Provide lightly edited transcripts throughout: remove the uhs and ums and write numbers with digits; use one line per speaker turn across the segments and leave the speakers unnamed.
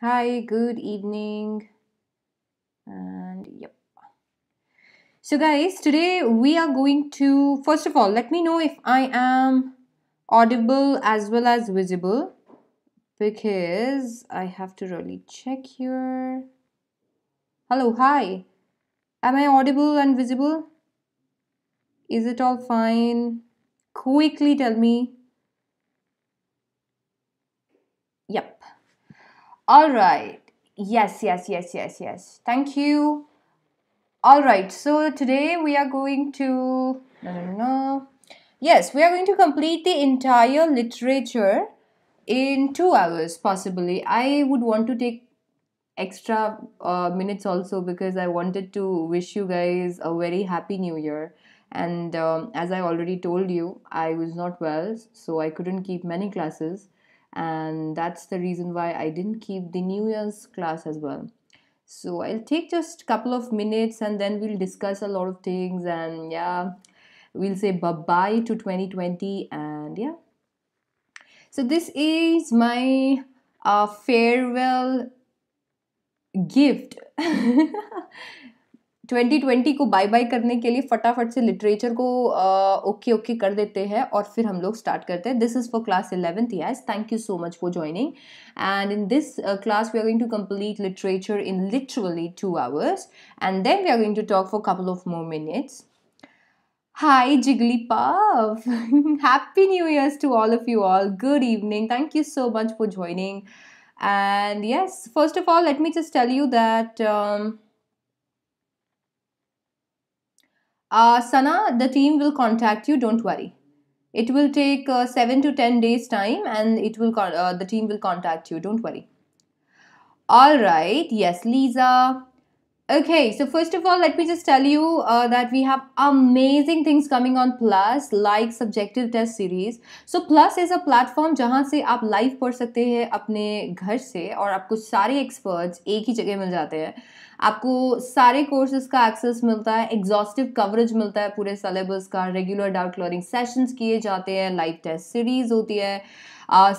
Hi, good evening. And yep. So, guys, today we are going to, first of all, let me know if I am audible as well as visible because I have to really check here. Hello, hi. Am I audible and visible? Is it all fine? Quickly tell me. Yep. All right. Yes. Thank you. All right, so today we are going to. No. Yes, we are going to complete the entire literature in 2 hours, possibly. I would want to take extra minutes also because I wanted to wish you guys a very happy new year. And as I already told you, I was not well, so I couldn't keep many classes. And that's the reason why I didn't keep the New Year's class as well. So I'll take just a couple of minutes and then we'll discuss a lot of things and yeah, we'll say bye-bye to 2020 and yeah. So this is my farewell gift 2020 को bye bye करने के लिए फटाफट से literature को okay okay कर देते हैं और फिर हम लोग स्टार्ट करते हैं. This is for class 11th. Yes, thank you so much for joining. And in this class we are going to complete literature in literally 2 hours and then we are going to talk for a couple of more minutes. Hi, Jigglypuff. Happy New Year's to all of you all. Good evening. Thank you so much for joining. And yes, first of all, let me just tell you that Sana, the team will contact you. Don't worry. It will take 7 to 10 days time, and the team will contact you. Don't worry. All right. Yes, Lisa. Okay, so first of all, let me just tell you that we have amazing things coming on Plus, like subjective test series. So Plus is a platform जहाँ से आप live पढ़ सकते हैं अपने घर से और आपको सारे experts एक ही जगह मिल जाते हैं. आपको सारे courses का access मिलता है, exhaustive coverage मिलता है पूरे syllabus का, regular doubt clearing sessions किए जाते हैं, live test series होती है.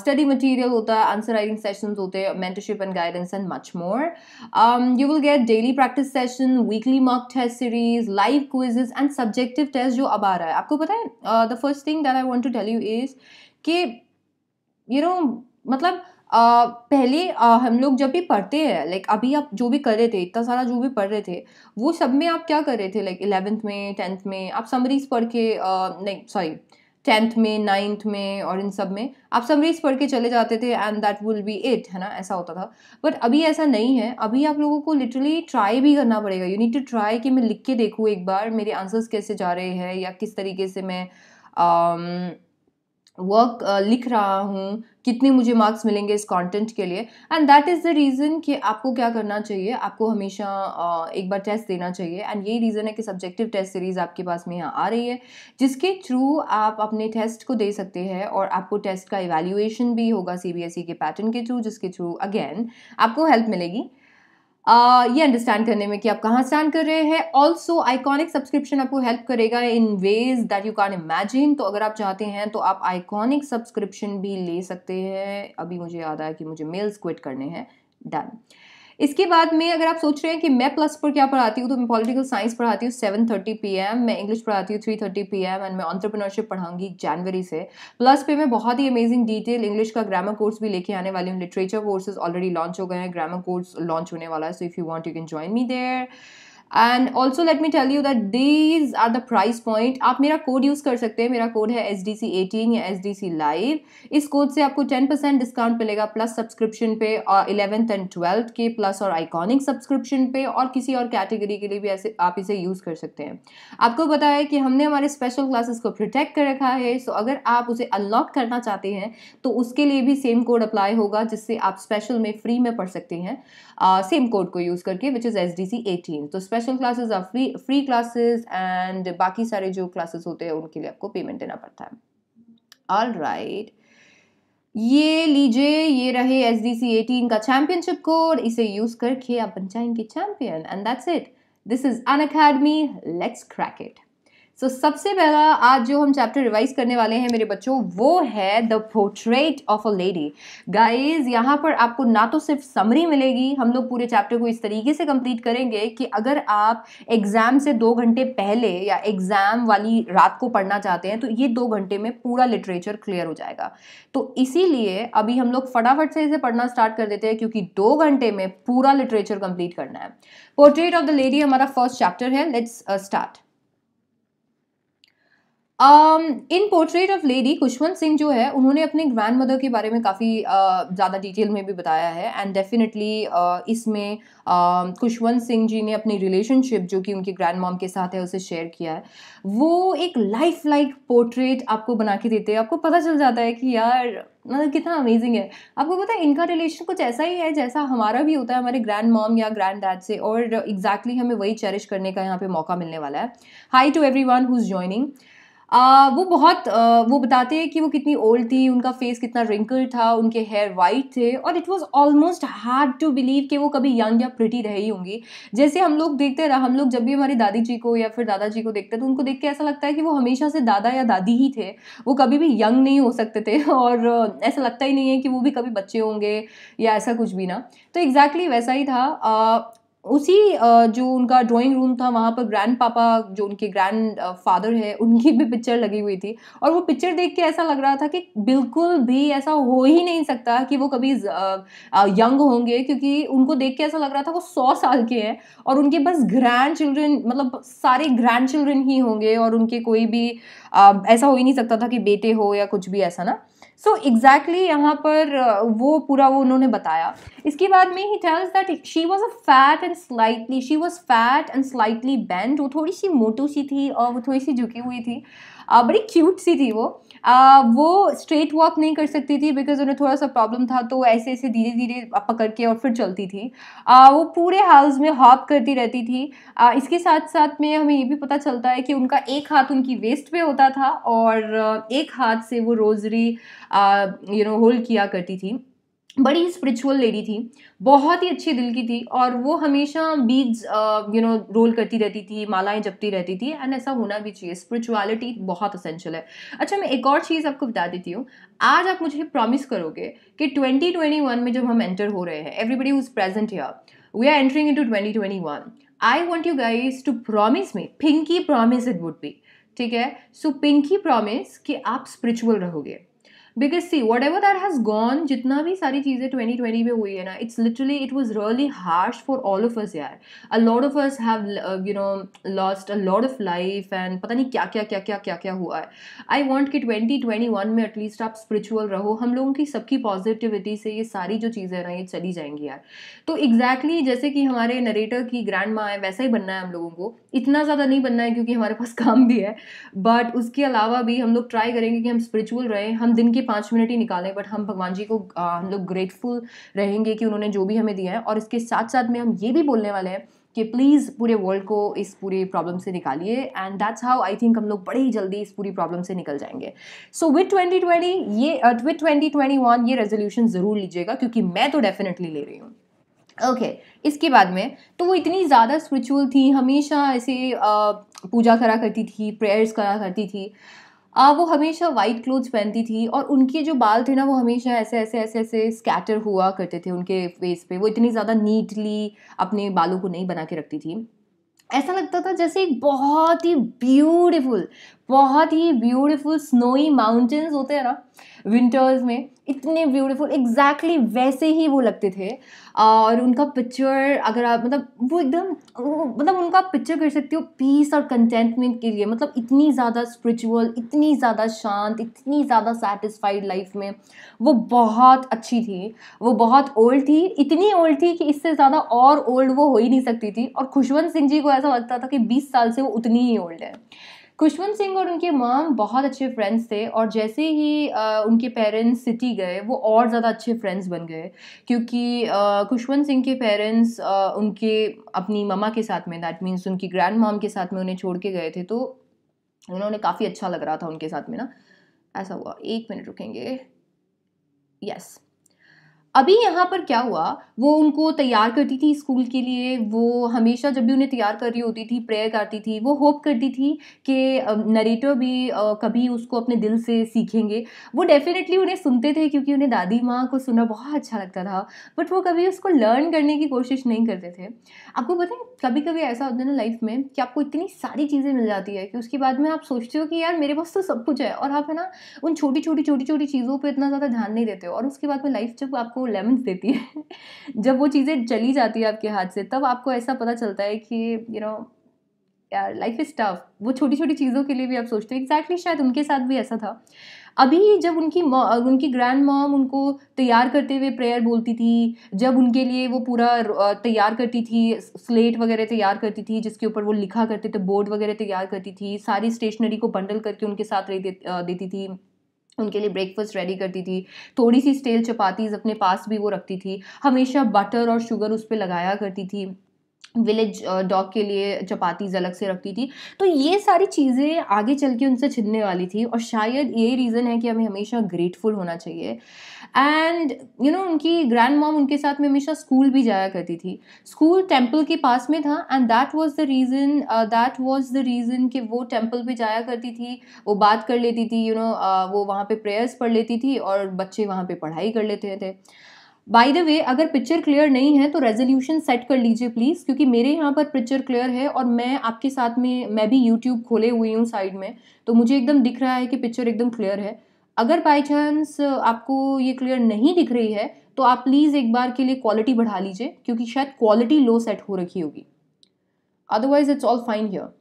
Study material होता है, answer writing sessions होते हैं, mentorship and guidance and much more. You will get daily practice session, weekly mock test series, live quizzes and subjective test जो अब आ रहा है. आपको पता है the first thing that I want to tell you is कि मतलब पहले हम लोग जब भी पढ़ते हैं लाइक अभी आप जो भी कर रहे थे इतना सारा जो भी पढ़ रहे थे वो सब में आप क्या कर रहे थे लाइक 11th में 10th में आप समरीज पढ़ के नहीं सॉरी 10th में 9th में और इन सब में आप समरीज पढ़ के चले जाते थे and that will be it है ना, ऐसा होता था. बट अभी ऐसा नहीं है. अभी आप लोगों को लिटरली ट्राई भी करना पड़ेगा. यू नीड टू ट्राई कि मैं लिख के देखूँ एक बार मेरे आंसर्स कैसे जा रहे हैं या किस तरीके से मैं वर्क लिख रहा हूँ, कितने मुझे मार्क्स मिलेंगे इस कंटेंट के लिए. And that is the reason कि आपको क्या करना चाहिए, आपको हमेशा एक बार टेस्ट देना चाहिए. एंड यही रीज़न है कि सब्जेक्टिव टेस्ट सीरीज़ आपके पास में यहाँ आ रही है जिसके थ्रू आप अपने टेस्ट को दे सकते हैं और आपको टेस्ट का इवैल्यूएशन भी होगा सीबीएसई के पैटर्न के थ्रू जिसके थ्रू अगेन आपको हेल्प मिलेगी ये अंडरस्टैंड करने में कि आप कहाँ स्टैंड कर रहे हैं. ऑल्सो आइकॉनिक सब्सक्रिप्शन आपको हेल्प करेगा in ways that you can imagine. तो अगर आप चाहते हैं तो आप आइकॉनिक सब्सक्रिप्शन भी ले सकते हैं. अभी मुझे याद आया कि मुझे मेल्स क्विट करने हैं. डन. इसके बाद में अगर आप सोच रहे हैं कि मैं प्लस पर क्या पढ़ाती हूँ तो मैं पॉलिटिकल साइंस पढ़ाती हूँ 7:30 PM, मैं इंग्लिश पढ़ाती हूँ 3:30 PM एंड मैं एंटरप्रेन्योरशिप पढ़ाऊंगी जनवरी से. प्लस पे मैं बहुत ही अमेजिंग डिटेल इंग्लिश का ग्रामर कोर्स भी लेके आने वाली हूँ. लिटरेचर कोर्सेज ऑलरेडी लॉन्च हो गए हैं, ग्रामर कोर्स लॉन्च होने वाला है. So if you want you can join me there. And also let me tell you that these are the price point. आप मेरा कोड यूज़ कर सकते हैं. मेरा कोड है SDC18 या SDC Live. इस कोड से आपको 10% डिस्काउंट मिलेगा प्लस सब्सक्रिप्शन पे और 11th एंड 12th के प्लस और आइकॉनिक सब्सक्रिप्शन पे और किसी और कैटेगरी के लिए भी ऐसे आप इसे यूज़ कर सकते हैं. आपको पता है कि हमने हमारे स्पेशल क्लासेस को प्रोटेक्ट कर रखा है. सो अगर आप उसे अनलॉक करना चाहते हैं तो उसके लिए भी सेम कोड अप्लाई होगा जिससे आप स्पेशल में फ्री में पढ़ सकते हैं सेम कोड को यूज़ करके विच इज़ SDC18. तो special classes are free classes and बाकी सारे जो क्लासेस होते हैं उनके लिए आपको पेमेंट देना पड़ता है. ऑल राइट, ये लीजिए, ये रहे SDC18 का चैंपियनशिप कोड. इसे यूज़ करके आप बन जाएंगे champion and that's it. This is Unacademy, let's crack it. So सबसे पहला आज जो हम चैप्टर रिवाइज करने वाले हैं मेरे बच्चों, वो है the portrait of a lady. Guys यहाँ पर आपको ना तो सिर्फ समरी मिलेगी, हम लोग पूरे चैप्टर को इस तरीके से कंप्लीट करेंगे कि अगर आप एग्जाम से 2 घंटे पहले या एग्जाम वाली रात को पढ़ना चाहते हैं तो ये 2 घंटे में पूरा लिटरेचर क्लियर हो जाएगा। तो इसीलिए अभी हम लोग फटाफट से इसे पढ़ना स्टार्ट कर देते हैं, क्योंकि 2 घंटे में पूरा लिटरेचर कंप्लीट करना है। पोर्ट्रेट ऑफ द लेडी हमारा फर्स्ट चैप्टर है। Let's start. In portrait of lady, Khushwant Singh जो है उन्होंने अपने ग्रैंड मदर के बारे में काफ़ी ज़्यादा डिटेल में भी बताया है। एंड डेफिनेटली इसमें खुशवंत सिंह जी ने अपनी रिलेशनशिप जो कि उनकी ग्रैंड मॉम के साथ है उसे शेयर किया है। वो एक लाइफ लाइक पोर्ट्रेट आपको बना के देते हैं। आपको पता चल जाता है कि यार मतलब कितना अमेजिंग है। आपको पता है इनका रिलेशन कुछ ऐसा ही है जैसा हमारा भी होता है हमारे ग्रैंड मॉम या ग्रैंड डैड से, और एग्जैक्टली हमें वही चेरिश करने का यहाँ पे मौका मिलने वाला है। Hi to everyone who is joining. वो बताते हैं कि वो कितनी ओल्ड थी, उनका फेस कितना रिंकल था, उनके हेयर वाइट थे, और it was almost hard to believe कि वो कभी यंग या प्रिटी रही होंगी। जैसे हम लोग देखते रहा, हम लोग जब भी हमारी दादी जी को या फिर दादाजी को देखते हैं तो उनको देख के ऐसा लगता है कि वो हमेशा से दादा या दादी ही थे, वो कभी भी यंग नहीं हो सकते थे। और ऐसा लगता ही नहीं है कि वो भी कभी बच्चे होंगे या ऐसा कुछ भी ना। तो एग्जैक्टली वैसा ही था। उसी जो उनका ड्राइंग रूम था वहाँ पर ग्रैंड पापा जो उनके ग्रैंड फादर है उनकी भी पिक्चर लगी हुई थी, और वो पिक्चर देख के ऐसा लग रहा था कि बिल्कुल भी ऐसा हो ही नहीं सकता कि वो कभी यंग होंगे, क्योंकि उनको देख के ऐसा लग रहा था वो 100 साल के हैं और उनके बस ग्रैंड चिल्ड्रन, मतलब सारे ग्रैंड चिल्ड्रन ही होंगे, और उनके कोई भी ऐसा हो ही नहीं सकता था कि बेटे हो या कुछ भी ऐसा ना। सो एग्जैक्टली यहाँ पर वो पूरा वो उन्होंने बताया। इसके बाद में he tells that she was fat and slightly bent. वो थोड़ी सी मोटू सी थी और वो थोड़ी सी झुकी हुई थी, बड़ी क्यूट सी थी वो। वो स्ट्रेट वॉक नहीं कर सकती थी बिकॉज उन्हें थोड़ा सा प्रॉब्लम था, तो ऐसे ऐसे धीरे धीरे पकड़ के और फिर चलती थी। वो पूरे हाउस में हॉप करती रहती थी। इसके साथ साथ में हमें ये भी पता चलता है कि उनका एक हाथ उनकी वेस्ट पे होता था और एक हाथ से वो रोजरी होल्ड किया करती थी। बड़ी स्पिरिचुअल लेडी थी, बहुत ही अच्छे दिल की थी, और वो हमेशा बीड्स रोल करती रहती थी, मालाएं जपती रहती थी। एंड ऐसा होना भी चाहिए, स्पिरिचुअलिटी बहुत असेंशियल है। अच्छा, मैं एक और चीज़ आपको बता देती हूँ। आज आप मुझे प्रॉमिस करोगे कि 2021 में जब हम एंटर हो रहे हैं, everybody who is present here, we are entering into 2021। I want you guys to promise me, pinky promise it would be, ठीक है। सो पिंकी प्रॉमिस कि आप स्पिरिचुअल रहोगे। Because see whatever that has gone, जितना भी सारी चीज़ें 2020 में हुई है ना, it's literally it was really harsh for all of us यार। A lot of us have lost a lot of life, and पता नहीं क्या क्या क्या क्या क्या क्या हुआ है। आई वॉन्ट कि 2021 में एटलीस्ट आप स्पिरिचुअल रहो। हम लोगों की सबकी पॉजिटिविटी से ये सारी जो चीज़ें ना ये चली जाएंगी यार। तो एग्जैक्टली जैसे कि हमारे नरेटर की ग्रैंड माँ है, वैसा ही बनना है हम लोगों को। इतना ज़्यादा नहीं बनना है क्योंकि हमारे पास काम भी है, बट उसके अलावा भी हम लोग ट्राई करेंगे कि हम स्पिरिचुअल रहें। हम दिन के 5 मिनट ही निकालें, बट हम भगवान जी को हम लोग ग्रेटफुल रहेंगे कि उन्होंने जो भी हमें दिया है। और इसके साथ साथ में हम ये भी बोलने वाले हैं कि प्लीज़ पूरे वर्ल्ड को इस पूरी प्रॉब्लम से निकालिए, and that's how I think हम लोग बड़े ही जल्दी इस पूरी प्रॉब्लम से निकल जाएंगे। सो विद 2021 ये रेजोल्यूशन ज़रूर लीजिएगा, क्योंकि मैं तो डेफिनेटली ले रही हूँ। ओके इसके बाद में तो वो इतनी ज़्यादा स्पिरिचुअल थी, हमेशा ऐसे पूजा करा करती थी, प्रेयर्स करा करती थी। वो हमेशा वाइट क्लोथ्स पहनती थी, और उनके जो बाल थे ना वो हमेशा ऐसे ऐसे ऐसे ऐसे स्कैटर हुआ करते थे उनके फेस पे। वो इतनी ज़्यादा नीटली अपने बालों को नहीं बना के रखती थी। ऐसा लगता था जैसे एक बहुत ही ब्यूटीफुल स्नोई माउंटेन्स होते हैं ना विंटर्स में, इतने ब्यूटीफुल एग्जैक्टली वैसे ही वो लगते थे। और उनका पिक्चर अगर आप वो एकदम मतलब उनका पिक्चर कर सकते हो पीस और कंटेंटमेंट के लिए। मतलब इतनी ज़्यादा स्पिरिचुअल, इतनी ज़्यादा शांत, इतनी ज़्यादा सेटिस्फाइड लाइफ में वो बहुत अच्छी थी। वो बहुत ओल्ड थी, इतनी ओल्ड थी कि इससे ज़्यादा और ओल्ड वो हो ही नहीं सकती थी। और खुशवंत सिंह जी को ऐसा लगता था कि 20 साल से वो उतनी ही ओल्ड है। खुशवंत सिंह और उनके मॉम बहुत अच्छे फ्रेंड्स थे, और जैसे ही उनके पेरेंट्स सिटी गए वो और ज़्यादा अच्छे फ्रेंड्स बन गए, क्योंकि खुशवंत सिंह के पेरेंट्स उनके अपनी ममा के साथ में, दैट मीन्स उनकी ग्रैंड मॉम के साथ में उन्हें छोड़ के गए थे। तो उन्होंने काफ़ी अच्छा लग रहा था उनके साथ में ना। ऐसा हुआ, 1 मिनट रुकेंगे। यस अभी यहाँ पर क्या हुआ, वो उनको तैयार करती थी स्कूल के लिए, वो हमेशा जब भी उन्हें तैयार कर रही होती थी, प्रेयर करती थी, वो होप करती थी कि नरेटर भी कभी उसको अपने दिल से सीखेंगे। वो डेफ़िनेटली उन्हें सुनते थे क्योंकि उन्हें दादी माँ को सुनना बहुत अच्छा लगता था, बट वो कभी उसको लर्न करने की कोशिश नहीं करते थे। आपको पता है, कभी-कभी ऐसा होता है ना लाइफ़ में कि आपको इतनी सारी चीज़ें मिल जाती है कि उसके बाद में आप सोचते हो कि यार मेरे पास तो सब कुछ है, और आप है ना उन छोटी-छोटी चीज़ों पे इतना ज़्यादा ध्यान नहीं देते हो, और उसके बाद में लाइफ जब आपको लेमन्स देती है जब वो चीज़ें चली जाती है आपके हाथ से, तब आपको ऐसा पता चलता है कि यार लाइफ इज़ टफ। वो छोटी-छोटी चीज़ों के लिए भी आप सोचते हो। एग्ज़ैक्टली शायद उनके साथ भी ऐसा था। अभी जब उनकी ग्रैंड मॉम उनको तैयार करते हुए प्रेयर बोलती थी, जब उनके लिए वो पूरा तैयार करती थी, स्लेट वगैरह तैयार करती थी जिसके ऊपर वो लिखा करते थे, बोर्ड वगैरह तैयार करती थी, सारी स्टेशनरी को बंडल करके उनके साथ देती थी, उनके लिए ब्रेकफास्ट रेडी करती थी, थोड़ी-सी स्टेल चपातीज़ अपने पास भी वो रखती थी, हमेशा बटर और शुगर उस पे लगाया करती थी, विलेज डॉग के लिए चपातीज़ अलग से रखती थी। तो ये सारी चीज़ें आगे चल के उनसे छिनने वाली थी, और शायद यही रीज़न है कि हमें हमेशा ग्रेटफुल होना चाहिए। एंड उनकी ग्रैंड मॉम उनके साथ में हमेशा स्कूल भी जाया करती थी। स्कूल टेम्पल के पास में था, and that was the reason कि वो टेम्पल पे जाया करती थी, वो बात कर लेती थी, वो वहाँ पे प्रेयर्स पढ़ लेती थी और बच्चे वहाँ पे पढ़ाई कर लेते थे। बाय द वे, अगर पिक्चर क्लियर नहीं है तो रेजोल्यूशन सेट कर लीजिए प्लीज़, क्योंकि मेरे यहाँ पर पिक्चर क्लियर है और मैं आपके साथ में, मैं भी यूट्यूब खोले हुई हूँ साइड में, तो मुझे एकदम दिख रहा है कि पिक्चर एकदम क्लियर है। अगर बाय चांस आपको ये क्लियर नहीं दिख रही है तो आप प्लीज़ एक बार के लिए क्वालिटी बढ़ा लीजिए, क्योंकि शायद क्वालिटी लो सेट हो रखी होगी। Otherwise it's all fine here.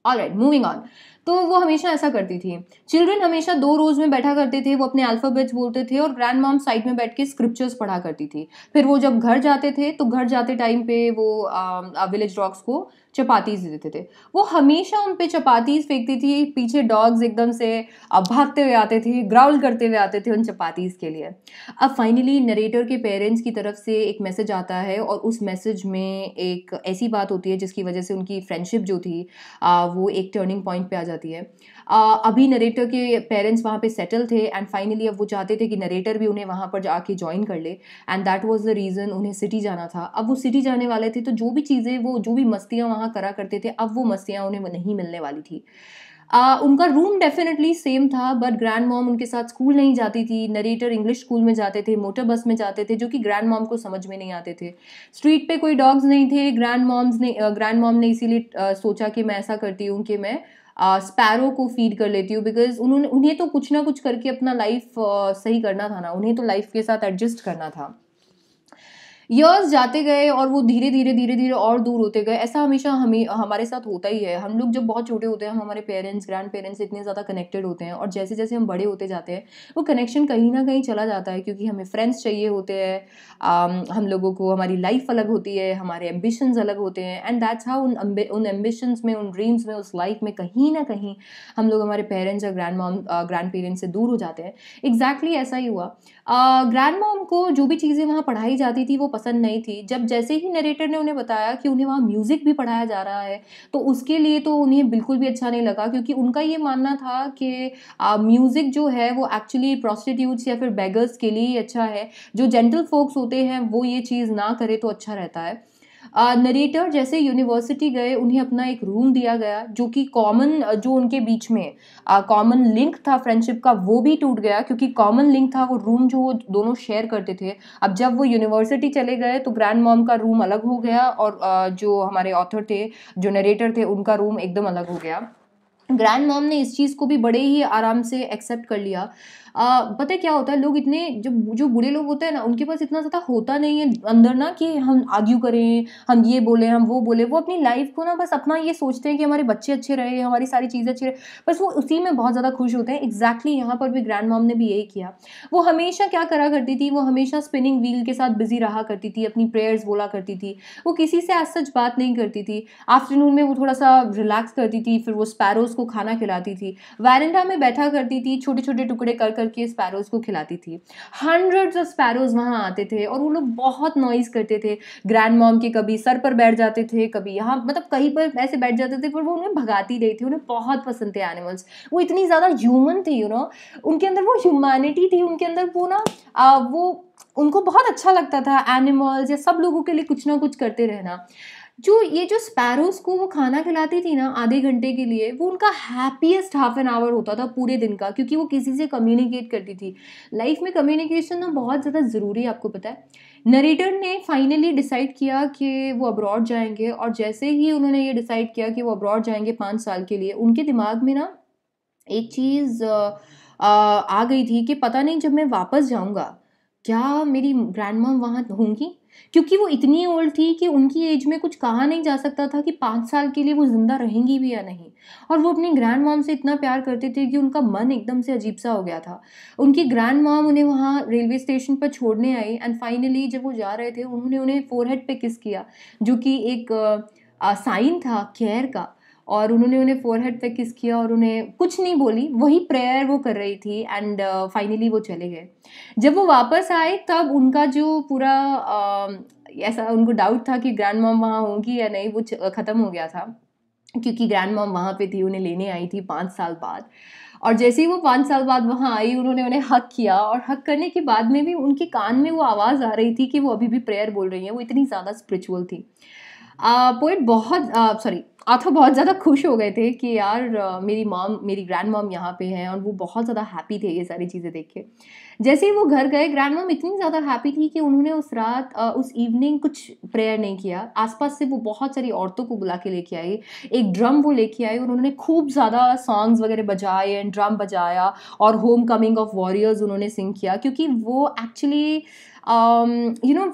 Alright, moving on. तो वो हमेशा ऐसा करती थी। चिल्ड्रन हमेशा 2 रोज़ में बैठा करते थे, वो अपने अल्फ़ाबेट्स बोलते थे और ग्रैंड मॉम साइड में बैठ के स्क्रिप्चर्स पढ़ा करती थी। फिर वो जब घर जाते थे तो घर जाते टाइम पे वो विलेज डॉग्स को चपातीज़ देते थे। वो हमेशा उन पे चपातीज़ फेंकती थी, पीछे डॉग्स एकदम से भागते हुए आते थे, ग्राउल करते हुए आते थे उन चपातीज़ के लिए। अब फाइनली नरेटर के पेरेंट्स की तरफ से एक मैसेज आता है, और उस मैसेज में एक ऐसी बात होती है जिसकी वजह से उनकी फ्रेंडशिप जो थी वो एक टर्निंग पॉइंट पे आ जाती है। अभी नरेटर के पेरेंट्स वहाँ पे सेटल थे, एंड फाइनली अब वो चाहते थे कि नरेटर भी उन्हें वहाँ पर जाके जॉइन कर ले, and that was the reason उन्हें सिटी जाना था। अब वो सिटी जाने वाले थे, तो जो भी मस्तियाँ वहाँ करा करते थे, अब वो मस्तियाँ उन्हें नहीं मिलने वाली थी। उनका रूम डेफ़िनेटली सेम था, बट ग्रैंड मॉम उनके साथ स्कूल नहीं जाती थी। नरेटर इंग्लिश स्कूल में जाते थे, मोटर बस में जाते थे, जो कि ग्रैंड मॉम को समझ में नहीं आते थे। स्ट्रीट पे कोई डॉग्स नहीं थे। ग्रैंड मॉम ने इसीलिए सोचा कि मैं ऐसा करती हूँ कि मैं स्पैरो को फ़ीड कर लेती हूँ, बिकॉज़ उन्हें तो कुछ ना कुछ करके अपना लाइफ़ सही करना था ना, उन्हें तो लाइफ़ के साथ एडजस्ट करना था। इयर्स जाते गए और वो धीरे-धीरे और दूर होते गए। ऐसा हमेशा हमारे साथ होता ही है। हम लोग जब बहुत छोटे होते हैं, हम हमारे पेरेंट्स, ग्रैंड-पेरेंट्स से इतने ज़्यादा कनेक्टेड होते हैं, और जैसे-जैसे हम बड़े होते जाते हैं, वो कनेक्शन कहीं न कहीं चला जाता है, क्योंकि हमें फ्रेंड्स चाहिए होते हैं। हम लोगों को हमारी लाइफ़ अलग होती है, हमारे एम्बिशंस अलग होते हैं, एंड दैट्स हाउ उन एम्बिशंस में, उन ड्रीम्स में, उस लाइफ़ में कहीं न कहीं हम लोग हमारे पेरेंट्स या ग्रैंड-पेरेंट्स से दूर हो जाते हैं। एग्ज़ैक्टली ऐसा ही हुआ। ग्रैंड मॉम को जो भी चीज़ें वहाँ पढ़ाई जाती थी वो पसंद नहीं थी। जब जैसे ही नरेटर ने उन्हें बताया कि उन्हें वहाँ म्यूज़िक भी पढ़ाया जा रहा है, तो उसके लिए तो उन्हें बिल्कुल भी अच्छा नहीं लगा, क्योंकि उनका ये मानना था कि म्यूज़िक जो है वो एक्चुअली प्रोस्टिट्यूट्स या फिर बेगर्स के लिए ही अच्छा है। जो जेंटल फ़ोक्स होते हैं वो ये चीज़ ना करें तो अच्छा रहता है। नरेटर जैसे यूनिवर्सिटी गए, उन्हें अपना एक रूम दिया गया, जो कि जो उनके बीच में कॉमन लिंक था फ्रेंडशिप का, वो भी टूट गया, क्योंकि कॉमन लिंक था वो रूम जो वो दोनों शेयर करते थे। अब जब वो यूनिवर्सिटी चले गए तो ग्रैंड मॉम का रूम अलग हो गया, और जो हमारे ऑथर थे, जो नरेटर थे, उनका रूम एकदम अलग हो गया। ग्रैंड मॉम ने इस चीज़ को भी बड़े ही आराम से एक्सेप्ट कर लिया। पता है क्या होता है, लोग इतने जो बूढ़े लोग होते हैं ना, उनके पास इतना ज़्यादा होता नहीं है अंदर ना कि हम आर्ग्यू करें, हम ये बोलें, हम वो बोलें। वो अपनी लाइफ़ को ना बस अपना ये सोचते हैं कि हमारे बच्चे अच्छे रहें, हमारी सारी चीज़ें अच्छी रहें, बस वो उसी में बहुत ज़्यादा खुश होते हैं। एग्ज़ैक्टली यहाँ पर भी ग्रैंड मॉम ने भी यही किया। वो हमेशा क्या करा करती थी, वो हमेशा स्पिनिंग व्हील के साथ बिज़ी रहा करती थी, अपनी प्रेयर्स बोला करती थी। वो किसी से एज़ सच बात नहीं करती थी। आफ्टरनून में वो थोड़ा-सा रिलैक्स करती थी, फिर वो स्पैरोज़ को खाना खिलाती थी। वेरेंडा में बैठा करती थी, छोटे-छोटे टुकड़े कर के स्पैरोज़ को खिलाती थी। हंड्रेड्स ऑफ स्पैरोज़ वहाँ आते थे, और वो लोग बहुत नॉइज़ करते थे। ग्रैंड मॉम के कभी सर पर बैठ जाते थे, कभी यहाँ, मतलब कहीं पर ऐसे बैठ जाते थे, पर वो उन्हें भगाती नहीं थी। उन्हें बहुत पसंद थे एनिमल्स। वो इतनी ज़्यादा ह्यूमन थी, उनके अंदर वो ह्यूमैनिटी थी, उनके अंदर वो उनको बहुत अच्छा लगता था एनिमल्स या सब लोगों के लिए कुछ ना कुछ करते रहना। जो स्पैरोज को वो खाना खिलाती थी ना आधे घंटे के लिए, वो उनका हैप्पीएस्ट हाफ एन आवर होता था पूरे दिन का, क्योंकि वो किसी से कम्युनिकेट करती थी। लाइफ में कम्युनिकेशन ना बहुत ज़्यादा ज़रूरी है, आपको पता है। नरेटर ने फाइनली डिसाइड किया कि वो अब्रॉड जाएंगे, और जैसे ही उन्होंने ये डिसाइड किया कि वो अब्रॉड जाएंगे 5 साल के लिए, उनके दिमाग में ना एक चीज़ आ गई थी कि पता नहीं जब मैं वापस जाऊंगा क्या मेरी ग्रैंड मॉम वहाँ होंगी, क्योंकि वो इतनी ओल्ड थी कि उनकी एज में कुछ कहा नहीं जा सकता था कि 5 साल के लिए वो जिंदा रहेंगी भी या नहीं। और वो अपनी ग्रैंड मॉम से इतना प्यार करते थे कि उनका मन एकदम से अजीब सा हो गया था। उनकी ग्रैंड मॉम उन्हें वहाँ रेलवे स्टेशन पर छोड़ने आई, एंड फाइनली जब वो जा रहे थे उन्होंने उन्हें फोरहेड पे किस किया, जो कि एक साइन था केयर का। और उन्होंने उन्हें फोरहेड पे किस किया और उन्हें कुछ नहीं बोली, वही प्रेयर वो कर रही थी, एंड फाइनली वो चले गए। जब वो वापस आए तब उनका जो पूरा ऐसा उनको डाउट था कि ग्रैंड मॉम वहाँ होंगी या नहीं, वो ख़त्म हो गया था, क्योंकि ग्रैंड मॉम वहाँ पे थी, उन्हें लेने आई थी 5 साल बाद। और जैसे ही वो 5 साल बाद वहाँ आई, उन्होंने उन्हें हक किया, और हक करने के बाद में भी उनके कान में वो आवाज़ आ रही थी कि वो अभी भी प्रेयर बोल रही हैं, वो इतनी ज़्यादा स्पिरिचुअल थी। पोएट बहुत सॉरी आथर बहुत ज़्यादा खुश हो गए थे कि यार मेरी ग्रैंड मॉम यहाँ पे हैं, और वो बहुत ज़्यादा हैप्पी थे ये सारी चीज़ें देख के। जैसे ही वो घर गए, ग्रैंड मॉम इतनी ज़्यादा हैप्पी थी कि उन्होंने उस रात उस इवनिंग कुछ प्रेयर नहीं किया। आसपास से वो बहुत सारी औरतों को बुला के लेके आई, एक ड्रम वो लेके आई, और उन्होंने खूब ज़्यादा सॉन्ग्स वगैरह बजाए एंड ड्रम बजाया, और होम कमिंग ऑफ वॉरियर्स उन्होंने सिंग किया, क्योंकि वो एक्चुअली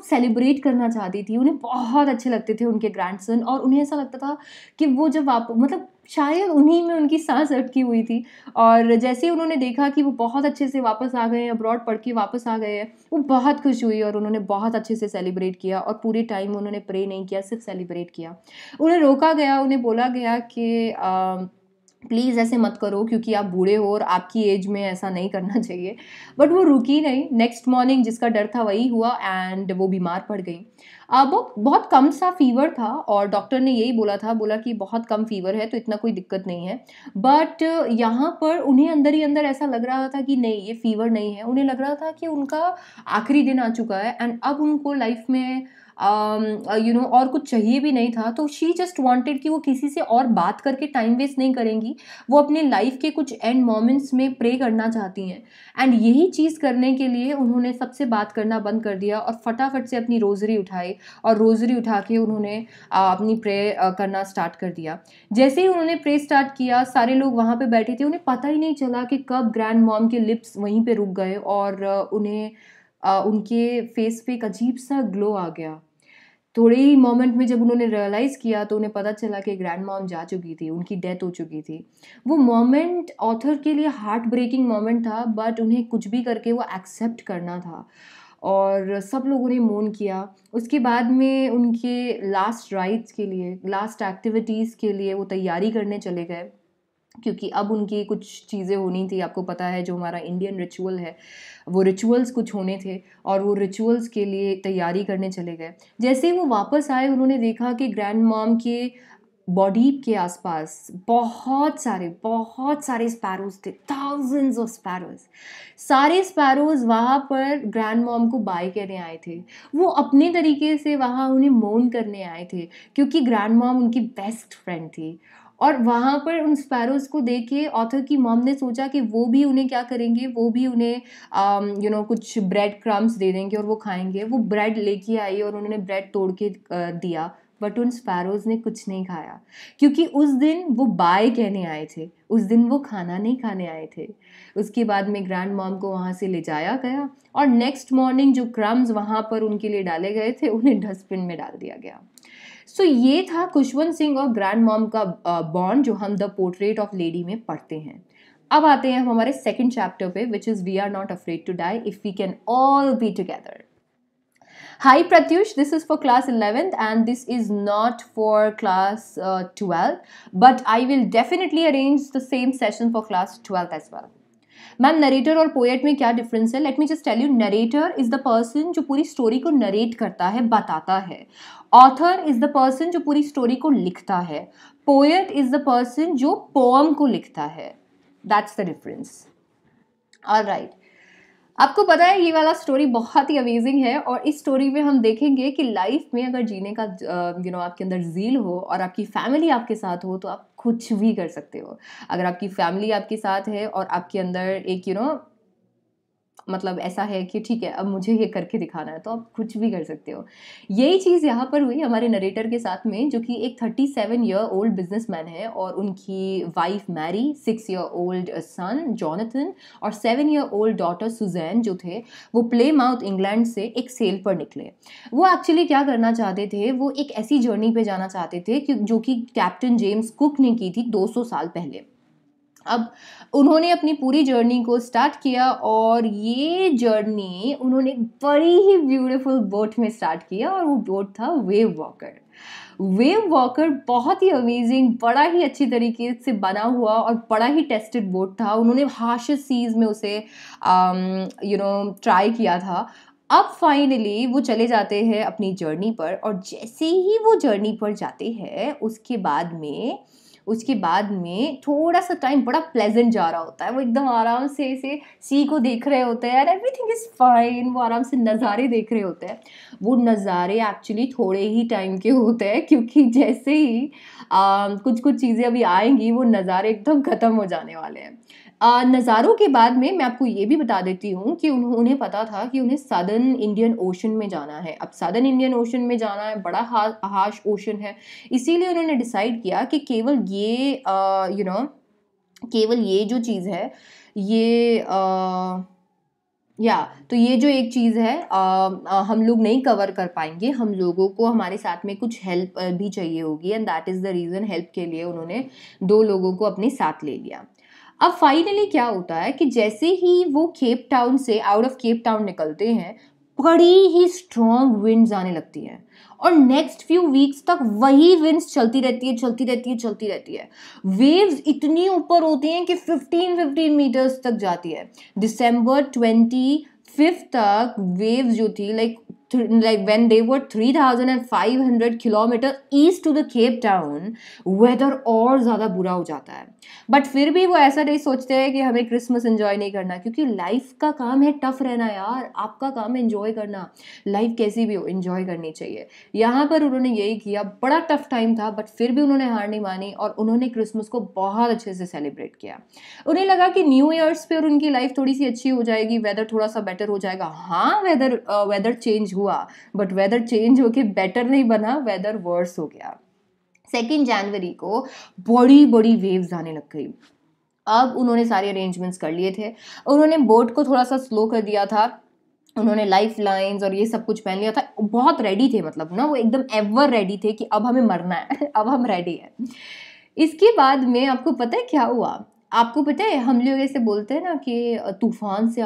सेलिब्रेट करना चाहती थी। उन्हें बहुत अच्छे लगते थे उनके ग्रैंडसन, और उन्हें ऐसा लगता था कि वो जब मतलब शायद उन्हीं में उनकी सांस अटकी हुई थी। और जैसे ही उन्होंने देखा कि वो बहुत अच्छे से वापस आ गए हैं, अब्रॉड पढ़ के वापस आ गए हैं, वो बहुत खुश हुई, और उन्होंने बहुत अच्छे से सेलिब्रेट किया, और पूरे टाइम उन्होंने प्रे नहीं किया, सिर्फ सेलिब्रेट किया। उन्हें रोका गया, उन्हें बोला गया कि प्लीज़ ऐसे मत करो, क्योंकि आप बूढ़े हो और आपकी एज में ऐसा नहीं करना चाहिए। बट वो रुकी नहीं। नेक्स्ट मॉर्निंग जिसका डर था वही हुआ, एंड वो बीमार पड़ गई। बहुत बहुत कम सा फीवर था, और डॉक्टर ने यही बोला कि बहुत कम फीवर है, तो इतना कोई दिक्कत नहीं है। बट यहाँ पर उन्हें अंदर ही अंदर ऐसा लग रहा था कि नहीं, ये फीवर नहीं है। उन्हें लग रहा था कि उनका आखिरी दिन आ चुका है, एंड अब उनको लाइफ में और कुछ चाहिए भी नहीं था। तो शी जस्ट वांटेड कि वो किसी से और बात करके टाइम वेस्ट नहीं करेंगी, वो अपने लाइफ के कुछ एंड मोमेंट्स में प्रे करना चाहती हैं। एंड यही चीज़ करने के लिए उन्होंने सबसे बात करना बंद कर दिया, और फटाफट से अपनी रोज़री उठाई, और रोज़री उठा के उन्होंने अपनी प्रे करना स्टार्ट कर दिया। जैसे ही उन्होंने प्रे स्टार्ट किया, सारे लोग वहाँ पे बैठे थे, उन्हें पता ही नहीं चला कि कब ग्रैंड मॉम के लिप्स वहीं पे रुक गए, और उन्हें उनके फेस पे एक अजीब सा ग्लो आ गया। थोड़े ही मोमेंट में जब उन्होंने रियलाइज़ किया, तो उन्हें पता चला कि ग्रैंड मॉम जा चुकी थी, उनकी डेथ हो चुकी थी। वो मोमेंट ऑथर के लिए हार्ट ब्रेकिंग मोमेंट था, बट उन्हें कुछ भी करके वो एक्सेप्ट करना था, और सब लोगों ने मौन किया। उसके बाद में उनके लास्ट राइट्स के लिए, लास्ट एक्टिविटीज़ के लिए वो तैयारी करने चले गए, क्योंकि अब उनकी कुछ चीज़ें होनी थी। आपको पता है जो हमारा इंडियन रिचुअल है, वो रिचुअल्स कुछ होने थे, और वो रिचुअल्स के लिए तैयारी करने चले गए। जैसे ही वो वापस आए, उन्होंने देखा कि ग्रैंड मॉम के बॉडी के आसपास बहुत सारे स्पैरोज थे, थाउजेंड्स ऑफ स्पैरोज। सारे स्पैरोज वहाँ पर ग्रैंड मॉम को बाय कहने आए थे। वो अपने तरीके से वहाँ उन्हें मौन करने आए थे, क्योंकि ग्रैंड मॉम उनकी बेस्ट फ्रेंड थी। और वहाँ पर उन स्पैरोज को देख के ऑथर की मॉम ने सोचा कि वो भी उन्हें क्या करेंगे, वो भी उन्हें कुछ ब्रेड क्रम्स दे देंगे और वो खाएंगे। वो ब्रेड लेके आई और उन्होंने ब्रेड तोड़ के दिया, बट उन स्पैरोज ने कुछ नहीं खाया, क्योंकि उस दिन वो बाय कहने आए थे, उस दिन वो खाना नहीं खाने आए थे। उसके बाद में ग्रैंड मॉम को वहाँ से ले जाया गया, और नेक्स्ट मॉर्निंग जो क्रम्स वहाँ पर उनके लिए डाले गए थे, उन्हें डस्टबिन में डाल दिया गया। सो ये था खुशवंत सिंह और ग्रैंड मॉम का बॉन्ड, जो हम द पोर्ट्रेट ऑफ लेडी में पढ़ते हैं। अब आते हैं हम हमारे सेकंड चैप्टर पे, which is we are not afraid to die if we can all be together. Hi Pratyush, this is for class 11th and this is not for class 12, but I will definitely arrange the same session for class 12th as well. Ma'am, narrator और poet में क्या difference है? Let me just tell you, narrator is the person जो पूरी story को narrate करता है, बताता है। ऑथर इज द पर्सन जो पूरी स्टोरी को लिखता है। पोएट इज द पर्सन जो पोएम को लिखता है। That's the difference. ऑलराइट, आपको पता है ये वाला स्टोरी बहुत ही अमेजिंग है, और इस स्टोरी में हम देखेंगे कि लाइफ में अगर जीने का आपके अंदर ज़ील हो और आपकी फैमिली आपके साथ हो तो आप कुछ भी कर सकते हो। अगर आपकी फैमिली आपके साथ है और आपके अंदर एक मतलब ऐसा है कि ठीक है अब मुझे ये करके दिखाना है, तो आप कुछ भी कर सकते हो। यही चीज़ यहाँ पर हुई हमारे नरेटर के साथ में, जो कि एक 37 ईयर ओल्ड बिजनेसमैन है और उनकी wife Mary, 6 year old son Jonathan और 7 ईयर ओल्ड डॉटर सुजैन जो थे, वो प्लेमाउथ इंग्लैंड से एक सेल पर निकले। वो एक्चुअली क्या करना चाहते थे, वो एक ऐसी जर्नी पे जाना चाहते थे जो कि कैप्टन जेम्स कुक ने की थी 200 साल पहले। अब उन्होंने अपनी पूरी जर्नी को स्टार्ट किया, और ये जर्नी उन्होंने एक बड़ी ही ब्यूटीफुल बोट में स्टार्ट किया, और वो बोट था वेव वॉकर। वेव वॉकर बहुत ही अमेजिंग, बड़ा ही अच्छी तरीके से बना हुआ और बड़ा ही टेस्टेड बोट था। उन्होंने हार्शेस्ट सीज में उसे ट्राई किया था। अब फाइनली वो चले जाते हैं अपनी जर्नी पर, और जैसे ही वो जर्नी पर जाते हैं उसके बाद में थोड़ा सा टाइम बड़ा प्लेजेंट जा रहा होता है। वो एकदम आराम से ऐसे सी को देख रहे होते हैं, एवरीथिंग इज़ फाइन। वो आराम से नज़ारे देख रहे होते हैं। वो नज़ारे एक्चुअली थोड़े ही टाइम के होते हैं, क्योंकि जैसे ही कुछ कुछ चीज़ें अभी आएंगी वो नज़ारे एकदम ख़त्म हो जाने वाले हैं। नज़ारों के बाद में मैं आपको ये भी बता देती हूँ कि उन्हें पता था कि उन्हें सदर्न इंडियन ओशन में जाना है। अब सदर्न इंडियन ओशन में जाना है, बड़ा हार्श ओशन है, इसीलिए उन्होंने डिसाइड किया कि केवल ये जो चीज़ है, ये तो ये जो एक चीज़ है हम लोग नहीं कवर कर पाएंगे। हम लोगों को हमारे साथ में कुछ हेल्प भी चाहिए होगी, and that is the reason help के लिए उन्होंने 2 लोगों को अपने साथ ले लिया। अब फाइनली क्या होता है कि जैसे ही वो केप टाउन से आउट ऑफ केप टाउन निकलते हैं, बड़ी ही स्ट्रॉन्ग विंड्स आने लगती हैं, और नेक्स्ट फ्यू वीक्स तक वही विंड्स चलती रहती है। वेव्स इतनी ऊपर होती हैं कि 15 मीटर्स तक जाती है। दिसंबर 25 तक वेव्स जो थी like when they were 3,500 kilometre east to the Cape Town, weather और ज़्यादा बुरा हो जाता है। बट फिर भी वो ऐसा नहीं सोचते हैं कि हमें क्रिसमस एंजॉय नहीं करना, क्योंकि लाइफ का काम है टफ रहना यार। आपका काम है एंजॉय करना, लाइफ कैसी भी हो एंजॉय करनी चाहिए। यहाँ पर उन्होंने यही किया। बड़ा टफ टाइम था, बट फिर भी उन्होंने हार नहीं मानी, और उन्होंने क्रिसमस को बहुत अच्छे से सेलिब्रेट किया। उन्हें लगा कि न्यू ईयर्स पे और उनकी लाइफ थोड़ी सी अच्छी हो जाएगी, वेदर थोड़ा सा बेटर हो जाएगा। हाँ, वेदर चेंज हुआ, बट वेदर चेंज होके बेटर नहीं बना, वेदर वर्स हो गया। 2 जनवरी को बड़ी बड़ी वेव्स आने लग गई। अब उन्होंने सारे अरेंजमेंट्स कर लिए थे। उन्होंने बोट को थोड़ा सा स्लो कर दिया था, उन्होंने लाइफ लाइन्स और ये सब कुछ पहन लिया था। बहुत रेडी थे, मतलब ना वो एकदम एवर रेडी थे कि अब हमें मरना है अब हम रेडी हैं। इसके बाद में आपको पता है क्या हुआ? आपको पता है, हम लोग ऐसे बोलते हैं ना कि तूफान से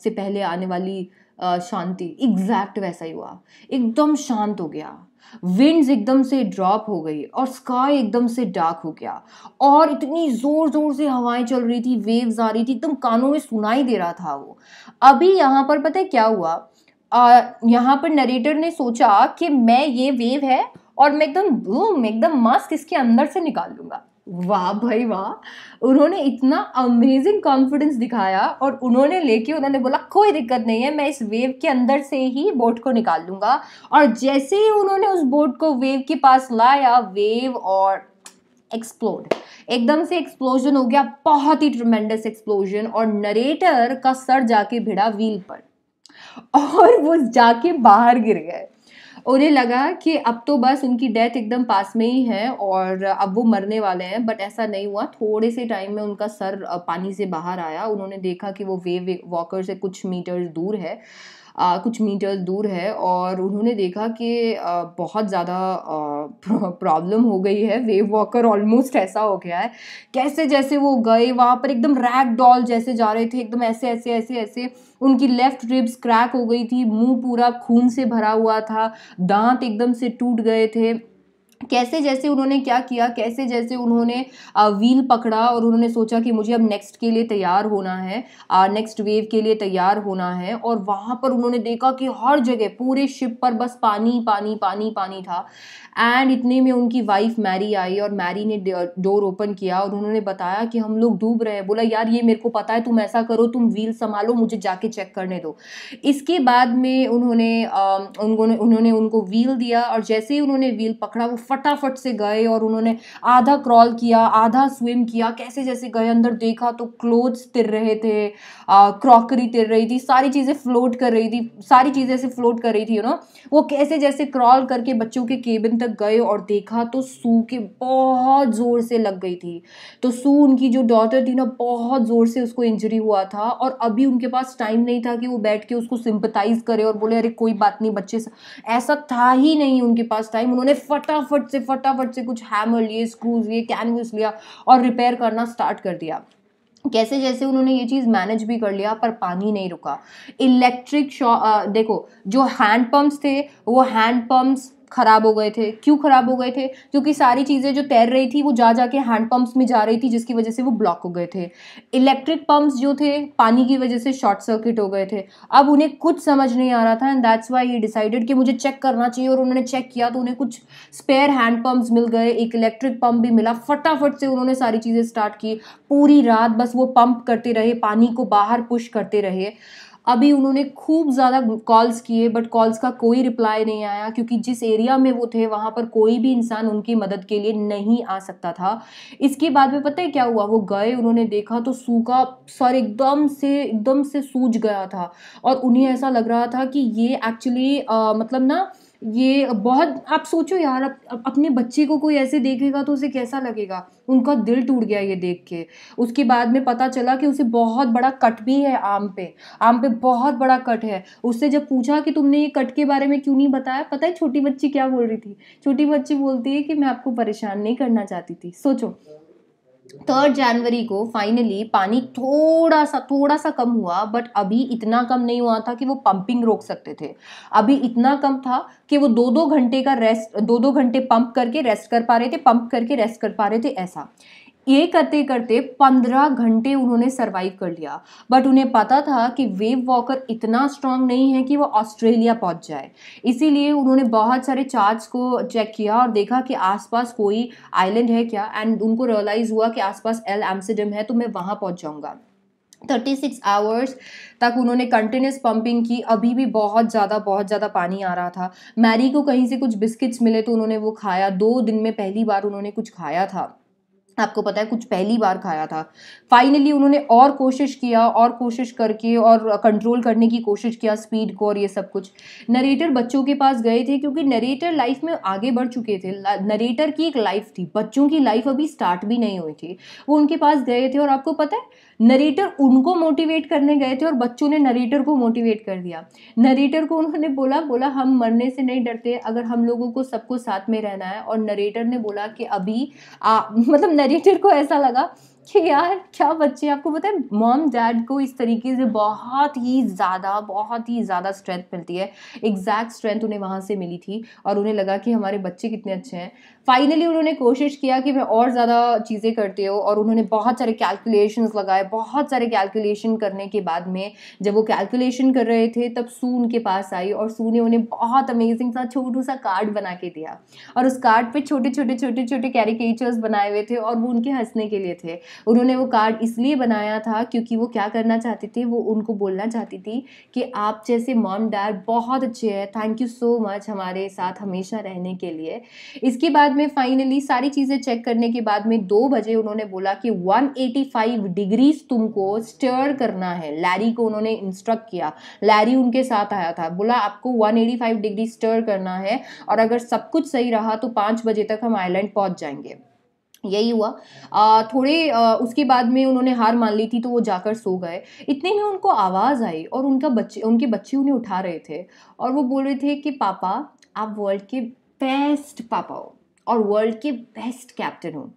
पहले आने वाली शांति, एग्जैक्ट वैसा ही हुआ। एकदम शांत हो गया, विंड्स एकदम से ड्रॉप हो गई, और स्काई एकदम से डार्क हो गया, और इतनी जोर जोर से हवाएं चल रही थी, वेव्स आ रही थी, एकदम कानों में सुनाई दे रहा था वो। अभी यहाँ पर पता है क्या हुआ? यहाँ पर नरेटर ने सोचा कि मैं ये वेव है और मैं एकदम मस्त इसके अंदर से निकाल लूंगा। वाह भाई वाह, उन्होंने इतना अमेजिंग कॉन्फिडेंस दिखाया, और उन्होंने बोला कोई दिक्कत नहीं है, मैं इस वेव के अंदर से ही बोट को निकाल लूंगा। और जैसे ही उन्होंने उस बोट को वेव के पास लाया, वेव और एक्सप्लोड, एकदम से एक्सप्लोजन हो गया, बहुत ही ट्रमेंडस एक्सप्लोजन, और नरेटर का सर जाके भिड़ा व्हील पर, और वो जाके बाहर गिर गए। उन्हें लगा कि अब तो बस उनकी डेथ एकदम पास में ही है और अब वो मरने वाले हैं, बट ऐसा नहीं हुआ। थोड़े से टाइम में उनका सर पानी से बाहर आया। उन्होंने देखा कि वो वेव वॉकर से कुछ मीटर्स दूर है, और उन्होंने देखा कि बहुत ज़्यादा प्रॉब्लम हो गई है। वेव वॉकर ऑलमोस्ट ऐसा हो गया है, कैसे जैसे वो गए वहाँ पर एकदम रैग डॉल जैसे जा रहे थे, एकदम ऐसे ऐसे ऐसे ऐसे। उनकी लेफ्ट रिब्स क्रैक हो गई थी, मुंह पूरा खून से भरा हुआ था, दांत एकदम से टूट गए थे, कैसे जैसे उन्होंने क्या किया, कैसे जैसे उन्होंने व्हील पकड़ा और उन्होंने सोचा कि मुझे अब नेक्स्ट के लिए तैयार होना है, नेक्स्ट वेव के लिए तैयार होना है। और वहाँ पर उन्होंने देखा कि हर जगह पूरे शिप पर बस पानी पानी पानी पानी था। एंड इतने में उनकी वाइफ मैरी आई और मैरी ने डोर ओपन किया और उन्होंने बताया कि हम लोग डूब रहे हैं। बोला यार ये मेरे को पता है, तुम ऐसा करो, तुम व्हील संभालो, मुझे जाके चेक करने दो। इसके बाद में उन्होंने उनको व्हील दिया और जैसे ही उन्होंने व्हील पकड़ा वो फटाफट से गए और उन्होंने आधा क्रॉल किया, आधा स्विम किया। कैसे जैसे गए अंदर, देखा तो क्लोथ्स तिर रहे थे, क्रॉकरी तिर रही थी, सारी चीज़ें फ्लोट कर रही थी, सारी चीज़ें ऐसे फ्लोट कर रही थी वो कैसे जैसे क्रॉल करके बच्चों के केबिन तक गए और देखा तो सू के बहुत ज़ोर से लग गई थी। तो सू, उनकी जो डॉटर थी ना, बहुत ज़ोर से उसको इंजरी हुआ था और अभी उनके पास टाइम नहीं था कि वो बैठ के उसको सिंपथाइज करे और बोले अरे कोई बात नहीं बच्चे से, ऐसा था ही नहीं उनके पास टाइम। उन्होंने फटाफट से कुछ हैमर लिए, स्क्रूज लिए, कैनवस लिया और रिपेयर करना स्टार्ट कर दिया। कैसे जैसे उन्होंने ये चीज़ मैनेज भी कर लिया, पर पानी नहीं रुका। इलेक्ट्रिक देखो, जो हैंड पंप्स थे वो हैंड पंप्स खराब हो गए थे। क्यों खराब हो गए थे? क्योंकि सारी चीज़ें जो तैर रही थी वो जा जाके हैंड पंप्स में जा रही थी, जिसकी वजह से वो ब्लॉक हो गए थे। इलेक्ट्रिक पंप्स जो थे पानी की वजह से शॉर्ट सर्किट हो गए थे। अब उन्हें कुछ समझ नहीं आ रहा था and that's why he decided कि मुझे चेक करना चाहिए। और उन्होंने चेक किया तो उन्हें कुछ स्पेयर हैंड पंप्स मिल गए, एक इलेक्ट्रिक पंप भी मिला। फटाफट से उन्होंने सारी चीज़ें स्टार्ट की। पूरी रात बस वो पंप करते रहे, पानी को बाहर पुश करते रहे। अभी उन्होंने खूब ज़्यादा कॉल्स किए बट कॉल्स का कोई रिप्लाई नहीं आया, क्योंकि जिस एरिया में वो थे वहाँ पर कोई भी इंसान उनकी मदद के लिए नहीं आ सकता था। इसके बाद में पता है क्या हुआ? वो गए, उन्होंने देखा तो सू का सर एकदम से सूज गया था और उन्हें ऐसा लग रहा था कि ये एक्चुअली मतलब ना, ये बहुत, आप सोचो यार, अपने बच्चे को कोई ऐसे देखेगा तो उसे कैसा लगेगा। उनका दिल टूट गया ये देख के। उसके बाद में पता चला कि उसे बहुत बड़ा कट भी है आम पे बहुत बड़ा कट है। उससे जब पूछा कि तुमने ये कट के बारे में क्यों नहीं बताया, पता है छोटी बच्ची क्या बोल रही थी? छोटी बच्ची बोलती है कि मैं आपको परेशान नहीं करना चाहती थी। सोचो, 3 जनवरी को फाइनली पानी थोड़ा सा कम हुआ, बट अभी इतना कम नहीं हुआ था कि वो पंपिंग रोक सकते थे। अभी इतना कम था कि वो 2-2 घंटे का रेस्ट, 2-2 घंटे पंप करके रेस्ट कर पा रहे थे, पंप करके रेस्ट कर पा रहे थे। ऐसा ये करते करते 15 घंटे उन्होंने सरवाइव कर लिया। बट उन्हें पता था कि वेव वॉकर इतना स्ट्रांग नहीं है कि वो ऑस्ट्रेलिया पहुंच जाए। इसीलिए उन्होंने बहुत सारे चार्ट्स को चेक किया और देखा कि आसपास कोई आइलैंड है क्या, एंड उनको रियलाइज़ हुआ कि आसपास एल एम्स्टर्डम है, तो मैं वहाँ पहुँच जाऊँगा। 36 आवर्स तक उन्होंने कंटिन्यूस पंपिंग की। अभी भी बहुत ज़्यादा पानी आ रहा था। मैरी को कहीं से कुछ बिस्किट्स मिले तो उन्होंने वो खाया। 2 दिन में पहली बार उन्होंने कुछ खाया था। आपको पता है, कुछ पहली बार खाया था। फाइनली उन्होंने और कोशिश किया और कोशिश करके और कंट्रोल करने की कोशिश किया स्पीड को और ये सब कुछ। नरेटर बच्चों के पास गए थे, क्योंकि नरेटर लाइफ में आगे बढ़ चुके थे। नरेटर की एक लाइफ थी, बच्चों की लाइफ अभी स्टार्ट भी नहीं हुई थी। वो उनके पास गए थे और आपको पता है, नरेटर उनको मोटिवेट करने गए थे और बच्चों ने नरेटर को मोटिवेट कर दिया। नरेटर को उन्होंने बोला हम मरने से नहीं डरते अगर हम लोगों को सबको साथ में रहना है। और नरेटर ने बोला कि अभी मतलब नरेटर को ऐसा लगा कि यार क्या बच्चे, आपको पता है मॉम डैड को इस तरीके से बहुत ही ज़्यादा स्ट्रेंथ मिलती है। एग्जैक्ट स्ट्रेंथ उन्हें वहाँ से मिली थी और उन्हें लगा कि हमारे बच्चे कितने अच्छे हैं। फाइनली उन्होंने कोशिश किया कि मैं और ज़्यादा चीज़ें करते हो, और उन्होंने बहुत सारे कैलकुलेशंस लगाए। बहुत सारे कैलकुलेशन करने के बाद में जब वो कैलकुलेशन कर रहे थे तब सू उनके पास आई और सू ने उन्हें बहुत अमेजिंग सा छोटू सा कार्ड बना के दिया। और उस कार्ड पे छोटे छोटे कैरिकेचर्स बनाए हुए थे और वो उनके हंसने के लिए थे। उन्होंने वो कार्ड इसलिए बनाया था क्योंकि वो क्या करना चाहती थी, वो उनको बोलना चाहती थी कि आप जैसे मॉम डैड बहुत अच्छे हैं, थैंक यू सो मच हमारे साथ हमेशा रहने के लिए। इसके बाद में फाइनली सारी चीज़ें चेक करने के बाद में 2 बजे उन्होंने बोला कि 185 डिग्रीज तुमको स्टर करना है। लैरी को उन्होंने इंस्ट्रक्ट किया, लैरी उनके साथ आया था, बोला आपको 185 डिग्री स्टर करना है और अगर सब कुछ सही रहा तो 5 बजे तक हम आइलैंड पहुंच जाएंगे। यही हुआ। उसके बाद में उन्होंने हार मान ली थी तो वो जाकर सो गए। इतने में उनको आवाज़ आई और उनके बच्चे उन्हें उठा रहे थे और वो बोल रहे थे कि पापा आप वर्ल्ड के बेस्ट पापा हो और वर्ल्ड के बेस्ट कैप्टन हो।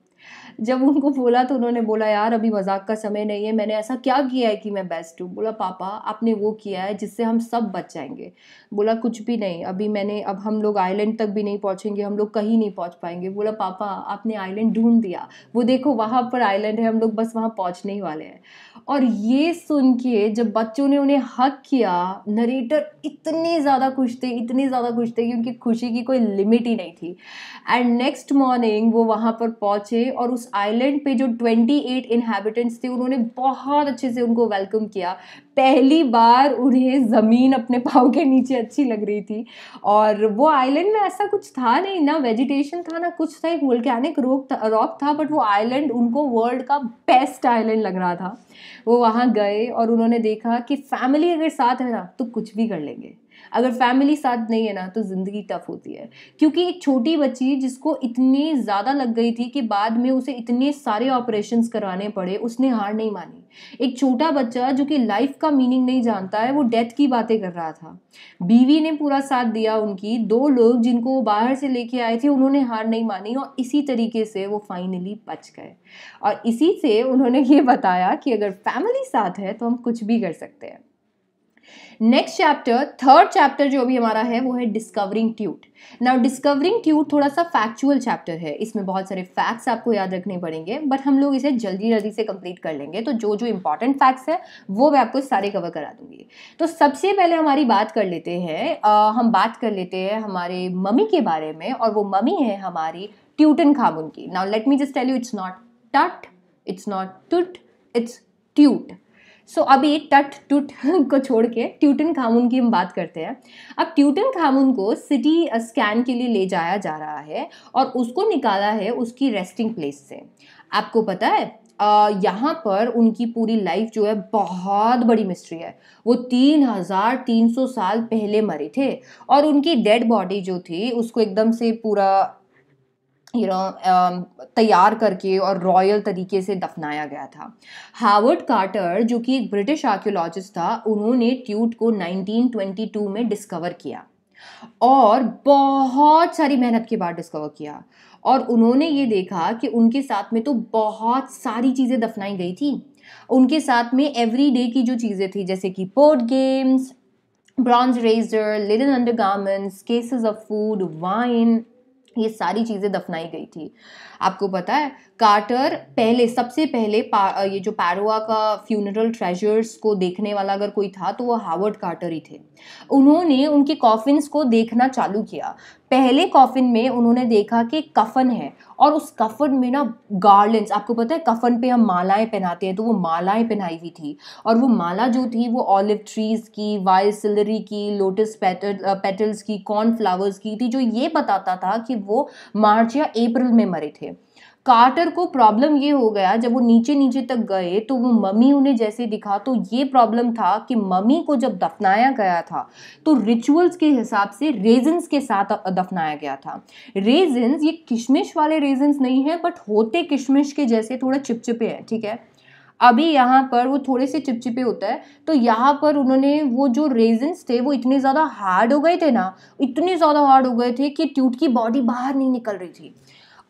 जब उनको बोला तो उन्होंने बोला यार अभी मजाक का समय नहीं है, मैंने ऐसा क्या किया है कि मैं बेस्ट हूँ। बोला पापा आपने वो किया है जिससे हम सब बच जाएंगे। बोला कुछ भी नहीं, अब हम लोग आइलैंड तक भी नहीं पहुँचेंगे, हम लोग कहीं नहीं पहुँच पाएंगे। बोला पापा आपने आइलैंड ढूंढ दिया, वो देखो वहाँ पर आइलैंड है, हम लोग बस वहाँ पहुँचने ही वाले हैं। और ये सुन के जब बच्चों ने उन्हें हक किया, नरेटर इतने ज़्यादा खुश थे, इतने ज़्यादा खुश थे कि उनकी खुशी की कोई लिमिट ही नहीं थी। एंड नेक्स्ट मॉर्निंग वो वहाँ पर पहुँचे और उस आइलैंड पे जो 28 इनहैबिटेंट्स थे उन्होंने बहुत अच्छे से उनको वेलकम किया। पहली बार उन्हें ज़मीन अपने पाँव के नीचे अच्छी लग रही थी। और वो आइलैंड में ऐसा कुछ था नहीं, ना वेजिटेशन था ना कुछ था, एक वोल्केनिक रॉक था, बट वो आइलैंड उनको वर्ल्ड का बेस्ट आइलैंड लग रहा था। वो वहाँ गए और उन्होंने देखा कि फैमिली अगर साथ है ना तो कुछ भी कर लेंगे, अगर फैमिली साथ नहीं है ना तो ज़िंदगी टफ होती है। क्योंकि एक छोटी बच्ची जिसको इतनी ज़्यादा लग गई थी कि बाद में उसे इतने सारे ऑपरेशंस करवाने पड़े, उसने हार नहीं मानी। एक छोटा बच्चा जो कि लाइफ का मीनिंग नहीं जानता है, वो डेथ की बातें कर रहा था। बीवी ने पूरा साथ दिया उनकी, 2 लोग जिनको वो बाहर से लेके आए थे उन्होंने हार नहीं मानी, और इसी तरीके से वो फाइनली बच गए। और इसी से उन्होंने ये बताया कि अगर फैमिली साथ है तो हम कुछ भी कर सकते हैं। नेक्स्ट चैप्टर, थर्ड चैप्टर जो अभी हमारा है वो है discovering tweet. Now discovering tweet थोड़ा सा फैक्चुअल चैप्टर है, इसमें बहुत सारे फैक्ट्स आपको याद रखने पड़ेंगे, बट हम लोग इसे जल्दी जल्दी से कंप्लीट कर लेंगे। तो जो जो इंपॉर्टेंट फैक्ट्स है वो मैं आपको सारे कवर करा दूंगी। तो सबसे पहले हमारी बात कर लेते हैं, हम बात कर लेते हैं हमारे मम्मी के बारे में, और वो मम्मी है हमारी ट्यूटनखामुन की। Now let me just tell you, it's not tut, it's not tut, it's tute. So अभी टट टुट को छोड़ के ट्यूटनखामुन की हम बात करते हैं। अब ट्यूटनखामुन को सिटी स्कैन के लिए ले जाया जा रहा है और उसको निकाला है उसकी रेस्टिंग प्लेस से। आपको पता है यहाँ पर उनकी पूरी लाइफ जो है बहुत बड़ी मिस्ट्री है। वो 3300 साल पहले मरे थे और उनकी डेड बॉडी जो थी उसको एकदम से पूरा तैयार करके और रॉयल तरीके से दफनाया गया था। हावर्ड कार्टर जो कि एक ब्रिटिश आर्कियोलॉजिस्ट था, उन्होंने ट्यूट को 1922 में डिस्कवर किया और बहुत सारी मेहनत के बाद डिस्कवर किया। और उन्होंने ये देखा कि उनके साथ में तो बहुत सारी चीज़ें दफनाई गई थी। उनके साथ में एवरीडे की जो चीज़ें थी, जैसे कि board games, bronze razor, linen undergarments, cases of food, wine, ये सारी चीज़ें दफनाई गई थी। आपको पता है कार्टर सबसे पहले ये जो पैरोआ का फ्यूनरल ट्रेजर्स को देखने वाला अगर कोई था तो वो हावर्ड कार्टर ही थे। उन्होंने उनके कॉफिन्स को देखना चालू किया। पहले कॉफिन में उन्होंने देखा कि कफन है और उस कफन में ना गार्लेंड्स, आपको पता है कफन पे हम मालाएं पहनाते हैं, तो वो मालाएं पहनाई हुई थी। और वो माला जो थी वो ऑलिव ट्रीज की, वाइल्ड सिलरी की, लोटस पेटल्स की, कॉर्नफ्लावर्स की थी, जो ये बताता था कि वो मार्च या अप्रैल में मरे थे। कार्टर को प्रॉब्लम ये हो गया, जब वो नीचे नीचे तक गए तो वो मम्मी उन्हें जैसे दिखा, तो ये प्रॉब्लम था कि मम्मी को जब दफनाया गया था तो रिचुअल्स के हिसाब से रेजिन्स के साथ दफनाया गया था। रेजिन्स ये किशमिश वाले रेजिन्स नहीं है, बट होते किशमिश के जैसे थोड़ा चिपचिपे हैं, ठीक है। अभी यहाँ पर वो थोड़े से चिपचिपे होता है, तो यहाँ पर उन्होंने वो जो रेजिन्स थे वो इतने ज़्यादा हार्ड हो गए थे ना, इतने ज़्यादा हार्ड हो गए थे कि ट्यूट की बॉडी बाहर नहीं निकल रही थी।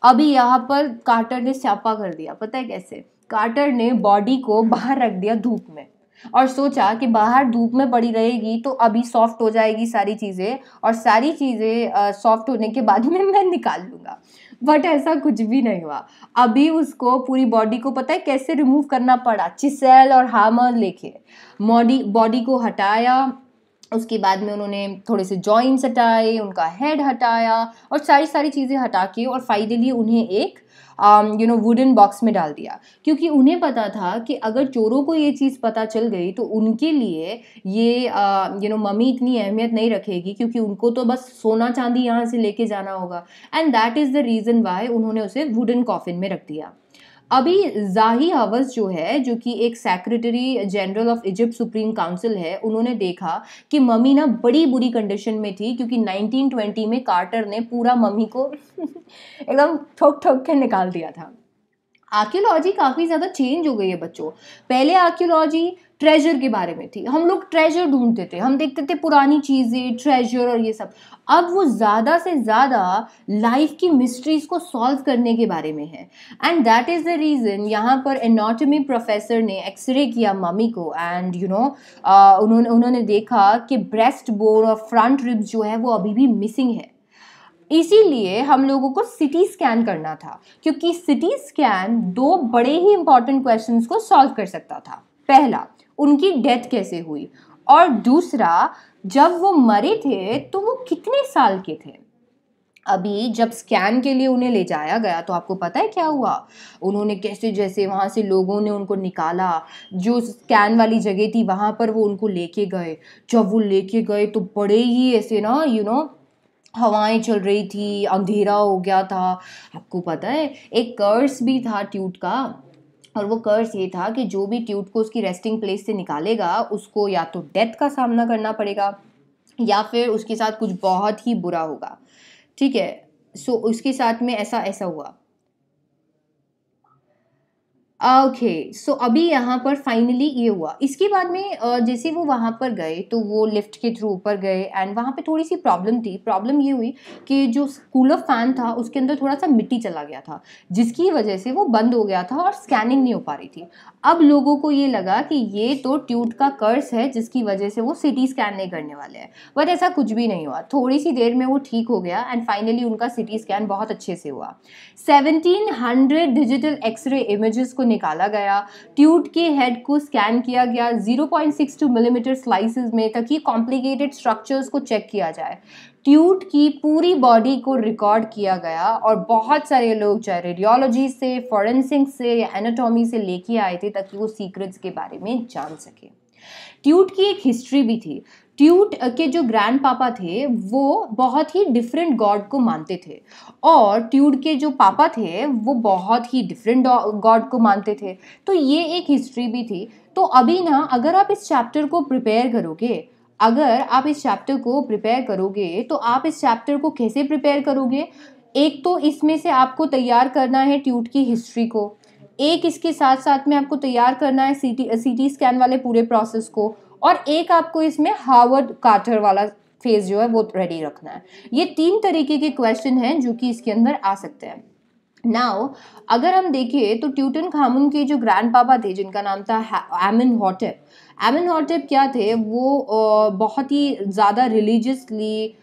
अभी यहाँ पर कार्टर ने स्यापा कर दिया, पता है कैसे? कार्टर ने बॉडी को बाहर रख दिया धूप में और सोचा कि बाहर धूप में पड़ी रहेगी तो अभी सॉफ्ट हो जाएगी सारी चीज़ें, और सारी चीज़ें सॉफ्ट होने के बाद में मैं निकाल लूँगा। बट ऐसा कुछ भी नहीं हुआ। अभी उसको पूरी बॉडी को पता है कैसे रिमूव करना पड़ा, चिसेल और हैमर लेके बॉडी को हटाया। उसके बाद में उन्होंने थोड़े से जॉइंट्स हटाए, उनका हेड हटाया और सारी चीज़ें हटा के, और फाइनली उन्हें एक वुडन बॉक्स में डाल दिया। क्योंकि उन्हें पता था कि अगर चोरों को ये चीज़ पता चल गई तो उनके लिए ये मम्मी इतनी अहमियत नहीं रखेगी, क्योंकि उनको तो बस सोना चांदी यहाँ से लेके जाना होगा। And that is the reason why उन्होंने उसे वुडन कॉफिन में रख दिया। अभी जाही हवस जो है, जो कि एक secretary general of Egypt supreme council है, उन्होंने देखा कि मम्मी ना बड़ी बुरी कंडीशन में थी, क्योंकि 1920 में कार्टर ने पूरा मम्मी को एकदम ठोक ठोक के निकाल दिया था। आर्कियोलॉजी काफ़ी ज़्यादा चेंज हो गई है बच्चों। पहले आर्कियोलॉजी ट्रेजर के बारे में थी। हम लोग ट्रेजर ढूंढते थे, हम देखते थे पुरानी चीज़ें, ट्रेजर और ये सब। अब वो ज़्यादा से ज़्यादा लाइफ की मिस्ट्रीज को सॉल्व करने के बारे में है। And that is the reason यहाँ पर एनाटॉमी प्रोफेसर ने एक्सरे किया मम्मी को, एंड उन्होंने देखा कि ब्रेस्ट बोन और फ्रंट रिब्स जो है वो अभी भी मिसिंग है। इसीलिए हम लोगों को सिटी स्कैन करना था, क्योंकि सिटी स्कैन दो बड़े ही इंपॉर्टेंट क्वेश्चंस को सॉल्व कर सकता था। पहला, उनकी डेथ कैसे हुई, और दूसरा, जब वो मरे थे तो वो कितने साल के थे। अभी जब स्कैन के लिए उन्हें ले जाया गया तो आपको पता है क्या हुआ? उन्होंने कैसे, जैसे वहाँ से लोगों ने उनको निकाला, जो स्कैन वाली जगह थी वहाँ पर वो उनको लेके गए। जब वो लेके गए तो बड़े ही ऐसे ना हवाएं चल रही थी, अंधेरा हो गया था। आपको पता है एक कर्स भी था ट्यूट का, और वो कर्स ये था कि जो भी ट्यूट को उसकी रेस्टिंग प्लेस से निकालेगा उसको या तो डेथ का सामना करना पड़ेगा या फिर उसके साथ कुछ बहुत ही बुरा होगा। ठीक है, सो उसके साथ में ऐसा हुआ। ओके, सो अभी यहाँ पर फाइनली ये हुआ। इसके बाद में जैसे वो वहाँ पर गए तो वो लिफ्ट के थ्रू ऊपर गए, एंड वहाँ पे थोड़ी सी प्रॉब्लम थी। प्रॉब्लम ये हुई कि जो कूलर फैन था उसके अंदर थोड़ा सा मिट्टी चला गया था, जिसकी वजह से वो बंद हो गया था और स्कैनिंग नहीं हो पा रही थी। अब लोगों को ये लगा कि ये तो ट्यूट का कर्स है जिसकी वजह से वो सिटी स्कैन नहीं करने वाले हैं, बट ऐसा कुछ भी नहीं हुआ। थोड़ी सी देर में वो ठीक हो गया एंड फाइनली उनका सिटी स्कैन बहुत अच्छे से हुआ। 1700 डिजिटल एक्सरे इमेजेस को निकाला गया, ट्यूट के हेड को स्कैन किया गया 0.62 मिलीमीटर स्लाइसेस में, ताकि कॉम्प्लिकेटेड स्ट्रक्चर्स को चेक किया जाए। ट्यूट की पूरी बॉडी को रिकॉर्ड किया गया और बहुत सारे लोग, चाहे रेडियोलॉजी से, फॉरेंसिक से या एनाटॉमी से लेके आए थे ताकि वो सीक्रेट्स के बारे में जान सके। ट्यूट की एक हिस्ट्री भी थी। ट्यूट के जो ग्रैंड पापा थे वो बहुत ही डिफरेंट गॉड को मानते थे, और ट्यूट के जो पापा थे वो बहुत ही डिफरेंट गॉड को मानते थे। तो ये एक हिस्ट्री भी थी। तो अभी ना अगर आप इस चैप्टर को प्रिपेयर करोगे, तो आप इस चैप्टर को कैसे प्रिपेयर करोगे? एक तो इसमें से आपको तैयार करना है ट्यूट की हिस्ट्री को, एक इसके साथ साथ में आपको तैयार करना है सीटी स्कैन वाले पूरे प्रोसेस को, और एक आपको इसमें हार्वर्ड कार्टर वाला फेज जो है वो रेडी रखना है। ये 3 तरीके के क्वेश्चन हैं जो कि इसके अंदर आ सकते हैं। नाउ अगर हम देखें तो ट्यूटनखामुन के जो ग्रैंड पापा थे जिनका नाम था आमेनहॉटेप क्या थे? वो बहुत ही ज़्यादा रिलीजियसली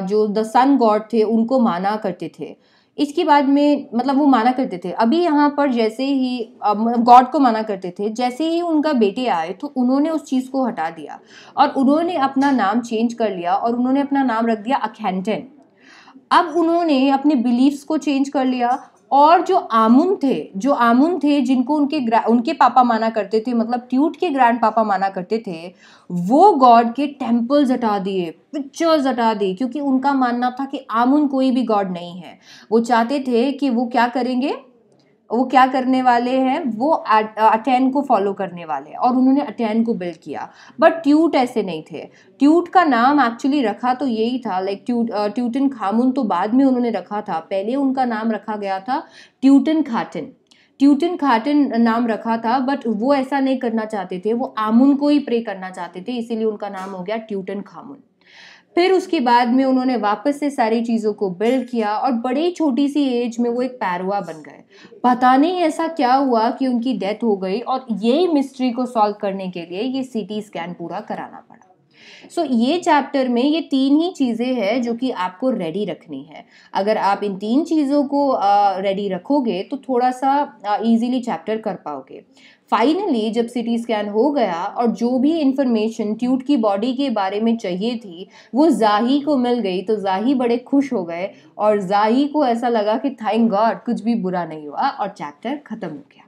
जो द सन गॉड थे उनको माना करते थे। इसके बाद में मतलब वो माना करते थे। अभी यहाँ पर जैसे ही गॉड को माना करते थे, जैसे ही उनका बेटे आए तो उन्होंने उस चीज़ को हटा दिया और उन्होंने अपना नाम चेंज कर लिया और उन्होंने अपना नाम रख दिया अखेंटन। अब उन्होंने अपने बिलीफ्स को चेंज कर लिया, और जो आमुन थे जिनको उनके पापा माना करते थे, मतलब ट्यूट के ग्रैंड पापा माना करते थे, वो गॉड के टेम्पल्स हटा दिए, पिक्चर्स हटा दी, क्योंकि उनका मानना था कि आमुन कोई भी गॉड नहीं है। वो चाहते थे कि वो क्या करने वाले हैं, वो अटेन को फॉलो करने वाले हैं, और उन्होंने अटेन को बिल्ड किया। बट ट्यूट ऐसे नहीं थे। ट्यूट का नाम एक्चुअली रखा तो यही था, लाइक ट्यूटनखामुन तो बाद में उन्होंने रखा था, पहले उनका नाम रखा गया था ट्यूटनखाटन नाम रखा था, बट वो ऐसा नहीं करना चाहते थे, वो आमुन को ही प्रे करना चाहते थे, इसीलिए उनका नाम हो गया ट्यूटनखामुन। फिर उसके बाद में उन्होंने वापस से सारी चीज़ों को बिल्ड किया और बड़ी छोटी सी एज में वो एक पैरवा बन गए। पता नहीं ऐसा क्या हुआ कि उनकी डेथ हो गई, और यही मिस्ट्री को सॉल्व करने के लिए ये सीटी स्कैन पूरा कराना पड़ा। सो ये चैप्टर में ये 3 ही चीज़ें हैं जो कि आपको रेडी रखनी है। अगर आप इन 3 चीज़ों को रेडी रखोगे तो थोड़ा सा इजीली चैप्टर कर पाओगे। फाइनली जब सिटी स्कैन हो गया और जो भी इंफॉर्मेशन ट्यूट की बॉडी के बारे में चाहिए थी वो जाही को मिल गई, तो जाही बड़े खुश हो गए और जाही को ऐसा लगा कि थैंक गॉड कुछ भी बुरा नहीं हुआ, और चैप्टर खत्म हो गया।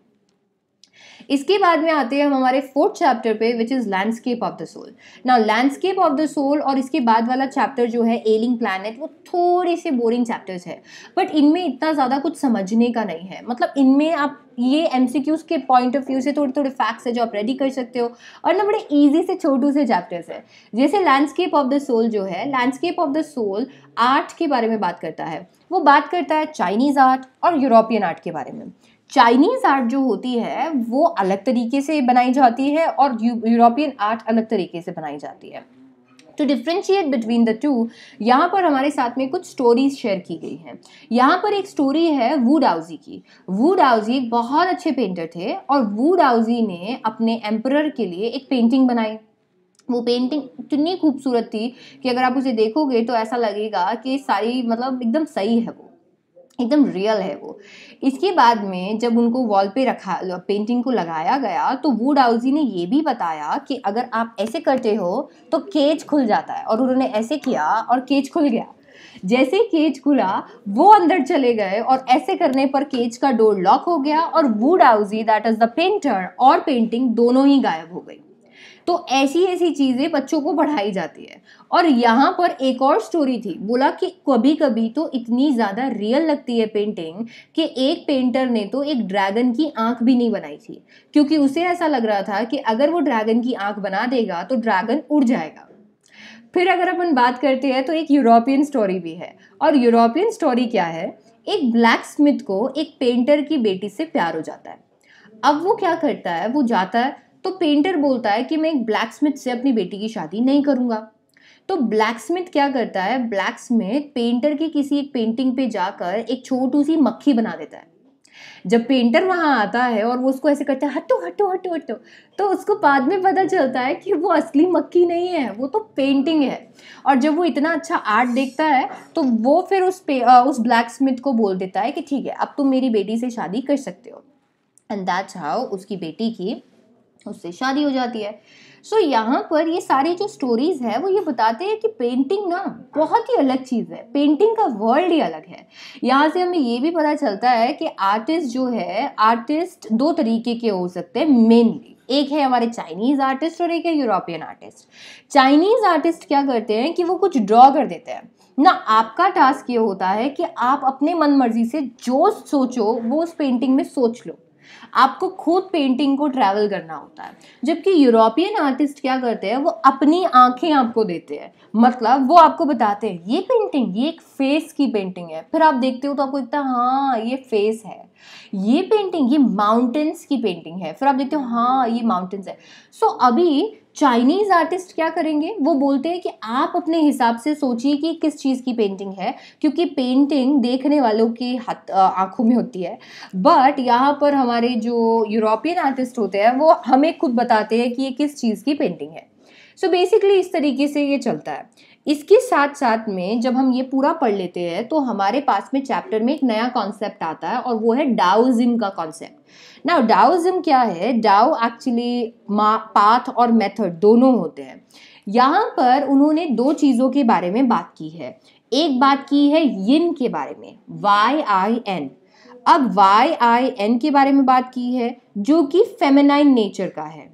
इसके बाद में आते हैं हम हमारे 4th चैप्टर पे, which is landscape of the soul. Now landscape of the soul और इसके बाद वाला चैप्टर जो है एलिंग प्लैनेट, वो थोड़े से बोरिंग चैप्टर्स है, बट इनमें इतना ज़्यादा कुछ समझने का नहीं है। मतलब इनमें आप ये एमसीक्यूज के पॉइंट ऑफ व्यू से थोड़े थोड़े फैक्ट्स है जो आप रेडी कर सकते हो, और ना बड़े ईजी से छोटू से चैप्टर्स है। जैसे लैंडस्केप ऑफ द सोल जो है, landscape of the soul art के बारे में बात करता है। वो बात करता है चाइनीज़ आर्ट और यूरोपियन आर्ट के बारे में। चाइनीज आर्ट जो होती है वो अलग तरीके से बनाई जाती है और यूरोपियन आर्ट अलग तरीके से बनाई जाती है। To differentiate between the two, यहाँ पर हमारे साथ में कुछ स्टोरीज शेयर की गई हैं। यहाँ पर एक स्टोरी है वू डाउजी की। वू डाउजी एक बहुत अच्छे पेंटर थे और वू डाउजी ने अपने एम्परर के लिए एक पेंटिंग बनाई। वो पेंटिंग इतनी खूबसूरत थी कि अगर आप उसे देखोगे तो ऐसा लगेगा कि सारी मतलब एकदम सही है, वो एकदम रियल है वो। इसके बाद में जब उनको वॉल पे रखा, पेंटिंग को लगाया गया, तो वू डाउजी ने ये भी बताया कि अगर आप ऐसे करते हो तो केज खुल जाता है, और उन्होंने ऐसे किया और केज खुल गया। जैसे केज खुला वो अंदर चले गए और ऐसे करने पर केज का डोर लॉक हो गया और वू डाउजी दैट इज द पेंटर और पेंटिंग दोनों ही गायब हो गई। तो ऐसी ऐसी चीज़ें बच्चों को पढ़ाई जाती है। और यहाँ पर एक और स्टोरी थी, बोला कि कभी कभी तो इतनी ज़्यादा रियल लगती है पेंटिंग कि एक पेंटर ने तो एक ड्रैगन की आंख भी नहीं बनाई थी, क्योंकि उसे ऐसा लग रहा था कि अगर वो ड्रैगन की आंख बना देगा तो ड्रैगन उड़ जाएगा। फिर अगर अपन बात करते हैं तो एक यूरोपियन स्टोरी भी है। और यूरोपियन स्टोरी क्या है, एक ब्लैक स्मिथ को एक पेंटर की बेटी से प्यार हो जाता है। अब वो क्या करता है, वो जाता है तो पेंटर बोलता है कि मैं एक ब्लैक स्मिथ से अपनी बेटी की शादी नहीं करूंगा। तो ब्लैक स्मिथ क्या करता है, ब्लैक स्मिथ पेंटर की किसी एक पेंटिंग पे जाकर एक छोटी सी मक्खी बना देता है। जब पेंटर वहां आता है और वो उसको ऐसे करता है हटो हटो हटो हटो, तो उसको बाद में पता चलता है कि वो असली मक्खी नहीं है, वो तो पेंटिंग है। और जब वो इतना अच्छा आर्ट देखता है तो वो फिर उस ब्लैक स्मिथ को बोल देता है कि ठीक है, अब तुम मेरी बेटी से शादी कर सकते हो। एंड दैट्स हाउ उसकी बेटी की उससे शादी हो जाती है। सो यहाँ पर ये सारी जो स्टोरीज है वो ये बताते हैं कि पेंटिंग ना बहुत ही अलग चीज़ है, पेंटिंग का वर्ल्ड ही अलग है। यहाँ से हमें ये भी पता चलता है कि आर्टिस्ट जो है, आर्टिस्ट दो तरीके के हो सकते हैं मेनली। एक है हमारे चाइनीज आर्टिस्ट और एक है यूरोपियन आर्टिस्ट। चाइनीज आर्टिस्ट क्या करते हैं कि वो कुछ ड्रॉ कर देते हैं ना, आपका टास्क ये होता है कि आप अपने मन मर्जी से जो सोचो वो उस पेंटिंग में सोच लो, आपको खुद पेंटिंग को ट्रैवल करना होता है। जबकि यूरोपियन आर्टिस्ट क्या करते हैं, वो अपनी आंखें आपको देते हैं, मतलब वो आपको बताते हैं ये पेंटिंग, ये एक फेस की पेंटिंग है। फिर आप देखते हो तो आपको लगता है हाँ ये फेस है। ये पेंटिंग, ये माउंटेन्स की पेंटिंग है, फिर आप देखते हो हाँ ये माउंटेन्स है। सो अभी चाइनीज आर्टिस्ट क्या करेंगे, वो बोलते हैं कि आप अपने हिसाब से सोचिए कि किस चीज़ की पेंटिंग है, क्योंकि पेंटिंग देखने वालों की आंखों में होती है। बट यहाँ पर हमारे जो यूरोपियन आर्टिस्ट होते हैं वो हमें खुद बताते हैं कि ये किस चीज़ की पेंटिंग है। सो बेसिकली इस तरीके से ये चलता है। इसके साथ साथ में जब हम ये पूरा पढ़ लेते हैं तो हमारे पास में चैप्टर में एक नया कॉन्सेप्ट आता है और वो है डाओइज्म का कॉन्सेप्ट। नाउ डाओइज्म क्या है, डाओ एक्चुअली पाथ और मेथड दोनों होते हैं। यहाँ पर उन्होंने दो चीज़ों के बारे में बात की है। एक बात की है यिन के बारे में, YIN। अब YIN के बारे में बात की है जो कि फेमिनाइन नेचर का है,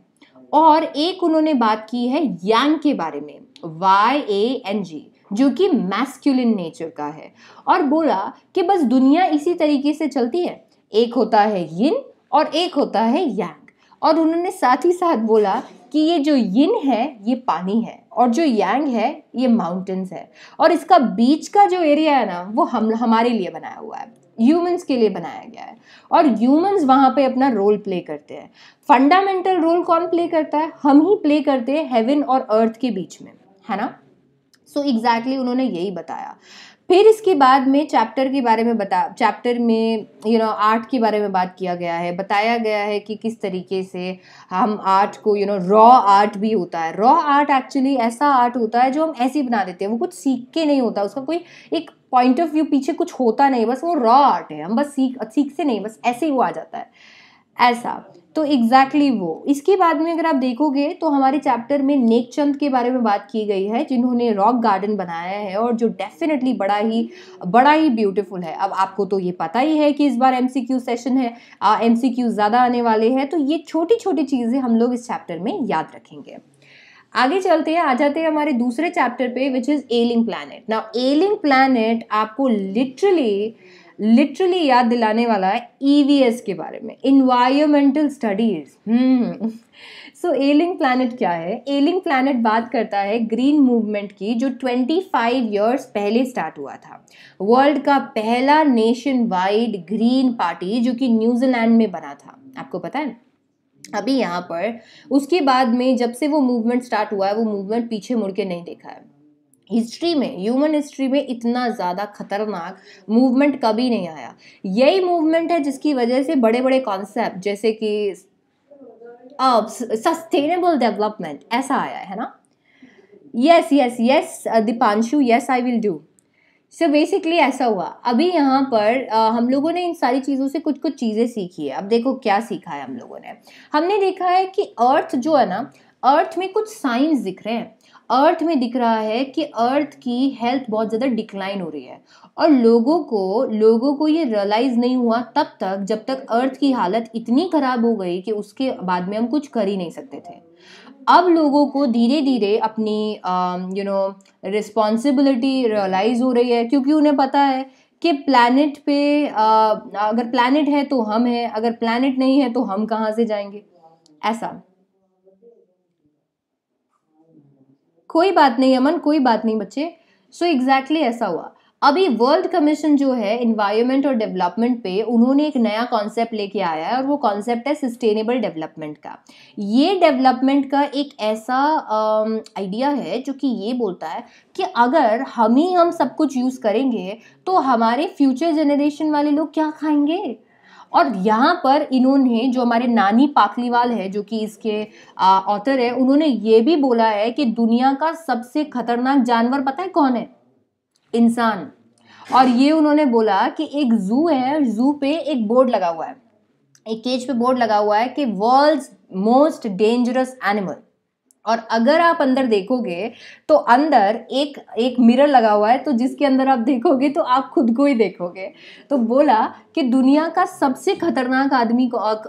और एक उन्होंने बात की है यांग के बारे में, YANG, जो कि मैस्कुलिन नेचर का है। और बोला कि बस दुनिया इसी तरीके से चलती है, एक होता है यिन और एक होता है यांग। और उन्होंने साथ ही साथ बोला कि ये जो यिन है ये पानी है और जो यांग है ये माउंटेन्स है, और इसका बीच का जो एरिया है ना वो हमारे लिए बनाया हुआ है, ह्यूमंस के लिए बनाया गया है, और ह्यूमंस वहाँ पे अपना रोल प्ले करते हैं। फंडामेंटल रोल कौन प्ले करता है, हम ही प्ले करते हैं हेवन और अर्थ के बीच में, है ना। सो एग्जैक्टली उन्होंने यही बताया। फिर इसके बाद में चैप्टर के बारे में चैप्टर में आर्ट के बारे में बात किया गया है, बताया गया है कि किस तरीके से हम आर्ट को रॉ आर्ट भी होता है। रॉ आर्ट एक्चुअली ऐसा आर्ट होता है जो हम ऐसे ही बना देते हैं, वो कुछ सीख के नहीं होता, उसका कोई एक पॉइंट ऑफ व्यू पीछे कुछ होता नहीं, बस वो रॉ आर्ट है, हम बस सीख से नहीं, बस ऐसे ही वो आ जाता है ऐसा। तो एग्जैक्टली वो इसके बाद में अगर आप देखोगे तो हमारे चैप्टर में नेकचंद के बारे में बात की गई है, जिन्होंने रॉक गार्डन बनाया है और जो डेफिनेटली बड़ा ही ब्यूटीफुल है। अब आपको तो ये पता ही है कि इस बार MCQ सेशन है, MCQ ज़्यादा आने वाले हैं, तो ये छोटी छोटी चीज़ें हम लोग इस चैप्टर में याद रखेंगे। आगे चलते हैं, आ जाते हैं हमारे दूसरे चैप्टर पे, which is ailing planet. Now ailing planet आपको लिटरली लिटरली याद दिलाने वाला है ईवीएस के बारे में, environmental studies. So ailing planet क्या है? एलिंग प्लैनेट बात करता है ग्रीन मूवमेंट की, जो 25 इयर्स पहले स्टार्ट हुआ था। वर्ल्ड का पहला नेशन वाइड ग्रीन पार्टी जो कि न्यूजीलैंड में बना था, आपको पता है? अभी यहाँ पर उसके बाद में जब से वो मूवमेंट स्टार्ट हुआ है, वो मूवमेंट पीछे मुड़ के नहीं देखा है। हिस्ट्री में, ह्यूमन हिस्ट्री में इतना ज़्यादा खतरनाक मूवमेंट कभी नहीं आया। यही मूवमेंट है जिसकी वजह से बड़े बड़े कॉन्सेप्ट जैसे कि सस्टेनेबल डेवलपमेंट ऐसा आया है ना। Yes yes yes Deepanshu, yes I will do. So basically ऐसा हुआ। अभी यहाँ पर हम लोगों ने इन सारी चीज़ों से कुछ कुछ चीज़ें सीखी है। अब देखो क्या सीखा है हम लोगों ने। हमने देखा है कि अर्थ जो है ना, अर्थ में कुछ साइंस दिख रहे हैं। अर्थ में दिख रहा है कि अर्थ की हेल्थ बहुत ज़्यादा डिक्लाइन हो रही है, और लोगों को ये रियलाइज़ नहीं हुआ तब तक जब तक अर्थ की हालत इतनी ख़राब हो गई कि उसके बाद में हम कुछ कर ही नहीं सकते थे। अब लोगों को धीरे धीरे अपनी रिस्पॉन्सिबिलिटी रियलाइज हो रही है, क्योंकि उन्हें पता है कि प्लैनेट पे अगर प्लैनेट है तो हम हैं, अगर प्लैनेट नहीं है तो हम कहाँ से जाएंगे। ऐसा कोई बात नहीं अमन, कोई बात नहीं बच्चे। सो एग्जैक्टली ऐसा हुआ। अभी वर्ल्ड कमीशन जो है इन्वायरमेंट और डेवलपमेंट पे, उन्होंने एक नया कॉन्सेप्ट लेके आया है, और वो कॉन्सेप्ट है सस्टेनेबल डेवलपमेंट का। ये डेवलपमेंट का एक ऐसा आइडिया है जो कि ये बोलता है कि अगर हम सब कुछ यूज़ करेंगे तो हमारे फ्यूचर जनरेशन वाले लोग क्या खाएंगे। और यहाँ पर इन्होंने, जो हमारे नानी पाकलीवाल है जो कि इसके ऑथर है, उन्होंने ये भी बोला है कि दुनिया का सबसे खतरनाक जानवर पता है कौन है? इंसान। और ये उन्होंने बोला कि एक जू है, जू पे एक बोर्ड लगा हुआ है, एक केज पे बोर्ड लगा हुआ है कि वर्ल्ड्स मोस्ट डेंजरस एनिमल। और अगर आप अंदर देखोगे तो अंदर एक मिरर लगा हुआ है, तो जिसके अंदर आप देखोगे तो आप खुद को ही देखोगे। तो बोला कि दुनिया का सबसे खतरनाक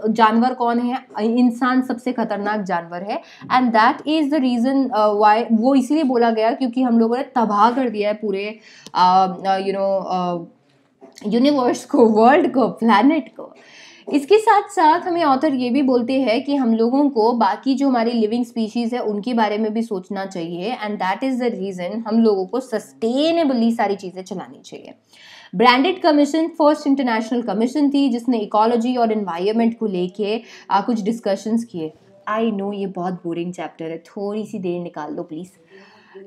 जानवर कौन है? इंसान सबसे खतरनाक जानवर है। And that is the reason why वो इसलिए बोला गया क्योंकि हम लोगों ने तबाह कर दिया है पूरे यूनिवर्स को, वर्ल्ड को, प्लैनेट को। इसके साथ साथ हमें ऑथर ये भी बोलते हैं कि हम लोगों को बाकी जो हमारी लिविंग स्पीशीज है उनके बारे में भी सोचना चाहिए, and that is the reason हम लोगों को सस्टेनेबली सारी चीज़ें चलानी चाहिए। Branded commission first international commission थी जिसने इकोलॉजी और एनवायरनमेंट को लेके कुछ डिस्कशंस किए। आई नो ये बहुत बोरिंग चैप्टर है, थोड़ी सी देर निकाल दो प्लीज़।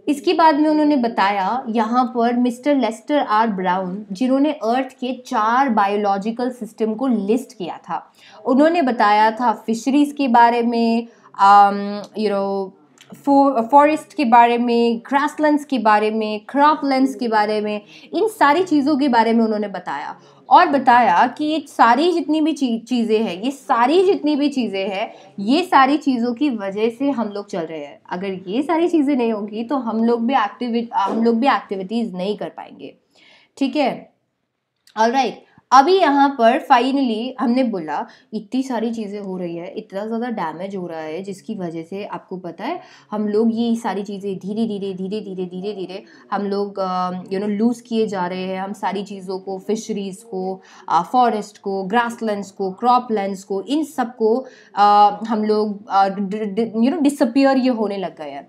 इसके बाद में उन्होंने बताया यहाँ पर मिस्टर लेस्टर आर ब्राउन, जिन्होंने अर्थ के 4 बायोलॉजिकल सिस्टम को लिस्ट किया था। उन्होंने बताया था फिशरीज के बारे में, फॉरेस्ट के बारे में, ग्रासलैंड्स के बारे में, क्रॉपलैंड्स के बारे में, इन सारी चीज़ों के बारे में उन्होंने बताया। और बताया कि ये सारी जितनी भी चीज़ें हैं, ये सारी जितनी भी चीज़ें हैं, ये सारी चीज़ों की वजह से हम लोग चल रहे हैं। अगर ये सारी चीज़ें नहीं होंगी तो हम लोग भी एक्टिविटीज़ नहीं कर पाएंगे। ठीक है, ऑलराइट। अभी यहाँ पर फाइनली हमने बोला इतनी सारी चीज़ें हो रही है, इतना ज़्यादा डैमेज हो रहा है, जिसकी वजह से आपको पता है हम लोग ये सारी चीज़ें धीरे धीरे हम लोग लूज़ किए जा रहे हैं। हम सारी चीज़ों को, फिशरीज़ को, फॉरेस्ट को, ग्रासलैंड्स को, क्रॉपलैंड्स को, इन सब को हम लोग डिसअपियर ये होने लग गए हैं।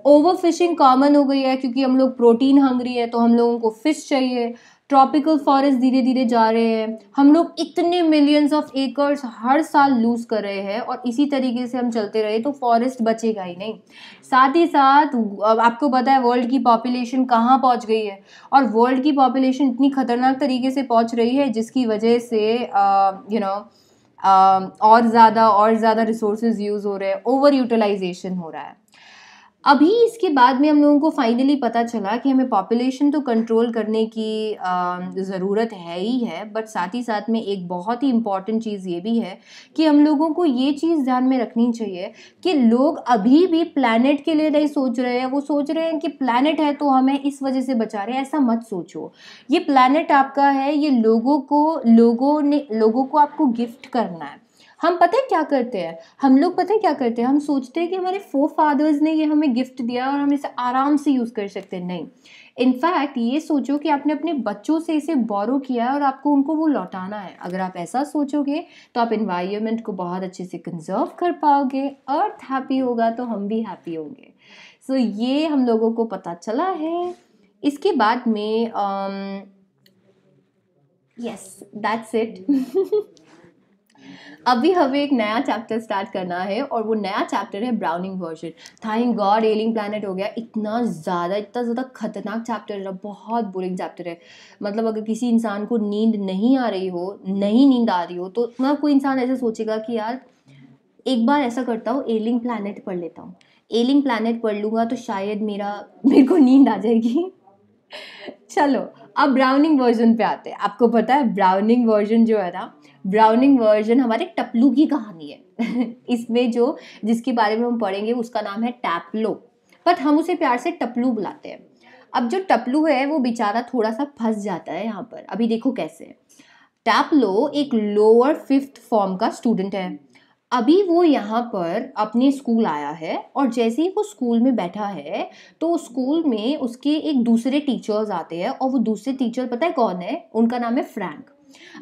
ओवर फिशिंग कॉमन हो गई है क्योंकि हम लोग प्रोटीन हंग्री है, तो हम लोगों को फिश चाहिए। ट्रॉपिकल फॉरेस्ट धीरे धीरे जा रहे हैं। हम लोग इतने मिलियंस ऑफ एकर्स हर साल लूज कर रहे हैं, और इसी तरीके से हम चलते रहे तो फॉरेस्ट बचेगा ही नहीं। साथ ही साथ आपको पता है वर्ल्ड की पॉपुलेशन कहाँ पहुँच गई है, और वर्ल्ड की पॉपुलेशन इतनी खतरनाक तरीके से पहुँच रही है जिसकी वजह से और ज़्यादा रिसोर्सेज यूज़ हो रहे हैं, ओवर यूटिलाइजेशन हो रहा है। अभी इसके बाद में हम लोगों को फाइनली पता चला कि हमें पॉपुलेशन तो कंट्रोल करने की ज़रूरत है ही है, बट साथ ही साथ में एक बहुत ही इम्पॉर्टेंट चीज़ ये भी है कि हम लोगों को ये चीज़ ध्यान में रखनी चाहिए कि लोग अभी भी प्लैनेट के लिए नहीं सोच रहे हैं। वो सोच रहे हैं कि प्लैनेट है तो हमें इस वजह से बचा रहे हैं। ऐसा मत सोचो, ये प्लैनेट आपका है, ये लोगों को आपको गिफ्ट करना है। हम पता है क्या करते हैं, हम लोग पता है क्या करते हैं, हम सोचते हैं कि हमारे फोर फादर्स ने ये हमें गिफ्ट दिया और हम इसे आराम से यूज़ कर सकते हैं। नहीं, इनफैक्ट ये सोचो कि आपने अपने बच्चों से इसे बोरो किया है और आपको उनको वो लौटाना है। अगर आप ऐसा सोचोगे तो आप एनवायरनमेंट को बहुत अच्छे से कंजर्व कर पाओगे, अर्थ हैप्पी होगा तो हम भी हैप्पी होंगे। सो ये हम लोगों को पता चला है। इसके बाद में यस दैट्स इट। अभी हमें एक नया चैप्टर स्टार्ट करना है और वो नया चैप्टर है Browning version. Thank God ailing planet हो गया। इतना ज़्यादा खतरनाक चैप्टर है, बहुत बोरिंग चैप्टर है। मतलब अगर किसी इंसान को नींद नहीं आ रही हो, नहीं नींद आ रही हो, तो मतलब कोई इंसान ऐसे सोचेगा कि यार एक बार ऐसा करता हूँ एलिंग प्लैनेट पढ़ लेता हूँ, एलिंग प्लैनेट पढ़ लूँगा तो शायद मेरे को नींद आ जाएगी। चलो अब ब्राउनिंग वर्जन पे आते हैं। आपको पता है ब्राउनिंग वर्जन जो है ना, ब्राउनिंग वर्जन हमारे टपलू की कहानी है। इसमें जो जिसके बारे में हम पढ़ेंगे उसका नाम है टैपलो, बट हम उसे प्यार से टपलू बुलाते हैं। अब जो टपलू है वो बेचारा थोड़ा सा फंस जाता है यहाँ पर। अभी देखो कैसे। टैपलो एक लोअर 5th फॉर्म का स्टूडेंट है। अभी वो यहाँ पर अपने स्कूल आया है और जैसे ही वो स्कूल में बैठा है तो स्कूल में उसके एक दूसरे टीचर्स आते हैं और वो दूसरे टीचर पता है कौन है? उनका नाम है फ्रैंक।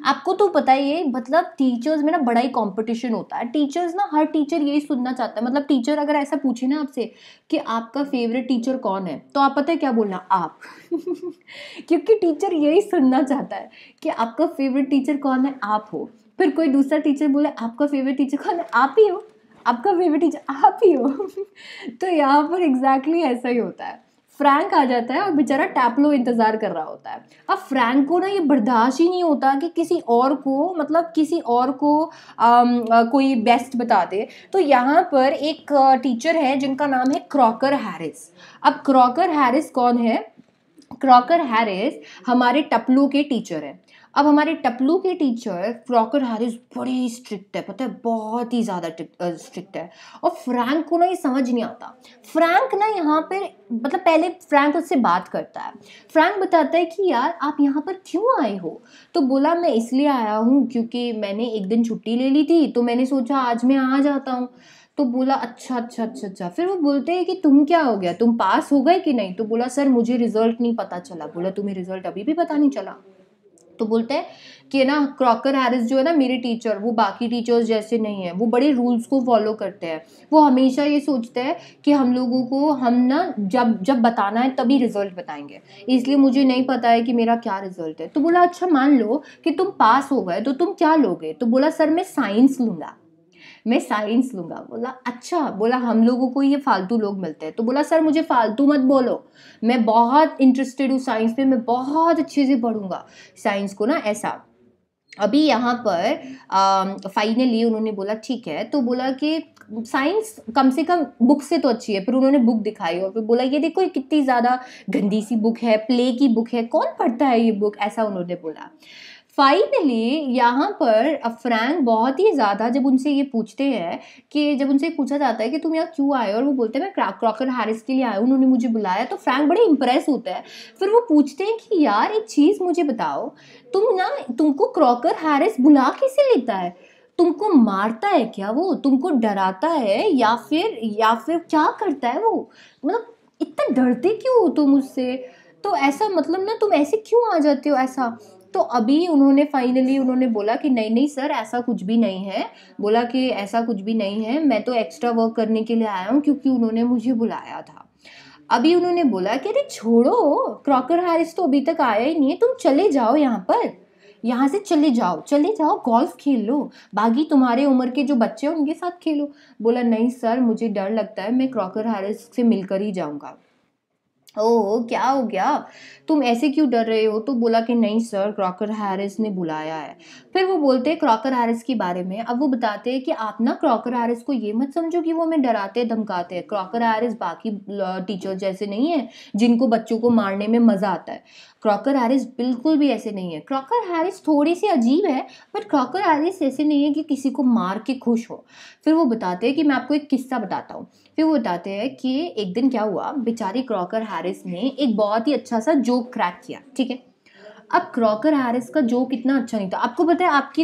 आपको तो पता ही है, मतलब टीचर्स में ना बड़ा ही कंपटीशन होता है। टीचर्स ना, हर टीचर यही सुनना चाहता है। मतलब टीचर अगर ऐसा पूछे ना आपसे कि आपका फेवरेट टीचर कौन है, तो आप पता है क्या बोलना? आप। क्योंकि टीचर यही सुनना चाहता है कि आपका फेवरेट टीचर कौन है? आप हो। फिर कोई दूसरा टीचर बोले आपका फेवरेट टीचर कौन है? आप ही हो। आपका फेवरेट टीचर आप ही हो। तो यहाँ पर एग्जैक्टली ऐसा ही होता है। फ्रैंक आ जाता है और बेचारा टैपलो इंतजार कर रहा होता है। अब फ्रैंक को ना ये बर्दाश्त ही नहीं होता कि किसी और को, मतलब किसी और को कोई बेस्ट बता दे। तो यहाँ पर एक टीचर है जिनका नाम है क्रॉकर हैरिस। अब क्रॉकर हैरिस कौन है? क्रॉकर हैरिस हमारे टपलू के टीचर हैं। अब हमारे टपलू के टीचर क्रॉकर हैरिस बड़े ही स्ट्रिक्ट है, पता है, बहुत ही ज़्यादा स्ट्रिक्ट है। और फ्रैंक को ना ये समझ नहीं आता। फ्रैंक ना यहाँ पे, मतलब पहले फ्रैंक उससे बात करता है। फ्रैंक बताता है कि यार आप यहाँ पर क्यों आए हो? तो बोला मैं इसलिए आया हूँ क्योंकि मैंने एक दिन छुट्टी ले ली थी, तो मैंने सोचा आज मैं आ जाता हूँ। तो बोला अच्छा अच्छा अच्छा अच्छा। फिर वो बोलते हैं कि तुम क्या हो गया, तुम पास हो गए कि नहीं? तो बोला सर मुझे रिजल्ट नहीं पता चला। बोला तुम्हें रिजल्ट अभी भी पता नहीं चला? तो बोलते हैं कि ना क्रॉकर हैरिस जो है ना मेरे टीचर, वो बाकी टीचर्स जैसे नहीं है। वो बड़े रूल्स को फॉलो करते हैं। वो हमेशा ये सोचते हैं कि हम लोगों को, हम ना जब जब बताना है तभी रिजल्ट बताएंगे, इसलिए मुझे नहीं पता है कि मेरा क्या रिजल्ट है। तो बोला अच्छा मान लो कि तुम पास हो गए तो तुम क्या लोगे? तो बोला सर मैं साइंस लूँगा, मैं साइंस लूँगा। बोला अच्छा। बोला हम लोगों को ये फालतू लोग मिलते हैं। तो बोला सर मुझे फालतू मत बोलो, मैं बहुत इंटरेस्टेड हूँ साइंस में, मैं बहुत अच्छे से पढ़ूंगा साइंस को ना, ऐसा। अभी यहाँ पर फाइनली उन्होंने बोला ठीक है। तो बोला कि साइंस कम से कम बुक से तो अच्छी है। फिर उन्होंने बुक दिखाई और फिर बोला ये देखो ये कितनी ज़्यादा गंदी सी बुक है, प्ले की बुक है, कौन पढ़ता है ये बुक, ऐसा उन्होंने बोला। फाइनली यहाँ पर फ्रैंक बहुत ही ज़्यादा, जब उनसे ये पूछते हैं कि, जब उनसे पूछा जाता है कि तुम यहाँ क्यों आए, और वो बोलते हैं मैं क्रॉकर हैरिस के लिए आया हूँ, उन्होंने मुझे बुलाया। तो फ्रैंक बड़े इंप्रेस होता है। फिर वो पूछते हैं कि यार एक चीज़ मुझे बताओ, तुमको क्रॉकर हैरिस बुला कैसे लेता है? तुमको मारता है क्या वो? तुमको डराता है या फिर क्या करता है वो? मतलब इतना डरते क्यों हो तुम उससे? तो ऐसा, मतलब ना तुम ऐसे क्यों आ जाते हो ऐसा? तो अभी फाइनली उन्होंने बोला कि नहीं नहीं सर ऐसा कुछ भी नहीं है। बोला कि ऐसा कुछ भी नहीं है, मैं तो एक्स्ट्रा वर्क करने के लिए आया हूँ क्योंकि उन्होंने मुझे बुलाया था। अभी उन्होंने बोला कि अरे छोड़ो, क्रॉकर हैरिस तो अभी तक आया ही नहीं है, तुम चले जाओ यहाँ से चले जाओ, गोल्फ खेल लो, बाकी तुम्हारे उम्र के जो बच्चे हैं उनके साथ खेलो। बोला नहीं सर मुझे डर लगता है, मैं क्रॉकर हैरिस से मिलकर ही जाऊँगा। ओह क्या हो गया, तुम ऐसे क्यों डर रहे हो? तो बोला कि नहीं सर क्रॉकर हैरिस ने बुलाया है। फिर वो बोलते हैं क्रॉकर हैरिस के बारे में। अब वो बताते हैं कि आप ना क्रॉकर हैरिस को ये मत समझो कि वो हमें डराते धमकाते हैं। क्रॉकर हैरिस बाकी टीचर जैसे नहीं है जिनको बच्चों को मारने में मजा आता है। क्रॉकर हैरिस बिल्कुल भी ऐसे नहीं है। क्रॉकर हैरिस थोड़ी सी अजीब है, बट क्रॉकर हैरिस ऐसे नहीं है कि किसी को मार के खुश हो। फिर वो बताते हैं कि मैं आपको एक किस्सा बताता हूँ। फिर वो बताते हैं कि एक दिन क्या हुआ, बेचारी क्रॉकर हैरिस ने एक बहुत ही अच्छा सा जोक क्रैक किया, ठीक है। अब क्रॉकर हैरिस का जोक इतना अच्छा नहीं था। आपको पता है आपकी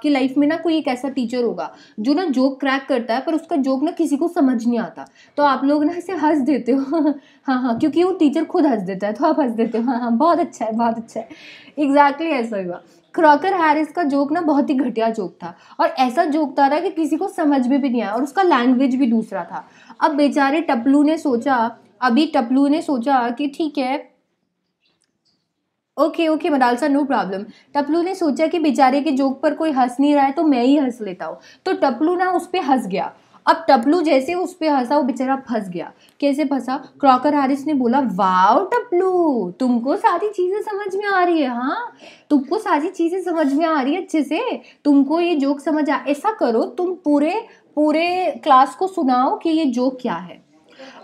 लाइफ में ना कोई एक ऐसा टीचर होगा जो ना जोक क्रैक करता है पर उसका जोक ना किसी को समझ नहीं आता, तो आप लोग ना ऐसे हंस देते हो हाँ हाँ, क्योंकि वो टीचर खुद हंस देता है तो आप हंस देते हो, हाँ हाँ बहुत अच्छा है बहुत अच्छा है। एग्जैक्टली ऐसा हुआ। क्रॉकर हैरिस का जोक ना बहुत ही घटिया जोक था, और ऐसा जोक था ना कि किसी को समझ में भी नहीं आया, और उसका लैंग्वेज भी दूसरा था। अब बेचारे टपलू ने सोचा कि ठीक है, ओके ओके मडालसा, नो प्रॉब्लम। टपलू ने सोचा कि बेचारे के जोक पर कोई हंस नहीं रहा है तो मैं ही हंस लेता हूँ, तो टपलू ना उस पर हंस गया। अब टपलू जैसे उस पर हंसा वो बेचारा फंस गया। कैसे फंसा? क्रॉकर हैरिस ने बोला, वाओ टपलू, तुमको सारी चीजें समझ में आ रही है, हाँ तुमको सारी चीजें समझ में आ रही है अच्छे से, तुमको ये जोक समझ आ, ऐसा करो तुम पूरे पूरे क्लास को सुनाओ कि ये जोक क्या है।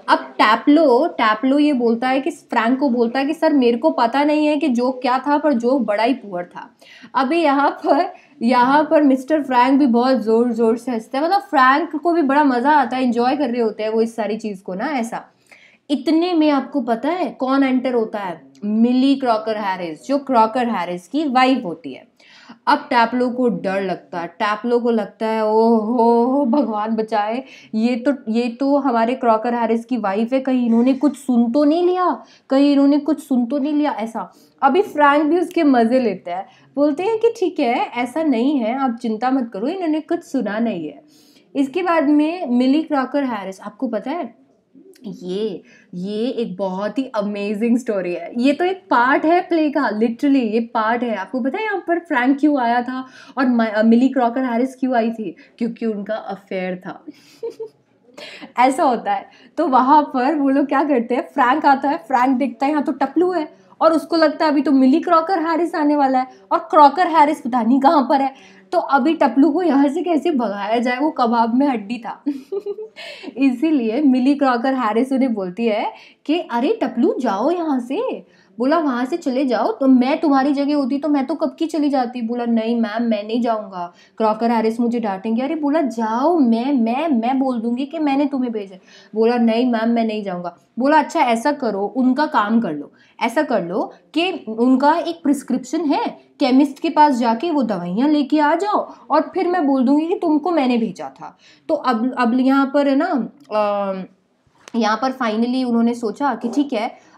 अब टैपलो ये बोलता है कि फ्रैंक को बोलता है कि सर मेरे को पता नहीं है कि जोक क्या था, पर जोक बड़ा ही पुअर था। अभी यहाँ पर मिस्टर फ्रैंक भी बहुत जोर जोर से हंसता है, मतलब फ्रैंक को भी बड़ा मजा आता है, एंजॉय कर रहे होते हैं वो इस सारी चीज को ना ऐसा। इतने में आपको पता है कौन एंटर होता है? मिली क्रॉकर हैरिस, जो क्रॉकर हैरिस की वाइफ होती है। अब टैपलो को डर लगता है, टैपलो को लगता है ओहो भगवान बचाए, ये तो हमारे क्रॉकर हैरिस की वाइफ है, कहीं इन्होंने कुछ सुन तो नहीं लिया, ऐसा। अभी फ्रैंक भी उसके मजे लेते हैं, बोलते हैं कि ठीक है ऐसा नहीं है, आप चिंता मत करो, इन्होंने कुछ सुना नहीं है। इसके बाद में मिली क्रॉकर हैरिस, आपको पता है ये ये एक बहुत ही अमेजिंग स्टोरी है, ये तो एक पार्ट है प्ले का, लिटरली ये पार्ट है। आपको पता है यहाँ पर फ्रैंक क्यों आया था और मिली क्रॉकर हैरिस क्यों आई थी? क्योंकि उनका अफेयर था ऐसा होता है। तो वहां पर वो लोग क्या करते हैं, फ्रैंक आता है, फ्रैंक देखता है यहाँ तो टपलू है, और उसको लगता है अभी तो मिली क्रॉकर हैरिस आने वाला है, और क्रॉकर हैरिस पता नहीं कहाँ पर है। तो अभी टपलू को यहाँ से कैसे भगाया जाए, वो कबाब में हड्डी था इसीलिए मिली क्रॉकर हैरिस उन्हें बोलती है कि अरे टपलू जाओ यहाँ से, बोला वहां से चले जाओ, तो मैं तुम्हारी जगह होती तो मैं तो कब की चली जाती। बोला नहीं मैम मैं नहीं जाऊंगा, क्रॉकर हैरिस मुझे डांटेंगे। अरे बोला जाओ, मैं बोल दूंगी कि मैंने तुम्हें भेजा। बोला नहीं मैम मैं नहीं जाऊंगा। बोला अच्छा ऐसा करो, उनका काम कर लो, ऐसा कर लो कि उनका एक प्रिस्क्रिप्शन है, केमिस्ट के पास जाके वो दवाइयाँ लेके आ जाओ, और फिर मैं बोल दूंगी कि तुमको मैंने भेजा था। तो अब यहाँ पर है ना, यहाँ पर फाइनली उन्होंने सोचा कि ठीक है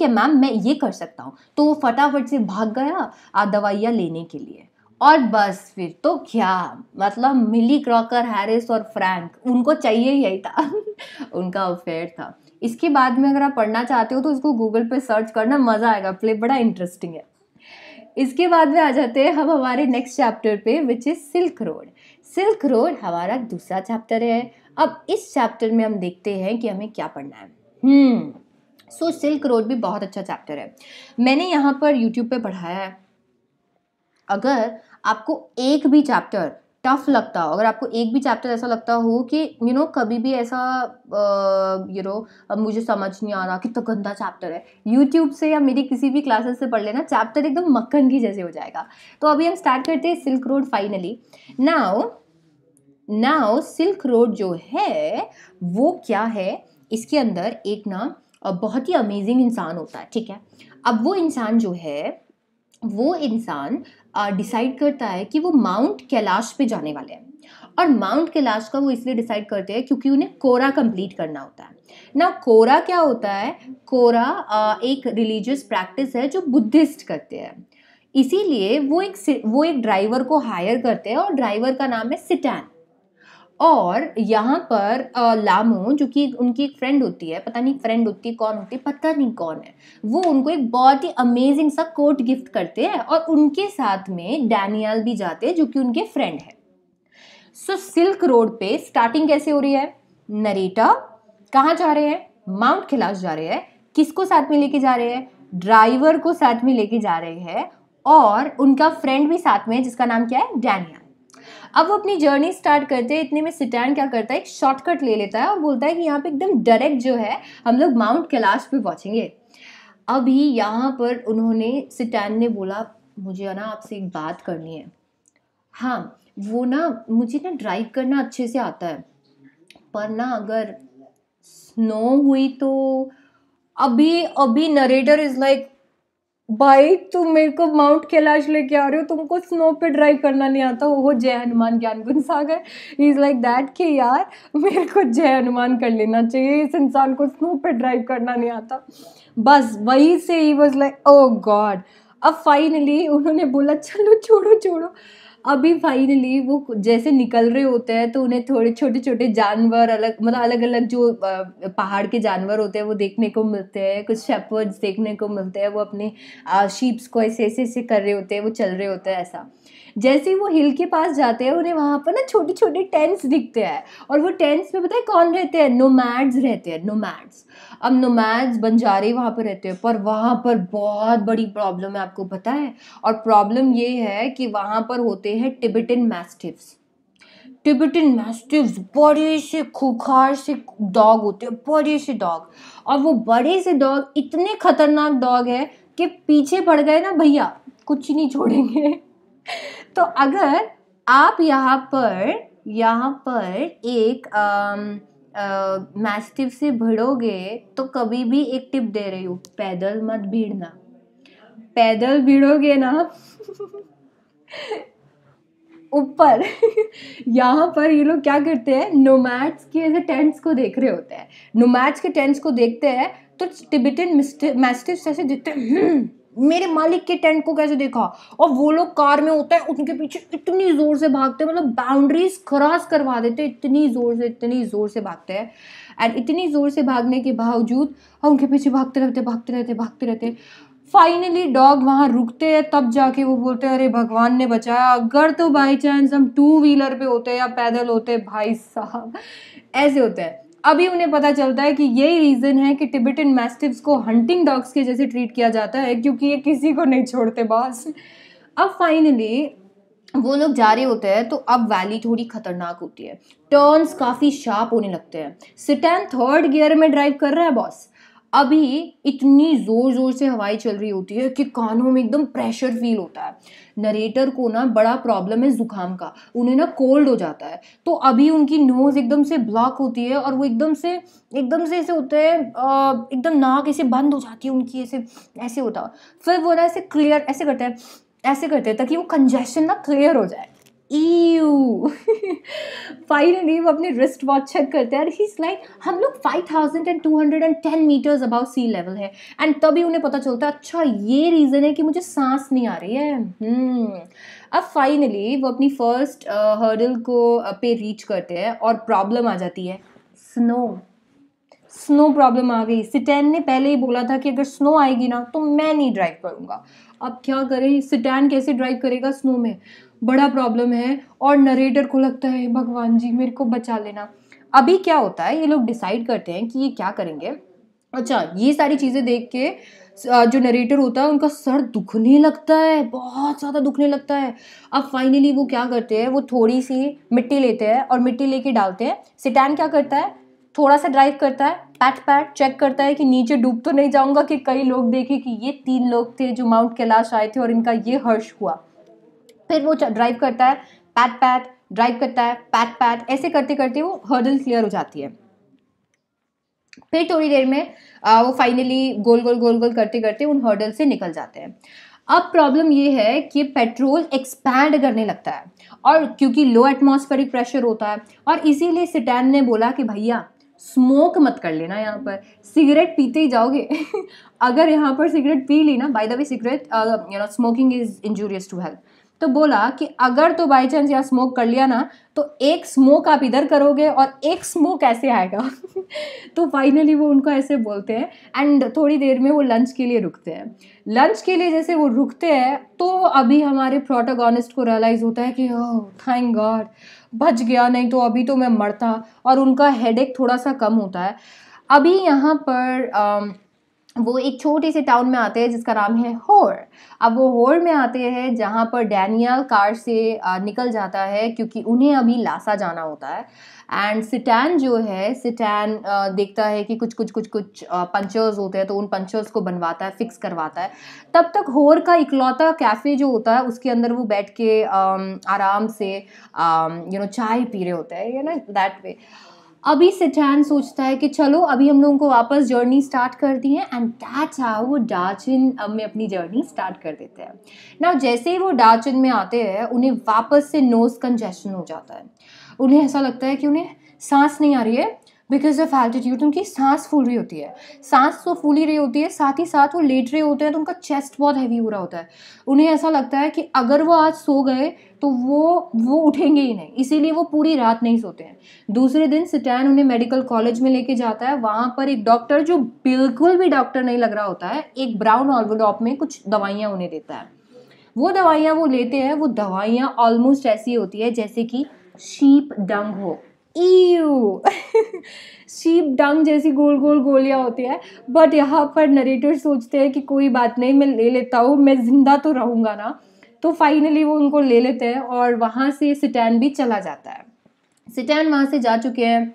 मैम मैं ये कर सकता हूँ, तो वो फटाफट से भाग गया दवाइयाँ लेने के लिए। और बस फिर तो क्या, मतलब मिली क्रॉकर हैरिस और फ्रैंक उनको चाहिए यही था उनका अफेयर था। इसके बाद में अगर आप पढ़ना चाहते हो तो इसको गूगल पे सर्च करना, मजा आएगा, प्ले बड़ा इंटरेस्टिंग है। इसके बाद में आ जाते हैं हम हमारे नेक्स्ट चैप्टर पे, which is silk road. Silk road हमारा दूसरा चैप्टर है। अब इस चैप्टर में हम देखते हैं कि हमें क्या पढ़ना है। सो सिल्क रोड भी बहुत अच्छा चैप्टर है, मैंने यहाँ पर यूट्यूब पे पढ़ाया है। अगर आपको एक भी चैप्टर टफ लगता हो, अगर आपको एक भी चैप्टर ऐसा लगता हो कि कभी भी ऐसा अब मुझे समझ नहीं आ रहा, कितना गंदा चैप्टर है, यूट्यूब से या मेरी किसी भी क्लासेस से पढ़ लेना, चैप्टर एकदम मक्खन की जैसे हो जाएगा। तो अभी हम स्टार्ट करते हैं silk road finally. Now silk road जो है वो क्या है, इसके अंदर एक ना बहुत ही अमेजिंग इंसान होता है, ठीक है। अब वो इंसान डिसाइड करता है कि वो माउंट कैलाश पे जाने वाले हैं, और माउंट कैलाश का वो इसलिए डिसाइड करते हैं क्योंकि उन्हें कोरा कंप्लीट करना होता है ना। कोरा क्या होता है? कोरा एक रिलीजियस प्रैक्टिस है जो बुद्धिस्ट करते हैं, इसीलिए वो एक ड्राइवर को हायर करते हैं, और ड्राइवर का नाम है सिटान। और यहाँ पर लामो जो कि उनकी एक फ्रेंड होती है, पता नहीं फ्रेंड होती है कौन होती है, पता नहीं कौन है, वो उनको एक बहुत ही अमेजिंग सा कोट गिफ्ट करते हैं, और उनके साथ में डैनियल भी जाते हैं जो कि उनके फ्रेंड है। सो सिल्क रोड पे स्टार्टिंग कैसे हो रही है? नरेटर कहाँ जा रहे हैं? माउंट कैलाश जा रहे हैं। किसको साथ में लेके जा रहे हैं? ड्राइवर को साथ में लेके जा रहे हैं, और उनका फ्रेंड भी साथ में है जिसका नाम क्या है? डैनियल। अब वो अपनी जर्नी स्टार्ट करते हैं, इतने में सिटान क्या करता है, एक शॉर्टकट ले लेता है और बोलता है कि यहाँ पे एकदम डायरेक्ट जो है हम लोग माउंट कैलाश पे पहुंचेंगे। अभी यहाँ पर सिटान ने बोला मुझे ना आपसे एक बात करनी है। हाँ वो ना मुझे ना ड्राइव करना अच्छे से आता है, पर ना अगर स्नो हुई तो। अभी नरेटर इज लाइक भाई तुम मेरे को माउंट कैलाश लेके आ रहे हो, तुमको स्नो पे ड्राइव करना नहीं आता। वो जय हनुमान ज्ञान गुण सागर, ही इज लाइक दैट कि यार मेरे को जय हनुमान कर लेना चाहिए, इस इंसान को स्नो पे ड्राइव करना नहीं आता। बस वही से he was like oh God. अब फाइनली उन्होंने बोला चलो छोड़ो छोड़ो। अभी फाइनली वो जैसे निकल रहे होते हैं तो उन्हें थोड़े छोटे छोटे जानवर, अलग मतलब अलग अलग जो पहाड़ के जानवर होते हैं वो देखने को मिलते हैं, कुछ शेपर्ड्स देखने को मिलते हैं, वो अपने शीप्स को ऐसे ऐसे ऐसे कर रहे होते हैं, वो चल रहे होते हैं ऐसा। जैसे ही वो हिल के पास जाते हैं उन्हें वहाँ पर ना छोटे छोटे टेंट्स दिखते हैं, और वो टेंट्स में पता है कौन रहते हैं? नोमैड्स रहते हैं, नोमैड्स। अब नोमैड्स बंजारे वहाँ पर रहते हैं, पर वहाँ पर बहुत बड़ी प्रॉब्लम है, आपको पता है? और प्रॉब्लम ये है कि वहाँ पर होते हैं टिबेटन मैस्टिफ्स। टिबेटन मैस्टिफ्स बड़े से खूंखार से डॉग होते हैं, बड़े से डॉग। और वो बड़े से डॉग इतने खतरनाक डॉग है कि पीछे पड़ गए ना भैया, कुछ नहीं छोड़ेंगे। तो अगर आप यहाँ पर एक मैस्टिफ से भिड़ोगे तो कभी भी एक टिप दे रही हूँ, पैदल मत भीड़ना। पैदल भिड़ोगे ना ऊपर यहाँ पर ये लोग क्या करते हैं, नोमैड्स के ऐसे टेंट्स को देख रहे होते हैं। नोमैड्स के टेंट्स को देखते हैं तो टिबेटन मैस्टिफ्स ऐसे देखते हैं, मेरे मालिक के टेंट को कैसे देखा। और वो लोग कार में होता है, उनके पीछे इतनी जोर से भागते हैं, मतलब बाउंड्रीज क्रॉस करवा देते हैं, इतनी जोर से भागते हैं। एंड इतनी जोर से भागने के बावजूद हम उनके पीछे भागते रहते। फाइनली डॉग वहां रुकते हैं, तब जाके वो बोलते हैं अरे भगवान ने बचाया। अगर तो बाई चांस हम 2 व्हीलर पे होते या पैदल होते, भाई साहब ऐसे होते हैं। अभी उन्हें पता चलता है कि यही रीजन है कि टिबेटन मैस्टिफ्स को हंटिंग डॉग्स के जैसे ट्रीट किया जाता है, क्योंकि ये किसी को नहीं छोड़ते बॉस। अब फाइनली वो लोग जा रहे होते हैं तो अब वैली थोड़ी खतरनाक होती है, टर्न्स काफी शार्प होने लगते हैं। सिटैन 3rd गियर में ड्राइव कर रहा है बॉस। अभी इतनी जोर जोर से हवाएं चल रही होती है कि कानों में एकदम प्रेशर फील होता है। नरेटर को ना बड़ा प्रॉब्लम है जुकाम का, उन्हें ना कोल्ड हो जाता है। तो अभी उनकी नोज एकदम से ब्लॉक होती है और वो एकदम से ऐसे होते हैं, एकदम नाक ऐसे बंद हो जाती है उनकी, ऐसे ऐसे होता है। फिर वो ना ऐसे क्लियर ऐसे करते हैं ताकि वो कंजेशन ना क्लियर हो जाए। ईयू फाइनली वो अपने रिस्ट वॉच चेक करते हैं, ही इज लाइक हम लोग 5210 मीटर्स अबव सी लेवल है। एंड तभी उन्हें पता चलता है अच्छा ये रीजन है कि मुझे सांस नहीं आ रही है। अब फाइनली वो अपनी फर्स्ट हर्डल को पे रीच करते हैं और प्रॉब्लम आ जाती है, स्नो प्रॉब्लम आ गई। सिटैन ने पहले ही बोला था कि अगर स्नो आएगी ना तो मैं नहीं ड्राइव करूंगा। अब क्या करें, सिटैन कैसे ड्राइव करेगा स्नो में, बड़ा प्रॉब्लम है। और नरेटर को लगता है भगवान जी मेरे को बचा लेना। अभी क्या होता है, ये लोग डिसाइड करते हैं कि ये क्या करेंगे। अच्छा ये सारी चीज़ें देख के जो नरेटर होता है उनका सर दुखने लगता है, बहुत ज़्यादा दुखने लगता है। अब फाइनली वो क्या करते हैं, वो थोड़ी सी मिट्टी लेते हैं और मिट्टी लेके डालते हैं। सिटैन क्या करता है, थोड़ा सा ड्राइव करता है, पैट पैट चेक करता है कि नीचे डूब तो नहीं जाऊंगा, कि कई लोग देखे कि ये 3 लोग थे जो माउंट कैलाश आए थे और इनका ये हर्ष हुआ। फिर वो ड्राइव करता है, पैट पैट ड्राइव करता है, पैट पैट, ऐसे करते करते वो हर्डल क्लियर हो जाती है। फिर थोड़ी देर में वो फाइनली गोल गोल करते करते उन हर्डल से निकल जाते हैं। अब प्रॉब्लम ये है कि पेट्रोल एक्सपैंड करने लगता है, और क्योंकि लो एटमॉस्फेरिक प्रेशर होता है, और इसीलिए सिटैन ने बोला कि भैया स्मोक मत कर लेना, यहाँ पर सिगरेट पीते ही जाओगे। अगर यहाँ पर सिगरेट पी ली ना, by the way cigarette smoking is injurious to health. तो बोला कि अगर तो बाई चांस यहाँ स्मोक कर लिया ना तो एक स्मोक आप इधर करोगे और एक स्मोक ऐसे आएगा। तो फाइनली वो उनको ऐसे बोलते हैं। एंड थोड़ी देर में वो लंच के लिए रुकते हैं। लंच के लिए जैसे वो रुकते हैं तो अभी हमारे प्रोटोगोनिस्ट को रियलाइज होता है कि ओह थैंक गॉड बच गया, नहीं तो अभी तो मैं मरता। और उनका हेडेक थोड़ा सा कम होता है। अभी यहाँ पर वो एक छोटे से टाउन में आते हैं जिसका नाम है होर। अब वो होर में आते हैं जहाँ पर डैनियल कार से निकल जाता है क्योंकि उन्हें अभी लासा जाना होता है। एंड सिटैन जो है, सिटैन देखता है कि कुछ पंचर्स होते हैं तो उन पंचर्स को बनवाता है, फिक्स करवाता है। तब तक होर का इकलौता कैफ़े जो होता है उसके अंदर वो बैठ के आराम से चाय पी रहे होते हैं, दैट वे। अभी सिटान सोचता है कि चलो अभी हम लोगों को वापस जर्नी स्टार्ट कर दी है, एंड दैट्स हाउ वो डार्चिन में अपनी जर्नी स्टार्ट कर देते हैं ना। जैसे ही वो डार्चिन में आते हैं उन्हें वापस से नोज कंजेशन हो जाता है। उन्हें ऐसा लगता है कि उन्हें सांस नहीं आ रही है बिकॉज ऑफ एल्टीट्यूड। उनकी सांस फूल रही होती है, सांस तो फूल ही रही होती है, साथ ही साथ वो लेट रहे होते हैं तो उनका चेस्ट बहुत हैवी हो रहा होता है। उन्हें ऐसा लगता है कि अगर वो आज सो गए तो वो उठेंगे ही नहीं, इसीलिए वो पूरी रात नहीं सोते हैं। दूसरे दिन सिटान उन्हें मेडिकल कॉलेज में लेके जाता है। वहाँ पर एक डॉक्टर, जो बिल्कुल भी डॉक्टर नहीं लग रहा होता है, एक ब्राउन एनवेलप में कुछ दवाइयाँ उन्हें देता है। वो दवाइयाँ वो लेते हैं, वो दवाइयाँ ऑलमोस्ट ऐसी होती है जैसे कि शीप डंग हो। ईयू शीप डंग जैसी गोल गोल गोलियां होती है। बट यहाँ पर नरेटर सोचते हैं कि कोई बात नहीं, मैं ले लेता हूँ, मैं जिंदा तो रहूँगा ना। तो फाइनली वो उनको ले लेते हैं और वहाँ से सिटान भी चला जाता है। सिटान वहाँ से जा चुके हैं,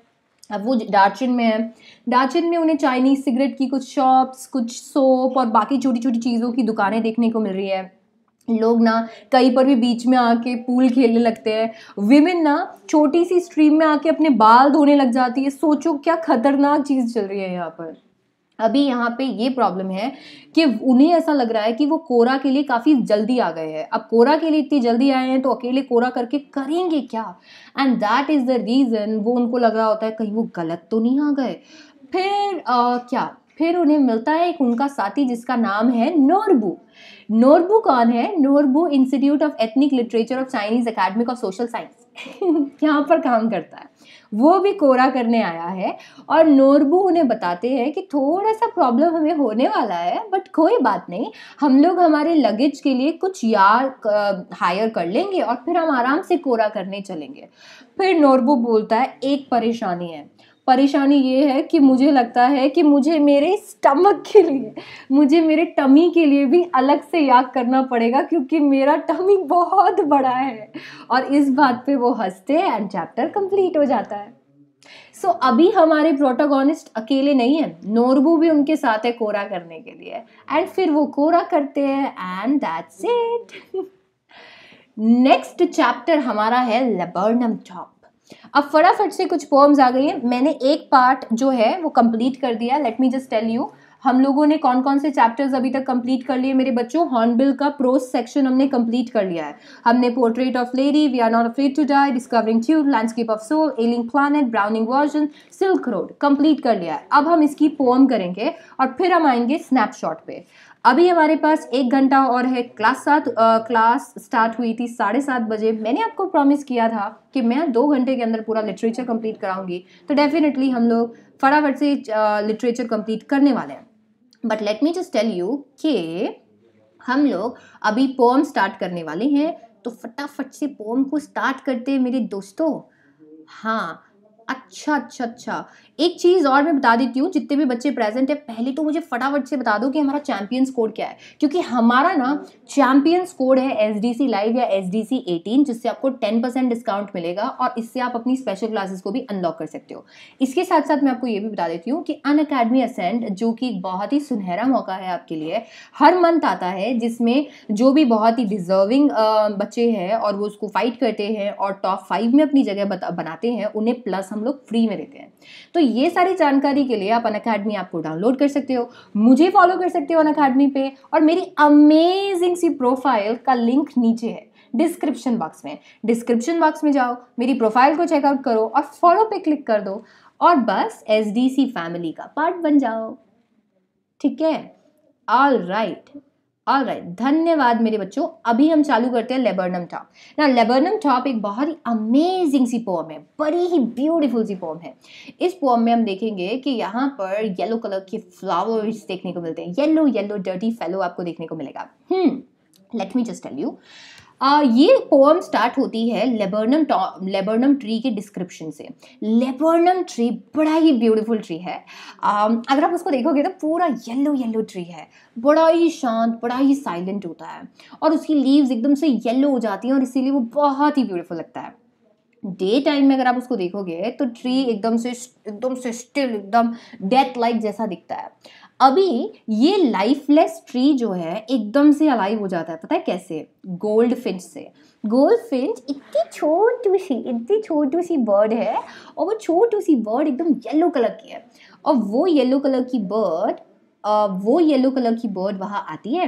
अब वो डार्चिन में है। डार्चिन में उन्हें चाइनीज सिगरेट की कुछ शॉप्स, कुछ सोप और बाकी छोटी छोटी चीज़ों की दुकानें देखने को मिल रही है। लोग ना कहीं पर भी बीच में आके पूल खेलने लगते हैं। विमेन ना छोटी सी स्ट्रीम में आके अपने बाल धोने लग जाती है। सोचो क्या खतरनाक चीज़ चल रही है यहाँ पर। अभी यहाँ पे ये प्रॉब्लम है कि उन्हें ऐसा लग रहा है कि वो कोरा के लिए काफ़ी जल्दी आ गए हैं। अब कोरा के लिए इतनी जल्दी आए हैं तो अकेले कोरा करके करेंगे क्या, and that is the reason. वो उनको लग रहा होता है कहीं वो गलत तो नहीं आ गए। फिर उन्हें मिलता है एक उनका साथी जिसका नाम है नोरबू। नोरबू कौन है? Norbu institute of ethnic literature of Chinese academic of social science यहाँ पर काम करता है। वो भी कोरा करने आया है और नोरबू उन्हें बताते हैं कि थोड़ा सा प्रॉब्लम हमें होने वाला है, बट कोई बात नहीं, हम लोग हमारे लगेज के लिए कुछ यार हायर कर लेंगे और फिर हम आराम से कोरा करने चलेंगे। फिर नोरबू बोलता है एक परेशानी है। परेशानी ये है कि मुझे लगता है कि मुझे मेरे स्टमक के लिए, मुझे मेरे टमी के लिए भी अलग से याद करना पड़ेगा क्योंकि मेरा टमी बहुत बड़ा है। और इस बात पे वो हंसते हैं एंड चैप्टर कंप्लीट हो जाता है। सो अभी हमारे प्रोटोगोनिस्ट अकेले नहीं है, नोरबू भी उनके साथ है कोरा करने के लिए, एंड फिर वो कोरा करते हैं and that's it. Next chapter हमारा है लेबर्नम टॉप। अब फटाफट से कुछ पोएम्स आ गई है। मैंने एक पार्ट जो है वो कंप्लीट कर दिया। Let me just tell you, हम लोगों ने कौन कौन से चैप्टर्स अभी तक कंप्लीट कर लिए मेरे बच्चों। हॉर्नबिल का प्रोज सेक्शन हमने कंप्लीट कर लिया है। हमने portrait of lady, we are not afraid to die, discovering tube, landscape of soul, ailing planet, Browning version, Silk Road complete कर लिया है। अब हम इसकी पोएम करेंगे और फिर हम आएंगे स्नैपशॉट पे। अभी हमारे पास 1 घंटा और है। क्लास स्टार्ट हुई थी 7:30 बजे। मैंने आपको प्रॉमिस किया था कि मैं 2 घंटे के अंदर पूरा लिटरेचर कंप्लीट कराऊंगी, तो डेफिनेटली हम लोग फटाफट से लिटरेचर कंप्लीट करने वाले हैं। But let me just tell you कि हम लोग अभी पोम स्टार्ट करने वाले हैं, तो फटाफट से पोम को स्टार्ट करते हैं मेरे दोस्तों। हाँ, अच्छा, एक चीज़ और मैं बता देती हूँ, जितने भी बच्चे प्रेजेंट है पहले तो मुझे फटाफट से बता दो कि हमारा चैंपियंस कोड क्या है, क्योंकि हमारा ना चैंपियंस कोड है SDC लाइव या SDC 18, जिससे आपको 10% डिस्काउंट मिलेगा और इससे आप अपनी स्पेशल क्लासेस को भी अनलॉक कर सकते हो। इसके साथ साथ मैं आपको ये भी बता देती हूँ कि अनअकैडमी असेंड, जो कि बहुत ही सुनहरा मौका है आपके लिए, हर मंथ आता है, जिसमें जो भी बहुत ही डिजर्विंग बच्चे हैं और वो उसको फाइट करते हैं और टॉप 5 में अपनी जगह बनाते हैं, उन्हें प्लस हम लोग फ्री में देते हैं। तो ये सारी जानकारी के लिए आप अनअकैडमी ऐप को डाउनलोड कर सकते हो, मुझे फॉलो कर सकते हो अनअकैडमी पे, और मेरी अमेजिंग सी प्रोफाइल का लिंक नीचे है डिस्क्रिप्शन बॉक्स में। डिस्क्रिप्शन बॉक्स में जाओ, मेरी प्रोफाइल को चेकआउट करो और फॉलो पे क्लिक कर दो और बस SDC फैमिली का पार्ट बन जाओ। ठीक है, ऑल राइट, धन्यवाद मेरे बच्चों। अभी हम चालू करते हैं लेबर्नम टॉप ना। लेबर्नम टॉप एक बहुत ही अमेजिंग सी पोम है, बड़ी ही ब्यूटीफुल सी पोम है। इस पोम में हम देखेंगे कि यहाँ पर येलो कलर के फ्लावर्स देखने को मिलते हैं। येलो डर्टी फेलो आपको देखने को मिलेगा। Let me just tell you, ये पोएम स्टार्ट होती है लेबर्नम ट्री के डिस्क्रिप्शन से। लेबर्नम ट्री बड़ा ही ब्यूटीफुल ट्री है। अगर आप उसको देखोगे तो पूरा येलो ट्री है, बड़ा ही शांत, बड़ा ही साइलेंट होता है और उसकी लीव्स एकदम से येलो हो जाती हैं और इसीलिए वो बहुत ही ब्यूटीफुल लगता है। डे टाइम में अगर आप उसको देखोगे तो ट्री एकदम से स्टिल, एकदम डेथ लाइक जैसा दिखता है। अभी ये लाइफलेस ट्री जो है एकदम से अलाइव हो जाता है, पता है कैसे? गोल्ड फिंच से। गोल्ड फिंच इतनी छोटी सी बर्ड है, और वो छोटी सी बर्ड एकदम येलो कलर की है, और वो येलो कलर की बर्ड वहाँ आती है,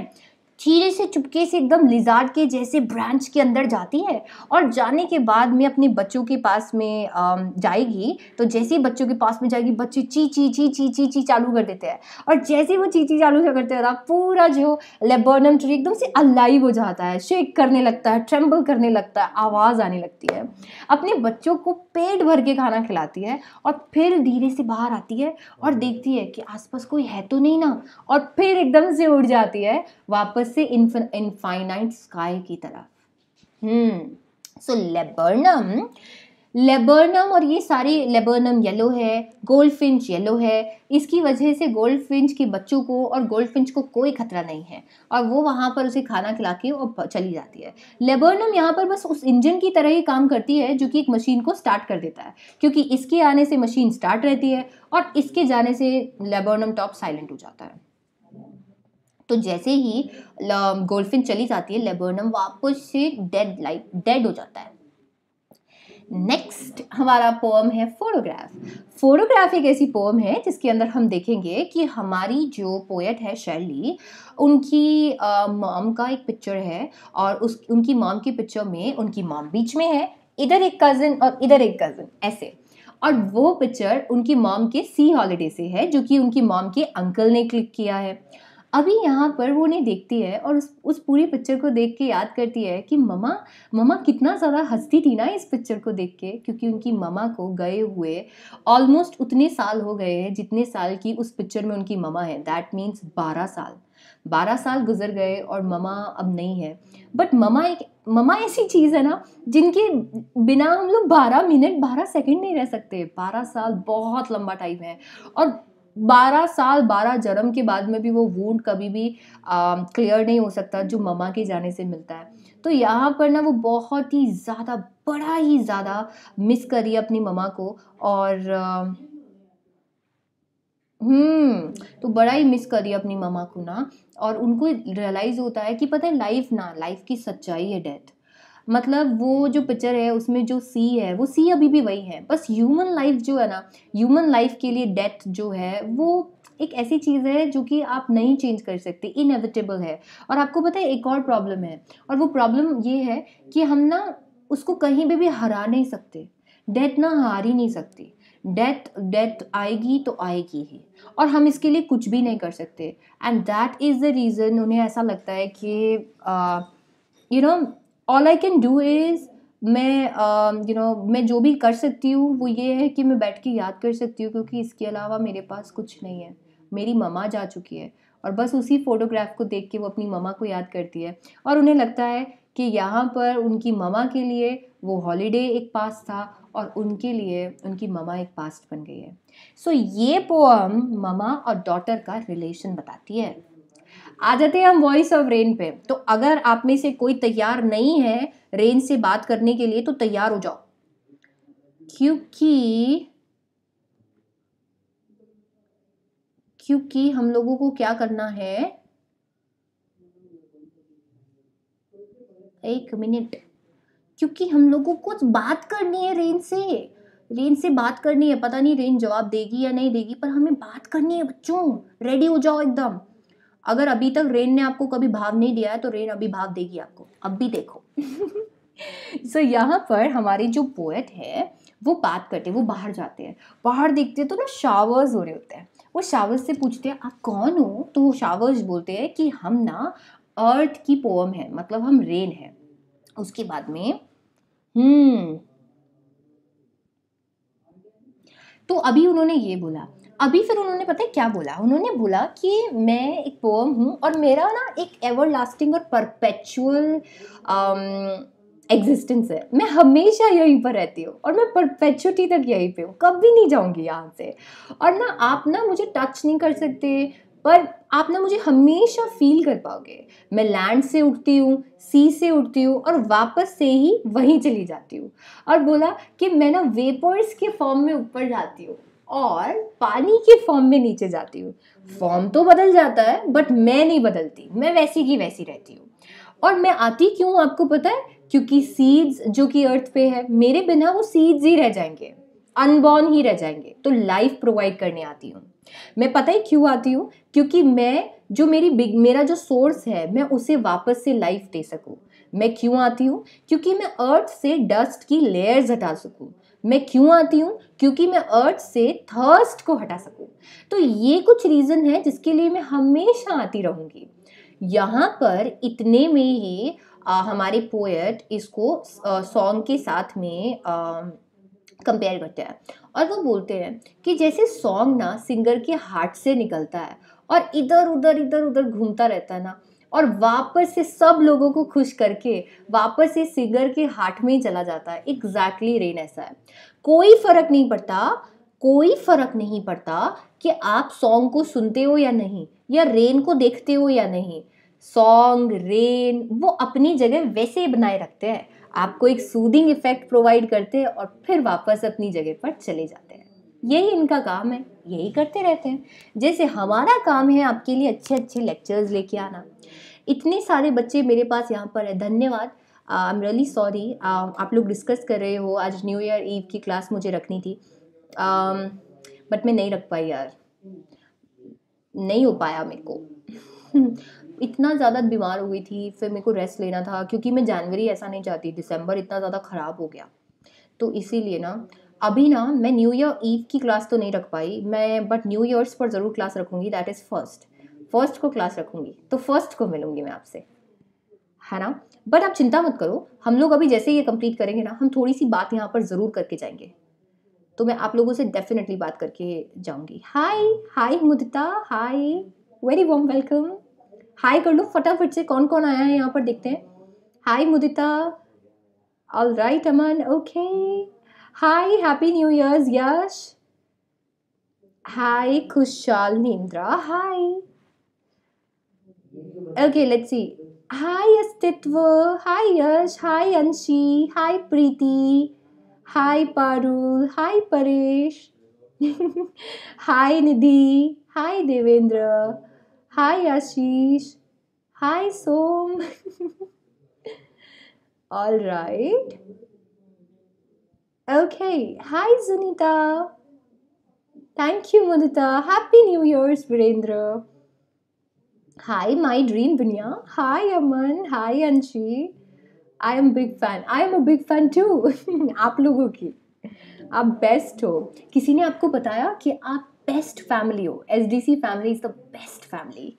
धीरे से चुपके से एकदम लिजार्ड के जैसे ब्रांच के अंदर जाती है, और जाने के बाद में अपने बच्चों के पास में जाएगी। तो जैसे ही बच्चों के पास में जाएगी, बच्चे ची ची ची ची ची ची चालू कर देते हैं, और जैसे ही वो ची ची चालू करते हैं ना, पूरा जो लेबनम ट्री एकदम से अलाइव हो जाता है, शेक करने लगता है, ट्रेम्बल करने लगता है, आवाज़ आने लगती है, अपने बच्चों को पेट भर के खाना खिलाती है, और फिर धीरे से बाहर आती है और देखती है कि आसपास कोई है तो नहीं ना, और फिर एकदम से उड़ जाती है वापस से इनफाइनाइट स्काई की तरफ। सो लेबर्नम और ये सारी लेबर्नम येलो है, गोल्डफिंच येलो है, इसकी वजह से गोल्डफिंच के बच्चों को और गोल्डफिंच को कोई खतरा नहीं है, और वो वहाँ पर उसे खाना खिला के और चली जाती है। लेबर्नम यहाँ पर बस उस इंजन की तरह ही काम करती है जो कि एक मशीन को स्टार्ट कर देता है, क्योंकि इसके आने से मशीन स्टार्ट रहती है, और इसके जाने से लेबर्नम टॉप साइलेंट हो जाता है। तो जैसे ही गोल्डफिंच चली जाती है, लेबर्नम वापस से डेड हो जाता है। नेक्स्ट हमारा पोम है फोटोग्राफ। फोटोग्राफ एक ऐसी पोम है जिसके अंदर हम देखेंगे कि हमारी जो पोएट है शैली, उनकी मॉम का एक पिक्चर है, और उनकी मॉम की पिक्चर में उनकी मॉम बीच में है, इधर एक कज़न और इधर एक कज़न ऐसे, और वो पिक्चर उनकी मॉम के सी हॉलीडे से है, जो कि उनकी मॉम के अंकल ने क्लिक किया है। अभी यहाँ पर वो उन्हें देखती है, और उस पूरी पिक्चर को देख के याद करती है कि ममा कितना ज़्यादा हंसती थी ना इस पिक्चर को देख के, क्योंकि उनकी ममा को गए हुए ऑलमोस्ट उतने साल हो गए हैं जितने साल की उस पिक्चर में उनकी ममा है। दैट मीन्स 12 साल गुजर गए और ममा अब नहीं है। बट ममा ऐसी चीज़ है ना जिनके बिना हम लोग 12 मिनट 12 सेकंड नहीं रह सकते। 12 साल बहुत लंबा टाइम है, और 12 साल 12 जन्म के बाद में भी वो वूंड कभी भी क्लियर नहीं हो सकता जो ममा के जाने से मिलता है। तो यहाँ पर ना वो बहुत ही ज़्यादा, बड़ा ही ज़्यादा मिस कर रही है अपनी ममा को, और तो बड़ा ही मिस कर रही है अपनी ममा को ना, और उनको रियलाइज़ होता है कि पता है लाइफ की सच्चाई है डेथ। मतलब वो जो पिक्चर है उसमें जो सी है, वो सी अभी भी वही है, बस ह्यूमन लाइफ जो है ना, ह्यूमन लाइफ के लिए डेथ जो है वो एक ऐसी चीज़ है जो कि आप नहीं चेंज कर सकते, इनएविटेबल है। और आपको पता है एक और प्रॉब्लम है, और वो प्रॉब्लम ये है कि हम ना उसको कहीं भी हरा नहीं सकते। डेथ ना हार ही नहीं सकती। डेथ आएगी तो आएगी ही, और हम इसके लिए कुछ भी नहीं कर सकते। And that is the reason उन्हें ऐसा लगता है कि you know all I can do is, मैं जो भी कर सकती हूँ वो ये है कि मैं बैठ के याद कर सकती हूँ, क्योंकि इसके अलावा मेरे पास कुछ नहीं है। मेरी ममा जा चुकी है, और बस उसी फोटोग्राफ को देख के वो अपनी ममा को याद करती है, और उन्हें लगता है कि यहाँ पर उनकी ममा के लिए वो हॉलीडे एक पास था, और उनके लिए उनकी ममा एक पास्ट बन गई है। सो ये पोअम ममा और डॉटर का रिलेशन बताती है। आ जाते हैं हम वॉइस ऑफ रेन पे। तो अगर आप में से कोई तैयार नहीं है रेन से बात करने के लिए तो तैयार हो जाओ, क्योंकि हम लोगों को क्या करना है, एक मिनट, क्योंकि हम लोगों को बात करनी है रेन से बात करनी है। पता नहीं रेन जवाब देगी या नहीं देगी, पर हमें बात करनी है बच्चों। रेडी हो जाओ एकदम। अगर अभी तक रेन ने आपको कभी भाव नहीं दिया है तो रेन अभी भाव देगी आपको, अब भी देखो। सो यहाँ पर हमारे जो पोएट है वो बात करते हैं, वो बाहर जाते हैं, बाहर देखते हैं तो ना शावर्स हो रहे होते हैं। वो शावर्स से पूछते हैं आप कौन हो, तो वो शावर्स बोलते हैं कि हम ना अर्थ की पोएम है, मतलब हम रेन है। उसके बाद में तो अभी उन्होंने ये बोला, अभी फिर उन्होंने पता है क्या बोला, उन्होंने बोला कि मैं एक पोएम हूँ, और मेरा ना एक एवरलास्टिंग और परपेचुअल एग्जिस्टेंस है। मैं हमेशा यहीं पर रहती हूँ, और मैं परपेचुटी तक यहीं पे हूँ, कभी नहीं जाऊँगी यहाँ से। और ना आप ना मुझे टच नहीं कर सकते, पर आप ना मुझे हमेशा फील कर पाओगे। मैं लैंड से उठती हूँ, सी से उठती हूँ, और वापस से ही वहीं चली जाती हूँ। और बोला कि मैं ना वेपर्स के फॉर्म में ऊपर जाती हूँ। और पानी के फॉर्म में नीचे जाती हूँ। फॉर्म तो बदल जाता है बट मैं नहीं बदलती, मैं वैसी की वैसी रहती हूँ। और मैं आती क्यों आपको पता है? क्योंकि सीड्स जो कि अर्थ पे है, मेरे बिना वो सीड्स ही रह जाएंगे, अनबॉर्न ही रह जाएंगे। तो लाइफ प्रोवाइड करने आती हूँ मैं। पता है क्यों आती हूँ? क्योंकि मैं जो मेरा जो सोर्स है, मैं उसे वापस से लाइफ दे सकूँ। मैं क्यों आती हूँ? क्योंकि मैं अर्थ से डस्ट की लेयर्स हटा सकूँ। मैं क्यों आती हूँ? क्योंकि मैं अर्थ से थर्स्ट को हटा सकूँ। तो ये कुछ रीजन है जिसके लिए मैं हमेशा आती रहूंगी। यहाँ पर इतने में ही हमारे पोएट इसको सॉन्ग के साथ में कंपेयर करते हैं और वो बोलते हैं कि जैसे सॉन्ग ना सिंगर के हार्ट से निकलता है और इधर उधर घूमता रहता है ना, और वापस से सब लोगों को खुश करके वापस से सिंगर के हार्ट में ही चला जाता है। एग्जैक्टली रेन ऐसा है। कोई फर्क नहीं पड़ता, कोई फर्क नहीं पड़ता कि आप सॉन्ग को सुनते हो या नहीं, या रेन को देखते हो या नहीं। सॉन्ग रेन वो अपनी जगह वैसे ही बनाए रखते हैं, आपको एक सूदिंग इफेक्ट प्रोवाइड करते हैं और फिर वापस अपनी जगह पर चले जाते हैं। यही इनका काम है, यही करते रहते हैं। जैसे हमारा काम है आपके लिए अच्छे अच्छे लेक्चर्स लेके आना। इतने सारे बच्चे मेरे पास यहाँ पर है, धन्यवाद। आई एम रियली सॉरी, आप लोग डिस्कस कर रहे हो। आज न्यू ईयर ईव की क्लास मुझे रखनी थी, बट मैं नहीं रख पाई यार, नहीं हो पाया मेरे को। इतना ज़्यादा बीमार हो गई थी, फिर मेरे को रेस्ट लेना था, क्योंकि मैं जनवरी ऐसा नहीं चाहती, दिसंबर इतना ज़्यादा ख़राब हो गया। तो इसीलिए ना अभी ना मैं न्यू ईयर ईव की क्लास तो नहीं रख पाई मैं, बट न्यू ईयर्स पर ज़रूर क्लास रखूँगी। दैट इज़ फर्स्ट को क्लास रखूँगी, तो फर्स्ट को मिलूँगी मैं आपसे, है ना। बट आप चिंता मत करो, हम लोग अभी जैसे ये कंप्लीट करेंगे ना, हम थोड़ी सी बात यहाँ पर ज़रूर करके जाएंगे। तो मैं आप लोगों से डेफिनेटली बात करके जाऊँगी। हाय हाय मुदिता, हाय, वेरी वार्म वेलकम। हाय कर लो फटाफट से, कौन कौन आया है यहाँ पर देखते हैं। Hi Mudita, all right Aman, okay. Hi happy new years Yash, hi Khushhal नेंद्रा, हाय, ओके लेट्स सी। हाय अस्तित्व, हाय Yash, hi Anshi, hi Preeti, hi Parul, hi Paresh, hi Nidhi, hi Devendra, hi Ashish, hi Som. All right, okay, hi Sunita, thank you Mudita, happy new years Virendra, hi my dream Duniya, hi Aman, hi Anshi. I am big fan, I am a big fan to आप लोगों की। आप best हो। किसी ने आपको बताया कि आप बेस्ट फैमिली हो, SDC family is the best family.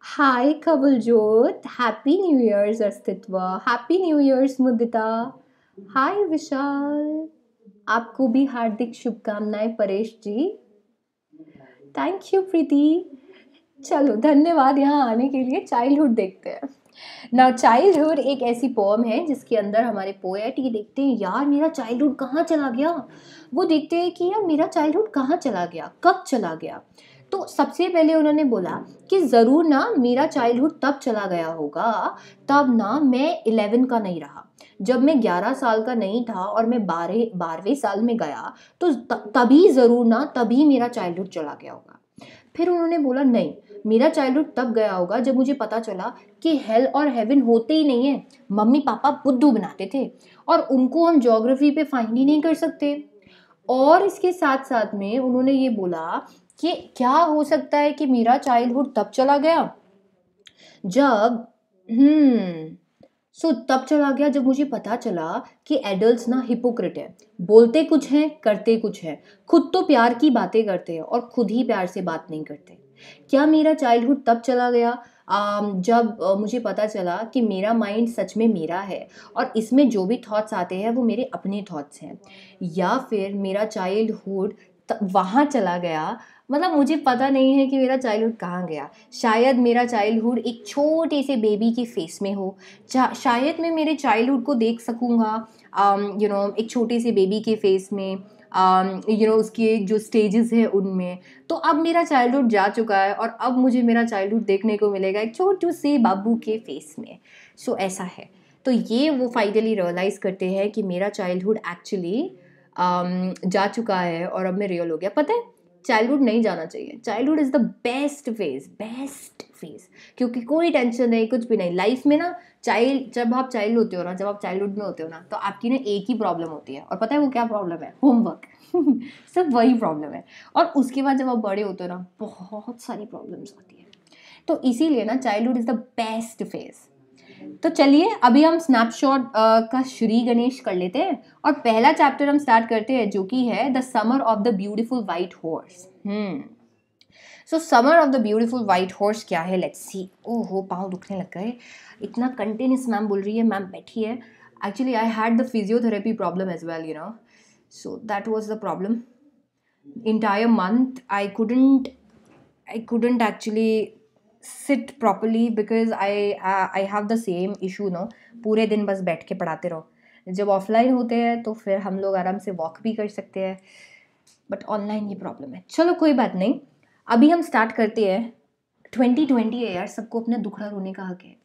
Hi Kabaljot, happy new years Astitva, happy new years Mudita, hi Vishal, आपको भी हार्दिक शुभकामनाएं परेश जी, थैंक यू प्रीति। चलो धन्यवाद यहाँ आने के लिए। चाइल्डहुड देखते हैं ना। चाइल्डहुड एक ऐसी पोम है जिसके अंदर हमारे पोएट ये देखते हैं, यार मेरा चाइल्डहुड कहाँ चला गया। वो देखते हैं कि यार मेरा चाइल्डहुड कहाँ चला गया, कब चला गया। तो सबसे पहले उन्होंने बोला कि ज़रूर ना मेरा चाइल्डहुड तब चला गया होगा तब ना मैं 11 का नहीं रहा, जब मैं 11 साल का नहीं था और मैं 12वें साल में गया, तो तभी ज़रूर ना, तभी मेरा चाइल्डहुड चला गया होगा। फिर उन्होंने बोला नहीं, मेरा चाइल्डहुड तब गया होगा जब मुझे पता चला कि हेल और हेवन होते ही नहीं है। मम्मी पापा बुद्धू बनाते थे और उनको हम ज्योग्राफी पे फाइंड ही नहीं कर सकते। और इसके साथ साथ में उन्होंने ये बोला कि क्या हो सकता है कि मेरा चाइल्डहुड तब चला गया जब तब चला गया जब मुझे पता चला कि एडल्ट्स ना हिपोक्रेट है, बोलते कुछ हैं करते कुछ हैं, खुद तो प्यार की बातें करते हैं और खुद ही प्यार से बात नहीं करते। क्या मेरा चाइल्डहुड तब चला गया जब मुझे पता चला कि मेरा माइंड सच में मेरा है और इसमें जो भी थॉट्स आते हैं वो मेरे अपने थॉट्स हैं। या फिर मेरा चाइल्डहुड वहाँ चला गया, मतलब मुझे पता नहीं है कि मेरा चाइल्डहुड कहाँ गया। शायद मेरा चाइल्डहुड एक छोटे से बेबी के फेस में हो, शायद मैं मेरे चाइल्डहुड को देख सकूँगा एक छोटे से बेबी के फेस में, उसकी जो स्टेजेस है उनमें। तो अब मेरा चाइल्डहुड जा चुका है और अब मुझे मेरा चाइल्डहुड देखने को मिलेगा एक छोटू से बाबू के फेस में। सो ऐसा है। तो ये वो फाइनली रियलाइज़ करते हैं कि मेरा चाइल्डहुड एक्चुअली जा चुका है और अब मैं रियल हो गया। पता है चाइल्डहुड नहीं जाना चाहिए, childhood is the best phase, क्योंकि कोई टेंशन नहीं, कुछ भी नहीं लाइफ में ना। जब आप चाइल्ड होते हो ना, जब आप चाइल्डहुड में होते हो ना, तो आपकी ना एक ही प्रॉब्लम होती है, और पता है वो क्या प्रॉब्लम है? होमवर्क। सब वही प्रॉब्लम है। और उसके बाद जब आप बड़े होते हो ना, बहुत सारी प्रॉब्लम्स आती है। तो इसीलिए ना childhood is the best phase. तो चलिए अभी हम स्नैपशॉट का श्री गणेश कर लेते हैं, और पहला चैप्टर हम स्टार्ट करते हैं जो कि है the summer of the beautiful white horse. So summer of the beautiful white horse क्या है, लेट्स सी। ओहो पाँव दुखने लग गए, इतना कंटिन्यूस मैम बोल रही है, मैम बैठी है। Actually I had the physiotherapy problem as well, so that was the problem. entire month I couldn't actually sit properly because I have the same issue, पूरे दिन बस बैठ के पढ़ाते रहो। जब ऑफलाइन होते हैं तो फिर हम लोग आराम से वॉक भी कर सकते हैं, बट ऑनलाइन ये प्रॉब्लम है। चलो कोई बात नहीं, अभी हम स्टार्ट करते हैं। 2020 है यार, सबको अपना दुखड़ा रोने का हक है।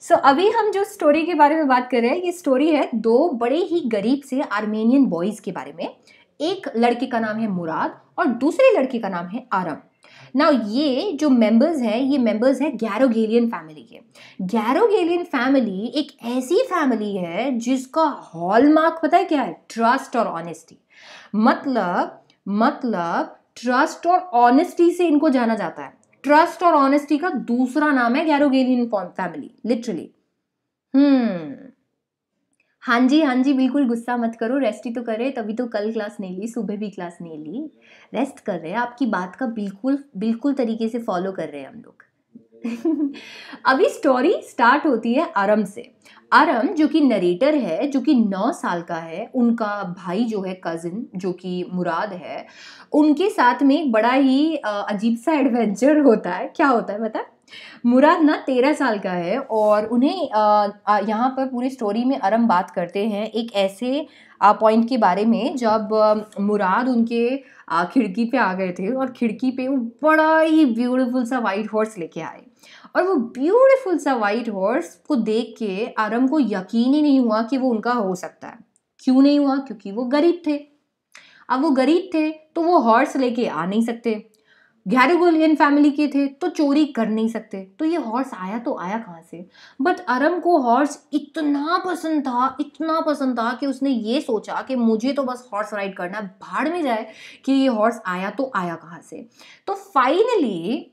सो अभी हम जो स्टोरी के बारे में बात कर रहे हैं, ये स्टोरी है दो बड़े ही गरीब से आर्मेनियन बॉयज के बारे में। एक लड़के का नाम है मुराद और दूसरे लड़के का नाम है आरम। नाउ ये जो मेंबर्स हैं, ये मेंबर्स हैं गैरोगेलियन फैमिली के। गैरोगेलियन फैमिली एक ऐसी फैमिली है जिसका हॉलमार्क पता है क्या है? ट्रस्ट और ऑनेस्टी। मतलब ट्रस्ट और ऑनेस्टी से इनको जाना जाता है। ट्रस्ट और ऑनेस्टी का दूसरा नाम है गैरोगेलियन फैमिली, लिटरली। हाँ जी बिल्कुल गुस्सा मत करो, रेस्ट ही तो कर रहे, तभी तो कल क्लास नहीं ली, सुबह भी क्लास नहीं ली, रेस्ट कर रहे हैं। आपकी बात का बिल्कुल तरीके से फॉलो कर रहे हैं हम लोग। अभी स्टोरी स्टार्ट होती है आरम से। आरम जो कि नरेटर है, जो कि 9 साल का है, उनका भाई जो है कजिन जो कि मुराद है, उनके साथ में एक बड़ा ही अजीब सा एडवेंचर होता है। क्या होता है पता? मुराद ना 13 साल का है और उन्हें यहाँ पर पूरी स्टोरी में आरम बात करते हैं एक ऐसे पॉइंट के बारे में जब मुराद उनके खिड़की पे आ गए थे, और खिड़की पे वो बड़ा ही ब्यूटीफुल सा वाइट हॉर्स लेके आए। और वो ब्यूटीफुल सा वाइट हॉर्स को देख के आरम को यकीन ही नहीं हुआ कि वो उनका हो सकता है। क्यों नहीं हुआ? क्योंकि वो गरीब थे। अब वो गरीब थे तो वो हॉर्स लेके आ नहीं सकते, गैरोगेलियन फैमिली के थे तो चोरी कर नहीं सकते, तो ये हॉर्स आया तो आया कहाँ से? बट आरम को हॉर्स इतना पसंद था कि उसने ये सोचा कि मुझे तो बस हॉर्स राइड करना, भाड़ में जाए कि ये हॉर्स आया तो आया कहाँ से। तो फाइनली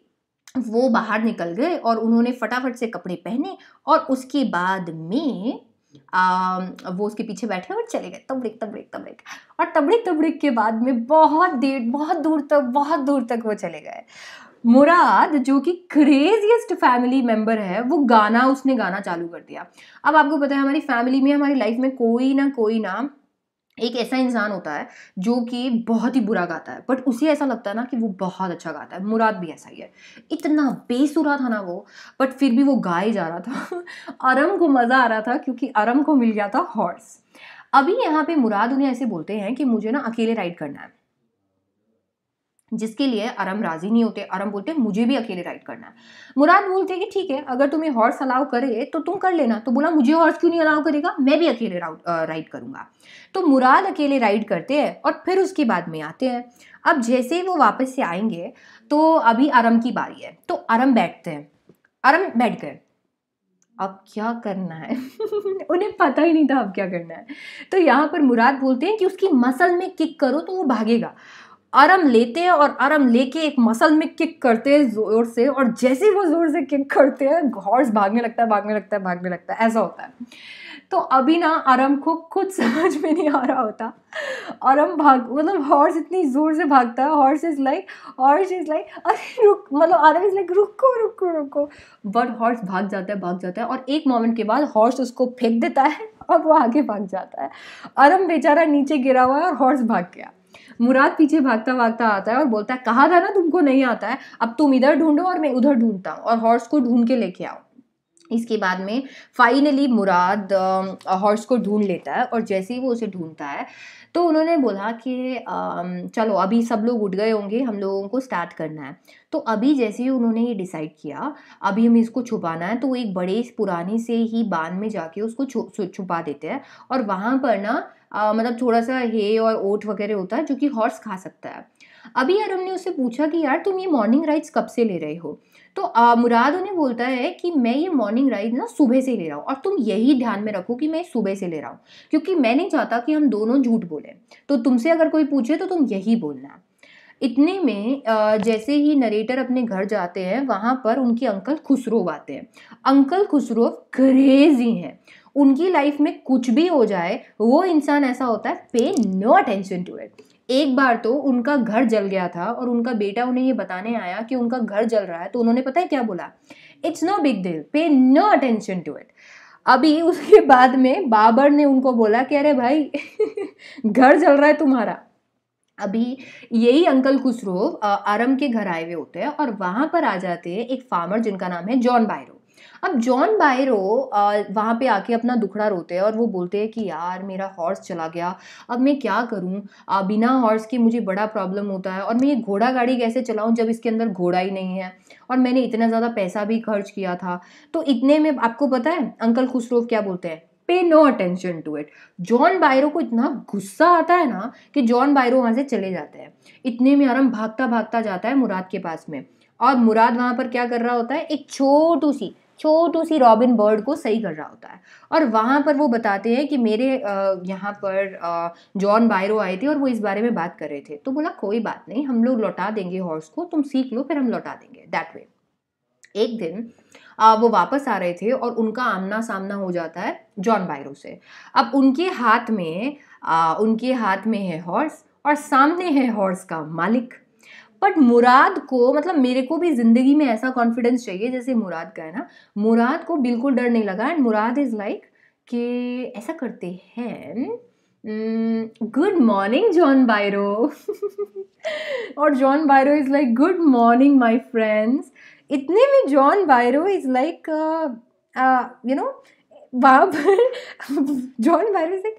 वो बाहर निकल गए और उन्होंने फटाफट से कपड़े पहने, और उसके बाद में वो उसके पीछे बैठे और चले गए तबड़िक। और तबड़िक के बाद में बहुत दूर तक वो चले गए। मुराद जो कि क्रेजीएस्ट फैमिली मेंबर है, उसने गाना चालू कर दिया। अब आपको पता है हमारी फैमिली में, हमारी लाइफ में कोई ना एक ऐसा इंसान होता है जो कि बहुत ही बुरा गाता है, बट उसे ऐसा लगता है ना कि वो बहुत अच्छा गाता है। मुराद भी ऐसा ही है, इतना बेसुरा था ना वो, बट फिर भी वो गाए जा रहा था। आरम को मज़ा आ रहा था क्योंकि आरम को मिल गया था हॉर्स। अभी यहाँ पे मुराद उन्हें ऐसे बोलते हैं कि मुझे ना अकेले राइड करना है, जिसके लिए आरम राजी नहीं होते। आरम बोलते हैं मुझे भी अकेले राइड करना है। मुराद बोलते हैं कि ठीक है, अगर तुम्हें हॉर्स अलाउ करे तो तुम कर लेना। तो बोला मुझे हॉर्स क्यों नहीं अलाउ करेगा, मैं भी अकेले राइड करूंगा। तो मुराद अकेले राइड करते हैं और फिर उसके बाद में आते हैं। अब जैसे ही वो वापस से आएंगे तो अभी आरम की बारी है, तो आरम बैठते हैं। आरम बैठ गए, अब क्या करना है? उन्हें पता ही नहीं था अब क्या करना है। तो यहाँ पर मुराद बोलते हैं कि उसकी मसल में किक करो तो वो भागेगा। आरम लेते हैं और आरम लेके एक मसल में किक करते हैं जोर से, और जैसे ही वो जोर से किक करते हैं हॉर्स भागने लगता है। ऐसा होता है। तो अभी ना आरम को खुद समझ में नहीं आ रहा होता। मतलब हॉर्स इतनी जोर से भागता है, हॉर्स इज लाइक अरे रुक, मतलब आरम इज लाइक रुको, बट हॉर्स भाग जाता है और एक मोमेंट के बाद हॉर्स उसको फेंक देता है और वो आगे भाग जाता है। आरम बेचारा नीचे गिरा हुआ है और हॉर्स भाग गया। मुराद पीछे भागता आता है और बोलता है कहा था ना तुमको नहीं आता है, अब तुम इधर ढूंढो और मैं उधर ढूंढता हूँ, और हॉर्स को ढूंढ के लेके आओ। इसके बाद में फाइनली मुराद हॉर्स को ढूंढ लेता है, और जैसे ही वो उसे ढूंढता है तो उन्होंने बोला कि चलो अभी सब लोग उठ गए होंगे, हम लोगों को स्टार्ट करना है। तो अभी जैसे ही उन्होंने ये डिसाइड किया अभी हमें इसको छुपाना है, तो वो एक बड़े पुराने से ही बांध में जाके उसको छुपा देते हैं। और वहाँ पर ना मतलब थोड़ा सा हे और ओट वगैरह होता है जो कि हॉर्स खा सकता है। अभी आरम ने उससे पूछा कि यार तुम ये मॉर्निंग राइड्स कब से ले रहे हो? तो मुराद उन्हें बोलता है कि मैं ये मॉर्निंग राइड ना सुबह से ले रहा हूँ, और तुम यही ध्यान में रखो कि मैं सुबह से ले रहा हूँ, क्योंकि मैं नहीं चाहता कि हम दोनों झूठ बोलें। तो तुमसे अगर कोई पूछे तो तुम यही बोलना। इतने में जैसे ही नरेटर अपने घर जाते हैं, वहां पर उनके अंकल खुसरो आते हैं। अंकल खुसरो क्रेजी हैं। उनकी लाइफ में कुछ भी हो जाए, वो इंसान ऐसा होता है, पे नो अटेंशन टू इट। एक बार तो उनका घर जल गया था और उनका बेटा उन्हें ये बताने आया कि उनका घर जल रहा है, तो उन्होंने पता है क्या बोला? इट्स नो बिग डील, पे नो अटेंशन टू इट। अभी उसके बाद में बाबर ने उनको बोला कि अरे भाई घर जल रहा है तुम्हारा। अभी यही अंकल खुसरो आरम के घर आए हुए होते हैं और वहां पर आ जाते हैं एक फार्मर जिनका नाम है जॉन बायरो। अब जॉन बायरो वहां पे आके अपना दुखड़ा रोते हैं और वो बोलते हैं कि यार मेरा हॉर्स चला गया, अब मैं क्या करूं? बिना हॉर्स के मुझे बड़ा प्रॉब्लम होता है, और मैं ये घोड़ा गाड़ी कैसे चलाऊं जब इसके अंदर घोड़ा ही नहीं है, और मैंने इतना ज़्यादा पैसा भी खर्च किया था। तो इतने में आपको पता है अंकल खुसरो क्या बोलते हैं? पे no attention to it. John बायरो को इतना गुस्सा आता है ना कि जॉन बायरो वहां से चले जाते हैं। इतने में आराम भागता भागता जाता है मुराद के पास में, और मुराद वहां पर क्या कर रहा होता है? एक छोटू सी रॉबिन बर्ड को सही कर रहा होता है। और वहां पर वो बताते हैं कि मेरे यहाँ पर जॉन बायरो आए थे और वो इस बारे में बात कर रहे थे। तो बोला कोई बात नहीं, हम लोग लौटा देंगे हॉर्स को, तुम सीख लो फिर हम लौटा देंगे, दैट वे। एक दिन वो वापस आ रहे थे और उनका आमना सामना हो जाता है जॉन बायरो से। अब उनके हाथ में है हॉर्स और सामने है हॉर्स का मालिक। बट मुराद को, मतलब मेरे को भी जिंदगी में ऐसा कॉन्फिडेंस चाहिए जैसे मुराद का है ना। मुराद को बिल्कुल डर नहीं लगा, एंड मुराद इज लाइक कि ऐसा करते हैं, गुड मॉर्निंग जॉन बायरो। और John बायरो is like good morning my friends. इतने में John बायरो is like you know, वहां पर जॉन बायरो से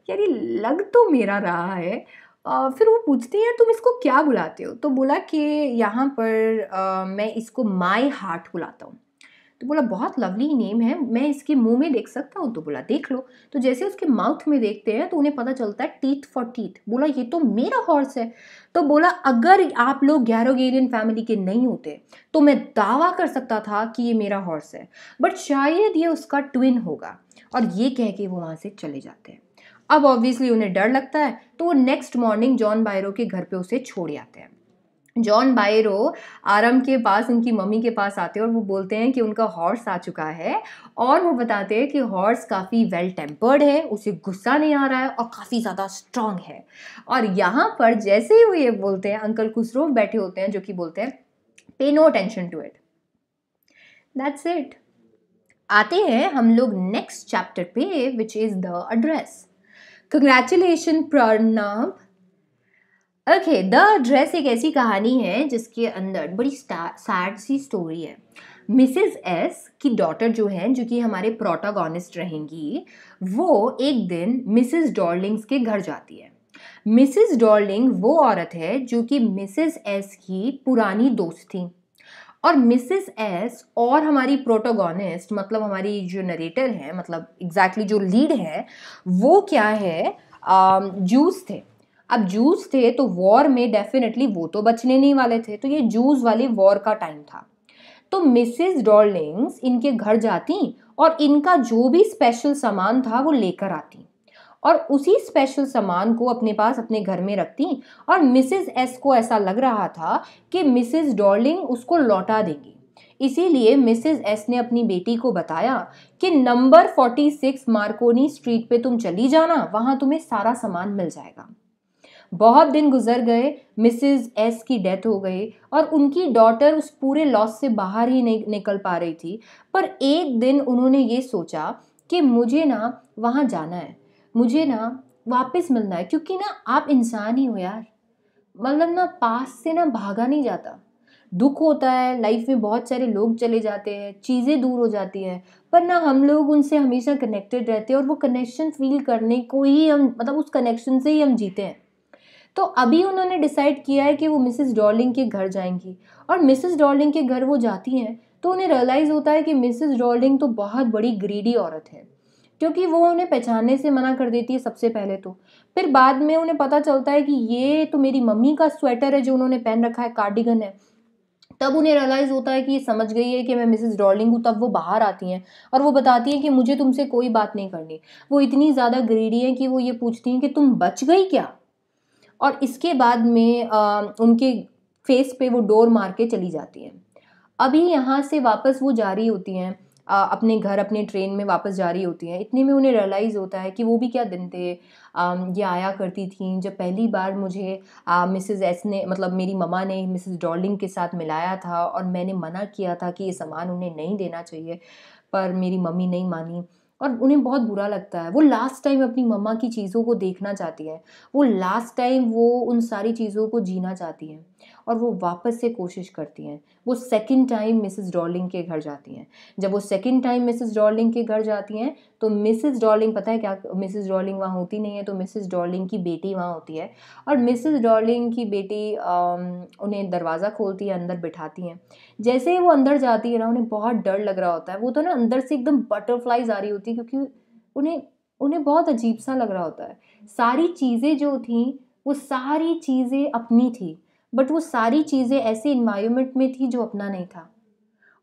यार ये लग तो मेरा रहा है। फिर वो पूछते हैं तुम इसको क्या बुलाते हो? तो बोला कि यहाँ पर मैं इसको माई हार्ट बुलाता हूँ। तो बोला बहुत लवली नेम है, मैं इसके मुंह में देख सकता हूँ? तो बोला देख लो। तो जैसे उसके माउथ में देखते हैं तो उन्हें पता चलता है टीथ फॉर टीथ। बोला ये तो मेरा हॉर्स है। तो बोला अगर आप लोग गैरोगेरियन फैमिली के नहीं होते तो मैं दावा कर सकता था कि ये मेरा हॉर्स है, बट शायद ये उसका ट्विन होगा। और ये कह के वो वहां से चले जाते हैं। अब ऑब्वियसली उन्हें डर लगता है, तो वो नेक्स्ट मॉर्निंग जॉन बायरो के घर पे उसे छोड़ आते हैं। जॉन बायरो आरम के पास, उनकी मम्मी के पास आते हैं और वो बोलते हैं कि उनका हॉर्स आ चुका है। और वो बताते हैं कि हॉर्स काफ़ी वेल टेम्पर्ड है, उसे गुस्सा नहीं आ रहा है और काफ़ी ज़्यादा स्ट्रांग है। और यहाँ पर जैसे ही वो ये बोलते हैं, अंकल खुसरो बैठे होते हैं जो कि बोलते हैं पे no attention to it. That's it. आते हैं हम लोग नेक्स्ट चैप्टर पे, which is the address. Congratulation Pranav. Okay, the address एक ऐसी कहानी है जिसके अंदर बड़ी सैड सी स्टोरी है। मिसेस एस की डॉटर जो है, जो कि हमारे प्रोटागोनिस्ट रहेंगी, वो एक दिन मिसेस डॉर्लिंग्स के घर जाती है। मिसेस डॉर्लिंग वो औरत है जो कि मिसेस एस की पुरानी दोस्त थी। और मिसेस एस और हमारी प्रोटोगोनिस्ट, मतलब हमारी जो नरेटर है, मतलब एग्जैक्टली जो लीड है, वो क्या है, जूस थे। अब जूस थे तो वॉर में डेफिनेटली वो तो बचने नहीं वाले थे, तो ये जूस वाली वॉर का टाइम था। तो मिसेस डॉर्लिंग्स इनके घर जाती और इनका जो भी स्पेशल सामान था वो लेकर आती, और उसी स्पेशल सामान को अपने पास अपने घर में रखती। और मिसेस एस को ऐसा लग रहा था कि मिसेस डॉर्लिंग उसको लौटा देंगी, इसीलिए मिसेस एस ने अपनी बेटी को बताया कि नंबर 46 मार्कोनी स्ट्रीट पे तुम चली जाना, वहां तुम्हें सारा सामान मिल जाएगा। बहुत दिन गुजर गए, मिसेस एस की डेथ हो गई और उनकी डॉटर उस पूरे लॉस से बाहर ही नहीं निकल पा रही थी। पर एक दिन उन्होंने ये सोचा कि मुझे ना वहाँ जाना है, मुझे ना वापस मिलना है, क्योंकि ना आप इंसान ही हो यार, मतलब ना पास से ना भागा नहीं जाता। दुख होता है लाइफ में, बहुत सारे लोग चले जाते हैं, चीज़ें दूर हो जाती हैं, पर ना हम लोग उनसे हमेशा कनेक्टेड रहते हैं और वो कनेक्शन फील करने को ही हम, मतलब उस कनेक्शन से ही हम जीते हैं। तो अभी उन्होंने डिसाइड किया है कि वो मिसेस डॉर्लिंग के घर जाएंगी। और मिसेस डॉर्लिंग के घर वो जाती हैं तो उन्हें रियलाइज़ होता है कि मिसेस डॉर्लिंग तो बहुत बड़ी ग्रीडी औरत है, क्योंकि वो उन्हें पहचानने से मना कर देती है सबसे पहले तो। फिर बाद में उन्हें पता चलता है कि ये तो मेरी मम्मी का स्वेटर है जो उन्होंने पहन रखा है, कार्डिगन है। तब उन्हें रियलाइज़ होता है कि ये समझ गई है कि मैं मिसेस डॉर्लिंग हूँ। तब वो बाहर आती हैं और वो बताती हैं कि मुझे तुमसे कोई बात नहीं करनी। वो इतनी ज़्यादा ग्रीडी हैं कि वो ये पूछती हैं कि तुम बच गई क्या? और इसके बाद में उनके फेस पे वो डोर मार के चली जाती हैं। अभी यहाँ से वापस वो जा रही होती हैं अपने घर, अपने ट्रेन में वापस जा रही होती हैं। इतने में उन्हें रियलाइज़ होता है कि वो भी क्या दिन थे। ये आया करती थी जब पहली बार मुझे मिसेस एस ने, मतलब मेरी मम्मा ने मिसेस डॉर्लिंग के साथ मिलाया था और मैंने मना किया था कि ये सामान उन्हें नहीं देना चाहिए, पर मेरी मम्मी नहीं मानी और उन्हें बहुत बुरा लगता है। वो लास्ट टाइम अपनी मम्मा की चीज़ों को देखना चाहती हैं, वो लास्ट टाइम वो उन सारी चीज़ों को जीना चाहती हैं और वो वापस से कोशिश करती हैं। वो सेकंड टाइम मिसेस डॉर्लिंग के घर जाती हैं। जब वो सेकंड टाइम मिसेस डॉर्लिंग के घर जाती हैं तो मिसेस डॉर्लिंग, पता है क्या, मिसेस डॉर्लिंग वहाँ होती नहीं है, तो मिसेस डॉर्लिंग की बेटी वहाँ होती है। और मिसेस डॉर्लिंग की बेटी उन्हें दरवाज़ा खोलती है, अंदर बिठाती हैं। जैसे ही वो अंदर जाती है ना, उन्हें बहुत डर लग रहा होता है। वो तो ना अंदर से एकदम बटरफ्लाइज आ रही होती है, क्योंकि उन्हें उन्हें बहुत अजीब सा लग रहा होता है। सारी चीज़ें जो थी वो सारी चीज़ें अपनी थी, बट वो सारी चीज़ें ऐसे इन्वायरमेंट में थी जो अपना नहीं था।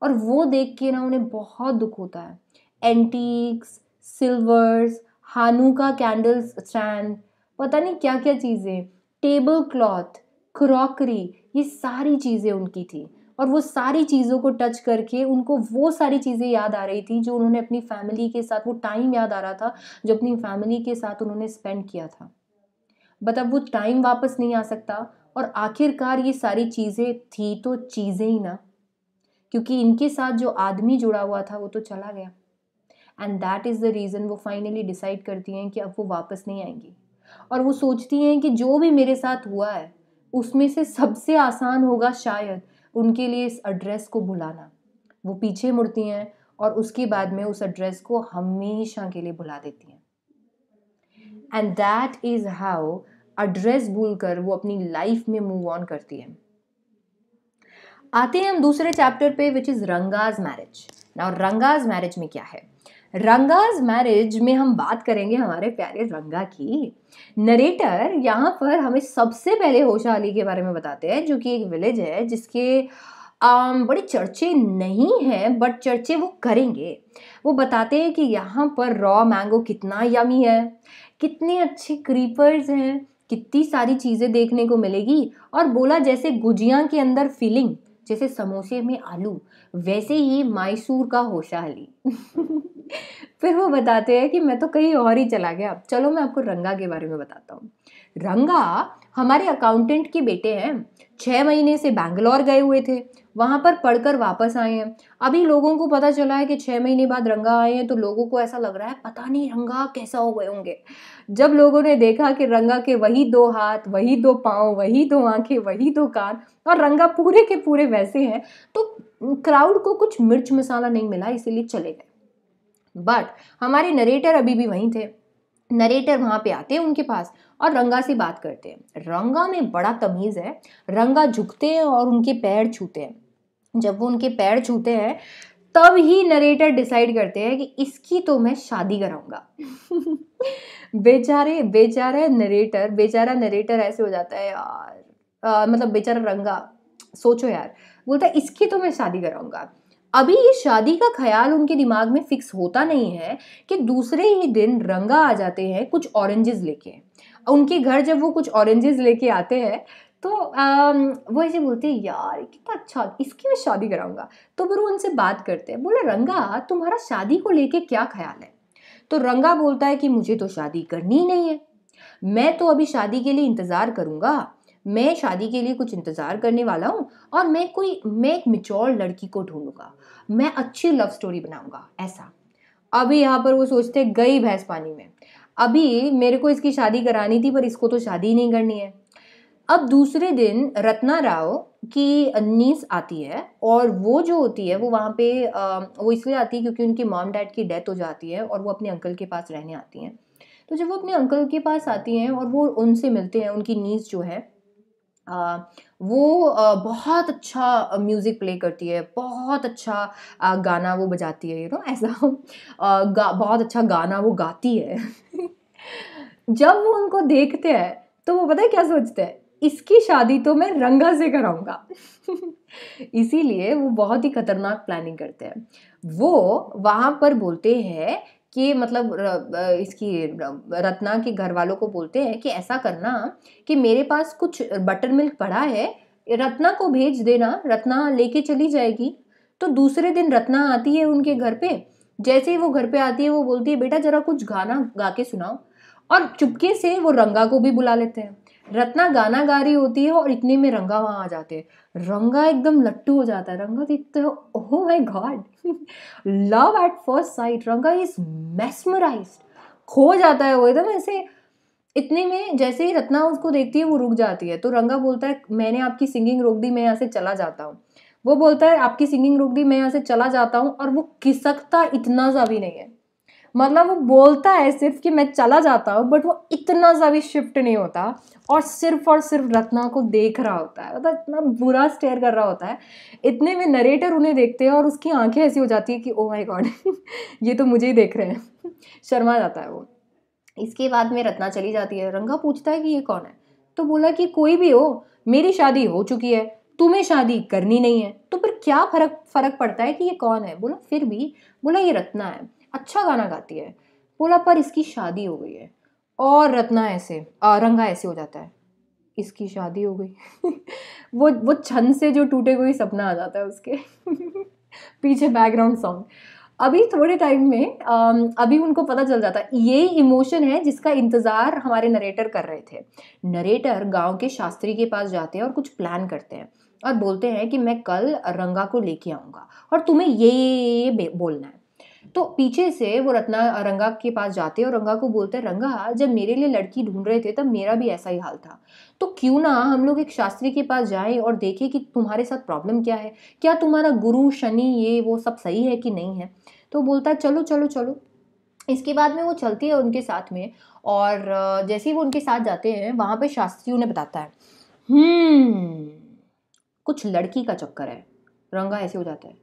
और वो देख के ना उन्हें बहुत दुख होता है। एंटीक्स, सिल्वर्स, हानुका कैंडल्स स्टैंड, पता नहीं क्या क्या चीज़ें, टेबल क्लॉथ, क्रॉकरी, ये सारी चीज़ें उनकी थी। और वो सारी चीज़ों को टच करके उनको वो सारी चीज़ें याद आ रही थी जो उन्होंने अपनी फैमिली के साथ, वो टाइम याद आ रहा था जो अपनी फैमिली के साथ उन्होंने स्पेंड किया था। बट अब वो टाइम वापस नहीं आ सकता। और आखिरकार ये सारी चीज़ें थी तो चीज़ें ही ना, क्योंकि इनके साथ जो आदमी जुड़ा हुआ था वो तो चला गया। And that is the reason वो फाइनली डिसाइड करती हैं कि अब वो वापस नहीं आएंगी। और वो सोचती हैं कि जो भी मेरे साथ हुआ है उसमें से सबसे आसान होगा शायद उनके लिए इस एड्रेस को भुलाना। वो पीछे मुड़ती हैं और उसके बाद में उस एड्रेस को हमेशा के लिए भुला देती हैं। And that is how address भूलकर वो अपनी लाइफ में मूव ऑन करती है। आते हैं हम दूसरे चैप्टर पे, which is Ranga's marriage. Now Ranga's marriage में क्या है? रंगाज मैरिज में हम बात करेंगे हमारे प्यारे रंगा की। नरेटर यहाँ पर हमें सबसे पहले होशाली के बारे में बताते हैं, जो कि एक विलेज है जिसके बड़े चर्चे नहीं हैं, बट चर्चे वो करेंगे। वो बताते हैं कि यहाँ पर रॉ मैंगो कितना यमी है, कितने अच्छे क्रीपर्स हैं, कितनी सारी चीज़ें देखने को मिलेगी। और बोला जैसे गुजिया के अंदर फीलिंग, जैसे समोसे में आलू, वैसे ही मैसूर का होशाली। फिर वो बताते हैं कि मैं तो कहीं और ही चला गया। चलो मैं आपको रंगा के बारे में बताता हूँ। रंगा हमारे अकाउंटेंट के बेटे हैं। 6 महीने से बैंगलोर गए हुए थे, वहां पर पढ़कर वापस आए हैं। अभी लोगों को पता चला है कि 6 महीने बाद रंगा आए हैं, तो लोगों को ऐसा लग रहा है पता नहीं रंगा कैसा हो गए होंगे। जब लोगों ने देखा कि रंगा के वही 2 हाथ, वही 2 पाँव, वही 2 आंखें, वही 2 कान और रंगा पूरे के पूरे वैसे हैं, तो क्राउड को कुछ मिर्च मसाला नहीं मिला, इसीलिए चले गए। बट हमारे नरेटर अभी भी वहीं थे। नरेटर वहां पे आते हैं उनके पास और रंगा से बात करते हैं। रंगा में बड़ा तमीज है। रंगा झुकते हैं और उनके पैर छूते हैं। जब वो उनके पैर छूते हैं तब ही नरेटर डिसाइड करते हैं कि इसकी तो मैं शादी कराऊंगा। बेचारा नरेटर ऐसे हो जाता है यार, मतलब बेचारा रंगा, सोचो यार, बोलता है इसकी तो मैं शादी कराऊंगा। अभी ये शादी का ख्याल उनके दिमाग में फिक्स होता नहीं है कि दूसरे ही दिन रंगा आ जाते हैं कुछ ऑरेंजेस लेके। उनके घर जब वो कुछ ऑरेंजेस लेके आते हैं तो वो ऐसे बोलते हैं यार कितना अच्छा, इसकी मैं शादी कराऊंगा। तो फिर वो उनसे बात करते हैं, बोले रंगा तुम्हारा शादी को लेके क्या ख्याल है? तो रंगा बोलता है कि मुझे तो शादी करनी ही नहीं है, मैं तो अभी शादी के लिए इंतज़ार करूंगा। मैं शादी के लिए कुछ इंतज़ार करने वाला हूँ और मैं एक मिच्योर लड़की को ढूंढूंगा, मैं अच्छी लव स्टोरी बनाऊंगा ऐसा। अभी यहाँ पर वो सोचते गई भैंस पानी में। अभी मेरे को इसकी शादी करानी थी पर इसको तो शादी ही नहीं करनी है। अब दूसरे दिन रत्ना राव की नीस आती है और वो जो होती है वो वहाँ पे वो इसलिए आती है क्योंकि उनके मॉम डैड की डेथ हो जाती है और वो अपने अंकल के पास रहने आती हैं। तो जब वो अपने अंकल के पास आती हैं और वो उनसे मिलते हैं, उनकी नीस जो है वो बहुत अच्छा म्यूज़िक प्ले करती है, बहुत अच्छा गाना वो बजाती है, ऐसा बहुत अच्छा गाना वो गाती है। जब वो उनको देखते हैं, तो वो पता है क्या सोचते हैं? इसकी शादी तो मैं रंगा से कराऊँगा। इसीलिए वो बहुत ही खतरनाक प्लानिंग करते हैं। वो वहाँ पर बोलते हैं कि मतलब इसकी रत्ना के घरवालों को बोलते हैं कि ऐसा करना कि मेरे पास कुछ बटर मिल्क पड़ा है, रत्ना को भेज देना, रत्ना लेके चली जाएगी। तो दूसरे दिन रत्ना आती है उनके घर पे। जैसे ही वो घर पे आती है, वो बोलती है बेटा जरा कुछ गाना गा के सुनाओ, और चुपके से वो रंगा को भी बुला लेते हैं। रत्ना गाना गा रही होती है और इतने में रंगा वहां आ जाते हैं। रंगा एकदम लट्टू हो जाता है। रंगा देखते हो, oh my God, love at first sight. रंगा इज मेस्मराइज्ड, खो जाता है वो एकदम ऐसे। इतने में जैसे ही रत्ना उसको देखती है, वो रुक जाती है। तो रंगा बोलता है मैंने आपकी सिंगिंग रोक दी, मैं यहाँ से चला जाता हूँ। वो बोलता है आपकी सिंगिंग रोक दी, मैं यहाँ से चला जाता हूँ, और वो खिसकता इतना सा भी नहीं है। मतलब वो बोलता है सिर्फ कि मैं चला जाता हूँ, बट वो इतना सा भी शिफ्ट नहीं होता, और सिर्फ रत्ना को देख रहा होता है। मतलब इतना बुरा स्टेयर कर रहा होता है। इतने में नरेटर उन्हें देखते हैं और उसकी आंखें ऐसी हो जाती है कि ओ माय गॉड, ये तो मुझे ही देख रहे हैं। शर्मा जाता है वो। इसके बाद में रत्ना चली जाती है। रंगा पूछता है कि ये कौन है? तो बोला कि कोई भी हो, मेरी शादी हो चुकी है, तुम्हें शादी करनी नहीं है, तो फिर क्या फर्क फर्क पड़ता है कि ये कौन है? बोला फिर भी, बोला ये रत्ना है, अच्छा गाना गाती है। बोला पर इसकी शादी हो गई है। और रत्ना ऐसे रंगा ऐसे हो जाता है, इसकी शादी हो गई। वो छन से जो टूटे हुए सपना आ जाता है उसके। पीछे बैकग्राउंड सॉन्ग। अभी थोड़े टाइम में अभी उनको पता चल जाता है ये इमोशन है जिसका इंतजार हमारे नरेटर कर रहे थे। नरेटर गांव के शास्त्री के पास जाते हैं और कुछ प्लान करते हैं, और बोलते हैं कि मैं कल रंगा को लेके आऊंगा और तुम्हें ये बोलना है। तो पीछे से वो रत्ना रंगा के पास जाते हैं और रंगा को बोलते हैं रंगा, जब मेरे लिए लड़की ढूंढ रहे थे तब मेरा भी ऐसा ही हाल था, तो क्यों ना हम लोग एक शास्त्री के पास जाएं और देखें कि तुम्हारे साथ प्रॉब्लम क्या है, क्या तुम्हारा गुरु शनि ये वो सब सही है कि नहीं है। तो बोलता है चलो चलो चलो। इसके बाद में वो चलती है उनके साथ में, और जैसे ही वो उनके साथ जाते हैं वहां पे शास्त्री उन्हें बताता है कुछ लड़की का चक्कर है। रंगा ऐसे हो जाता है,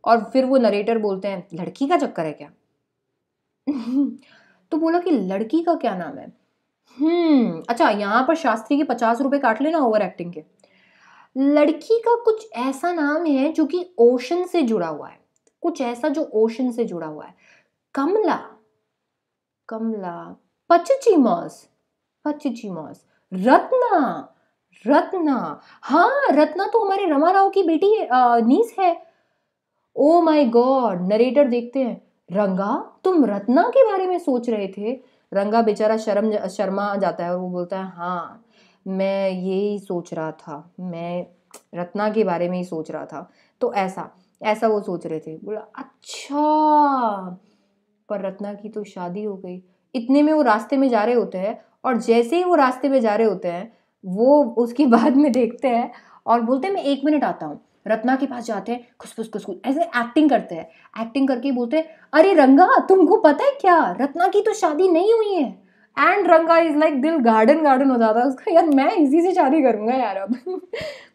और फिर वो नरेटर बोलते हैं लड़की का चक्कर है क्या? तो बोला कि लड़की का क्या नाम है? अच्छा, यहाँ पर शास्त्री के 50 रुपए काट लेना ओवर एक्टिंग के। लड़की का कुछ ऐसा नाम है जो कि ओशन से जुड़ा हुआ है, कुछ ऐसा जो ओशन से जुड़ा हुआ है। कमला, कमला, पचिचिमस, पचिचिमस, रत्ना, रत्ना। हाँ, रत्ना तो हमारे रमा राव की बेटी नीस है। ओ माय गॉड, नरेटर देखते हैं रंगा तुम रत्ना के बारे में सोच रहे थे? रंगा बेचारा शर्मा जाता है और वो बोलता है हाँ, मैं यही सोच रहा था, मैं रत्ना के बारे में ही सोच रहा था। तो ऐसा ऐसा वो सोच रहे थे। बोला अच्छा, पर रत्ना की तो शादी हो गई। इतने में वो रास्ते में जा रहे होते हैं, और जैसे ही वो रास्ते में जा रहे होते हैं, वो उसके बाद में देखते हैं और बोलते हैं मैं 1 मिनट आता हूँ। रत्ना के पास जाते हैं, खुसफुस खुसफुस ऐसे एक्टिंग करते हैं। एक्टिंग करके बोलते हैं अरे रंगा तुमको पता है क्या, रत्ना की तो शादी नहीं हुई है। एंड रंगा इज लाइक दिल गार्डन गार्डन हो जाता है उसका, यार मैं इसी से शादी करूंगा यार अब।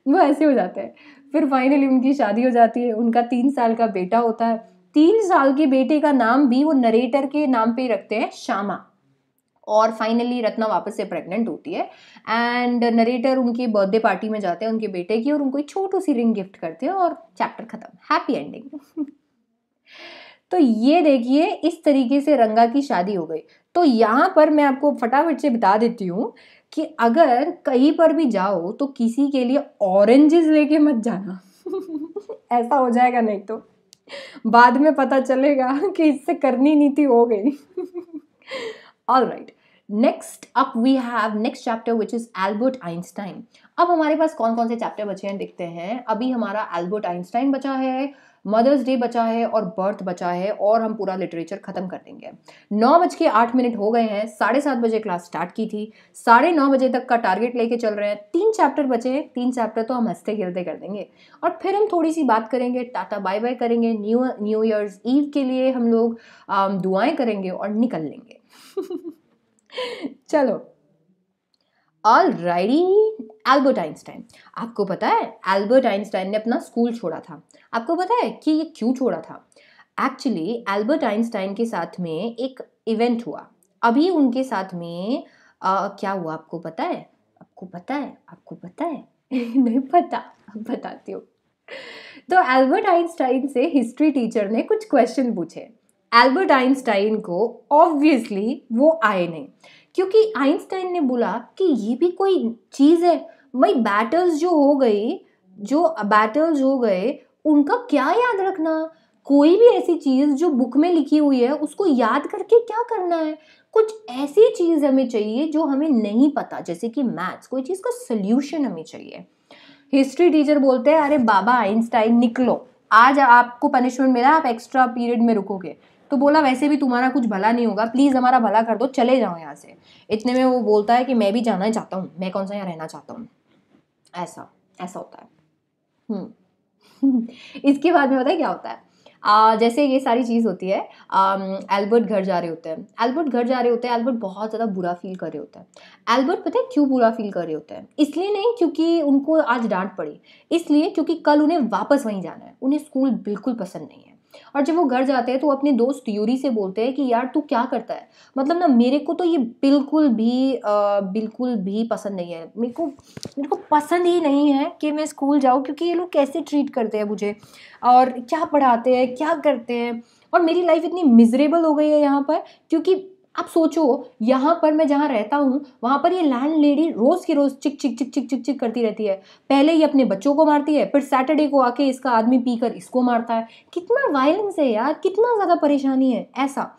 वो ऐसे हो जाते हैं। फिर फाइनली उनकी शादी हो जाती है। उनका 3 साल का बेटा होता है। 3 साल के बेटे का नाम भी वो नरेटर के नाम पे रखते हैं, श्यामा। और फाइनली रत्ना वापस से प्रेग्नेंट होती है, एंड नरेटर उनकी बर्थडे पार्टी में जाते हैं उनके बेटे की, और उनको एक छोटू सी रिंग गिफ्ट करते हैं, और चैप्टर खत्म, हैप्पी एंडिंग। तो ये देखिए इस तरीके से रंगा की शादी हो गई। तो यहाँ पर मैं आपको फटाफट से बता देती हूँ कि अगर कहीं पर भी जाओ तो किसी के लिए ऑरेंजेस लेके मत जाना। ऐसा हो जाएगा नहीं तो बाद में पता चलेगा कि इससे करनी नीति हो गई। All right, next up we have next chapter which is Albert Einstein. अब हमारे पास कौन कौन से चैप्टर बचे हैं देखते हैं। अभी हमारा एल्बर्ट आइंस्टाइन बचा है, मदर्स डे बचा है, और बर्थ बचा है, और हम पूरा लिटरेचर खत्म कर देंगे। 9:08 हो गए हैं, 7:30 क्लास स्टार्ट की थी, 9:30 तक का टारगेट लेके चल रहे हैं। 3 चैप्टर बचे हैं, 3 चैप्टर तो हम हंसते खेलते कर देंगे, और फिर हम थोड़ी सी बात करेंगे, टाटा बाय बाय करेंगे, न्यू ईयर्स ईव के लिए हम लोग दुआएं करेंगे और निकल लेंगे। चलो, ऑलराइटी, एल्बर्ट आइंस्टाइन। आपको पता है एल्बर्ट आइंस्टाइन ने अपना स्कूल छोड़ा था। आपको पता है कि ये क्यों छोड़ा था? एक्चुअली एल्बर्ट आइंस्टाइन के साथ में एक इवेंट हुआ। अभी उनके साथ में क्या हुआ आपको पता है? आपको पता है? आपको पता है? नहीं पता, अब बताती हूँ। तो एल्बर्ट आइंस्टाइन से हिस्ट्री टीचर ने कुछ क्वेश्चन पूछे। एल्बर्ट आइंस्टाइन को ऑब्वियसली वो आए नहीं, क्योंकि आइंस्टाइन ने बोला कि ये भी कोई चीज़ है भाई, बैटल्स हो गए उनका क्या याद रखना। कोई भी ऐसी चीज़ जो बुक में लिखी हुई है उसको याद करके क्या करना है। कुछ ऐसी चीज़ हमें चाहिए जो हमें नहीं पता, जैसे कि मैथ्स, कोई चीज़ का सोल्यूशन हमें चाहिए। हिस्ट्री टीचर बोलते हैं अरे बाबा आइंस्टाइन निकलो, आज आपको पनिशमेंट मिला, आप एक्स्ट्रा पीरियड में रुकोगे। तो बोला वैसे भी तुम्हारा कुछ भला नहीं होगा, प्लीज़ हमारा भला कर दो, चले जाओ यहाँ से। इतने में वो बोलता है कि मैं भी जाना चाहता हूँ, मैं कौन सा यहाँ रहना चाहता हूँ। ऐसा ऐसा होता है। इसके बाद में पता है क्या होता है? जैसे ये सारी चीज़ होती है, एल्बर्ट घर जा रहे होते हैं। एल्बर्ट बहुत ज़्यादा बुरा फील कर रहे होते हैं। एल्बर्ट पता है क्यों बुरा फील कर रहे होते हैं? इसलिए नहीं क्योंकि उनको आज डांट पड़ी, इसलिए क्योंकि कल उन्हें वापस वहीं जाना है। उन्हें स्कूल बिल्कुल पसंद नहीं है। और जब वो घर जाते हैं तो अपने दोस्त यूरी से बोलते हैं कि यार तू क्या करता है, मतलब ना मेरे को तो ये बिल्कुल भी पसंद नहीं है। मेरे को पसंद ही नहीं है कि मैं स्कूल जाऊँ, क्योंकि ये लोग कैसे ट्रीट करते हैं मुझे और क्या पढ़ाते हैं, क्या करते हैं, और मेरी लाइफ इतनी मिजरेबल हो गई है यहाँ पर। क्योंकि आप सोचो, यहाँ पर मैं जहाँ रहता हूँ वहाँ पर ये लैंड लेडी रोज़ की रोज़ चिक चिक चिक चिक चिक चिक करती रहती है। पहले ये अपने बच्चों को मारती है, फिर सैटरडे को आके इसका आदमी पीकर इसको मारता है। कितना वायलेंस है यार, कितना ज़्यादा परेशानी है ऐसा।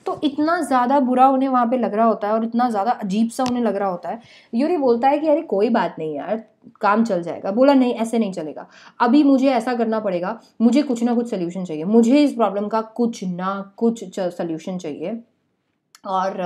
तो इतना ज़्यादा बुरा उन्हें वहाँ पे लग रहा होता है और इतना ज़्यादा अजीब सा उन्हें लग रहा होता है। यूरी बोलता है कि अरे कोई बात नहीं यार, काम चल जाएगा। बोला नहीं, ऐसे नहीं चलेगा, अभी मुझे ऐसा करना पड़ेगा, मुझे कुछ ना कुछ सोल्यूशन चाहिए, मुझे इस प्रॉब्लम का कुछ ना कुछ सोल्यूशन चाहिए। और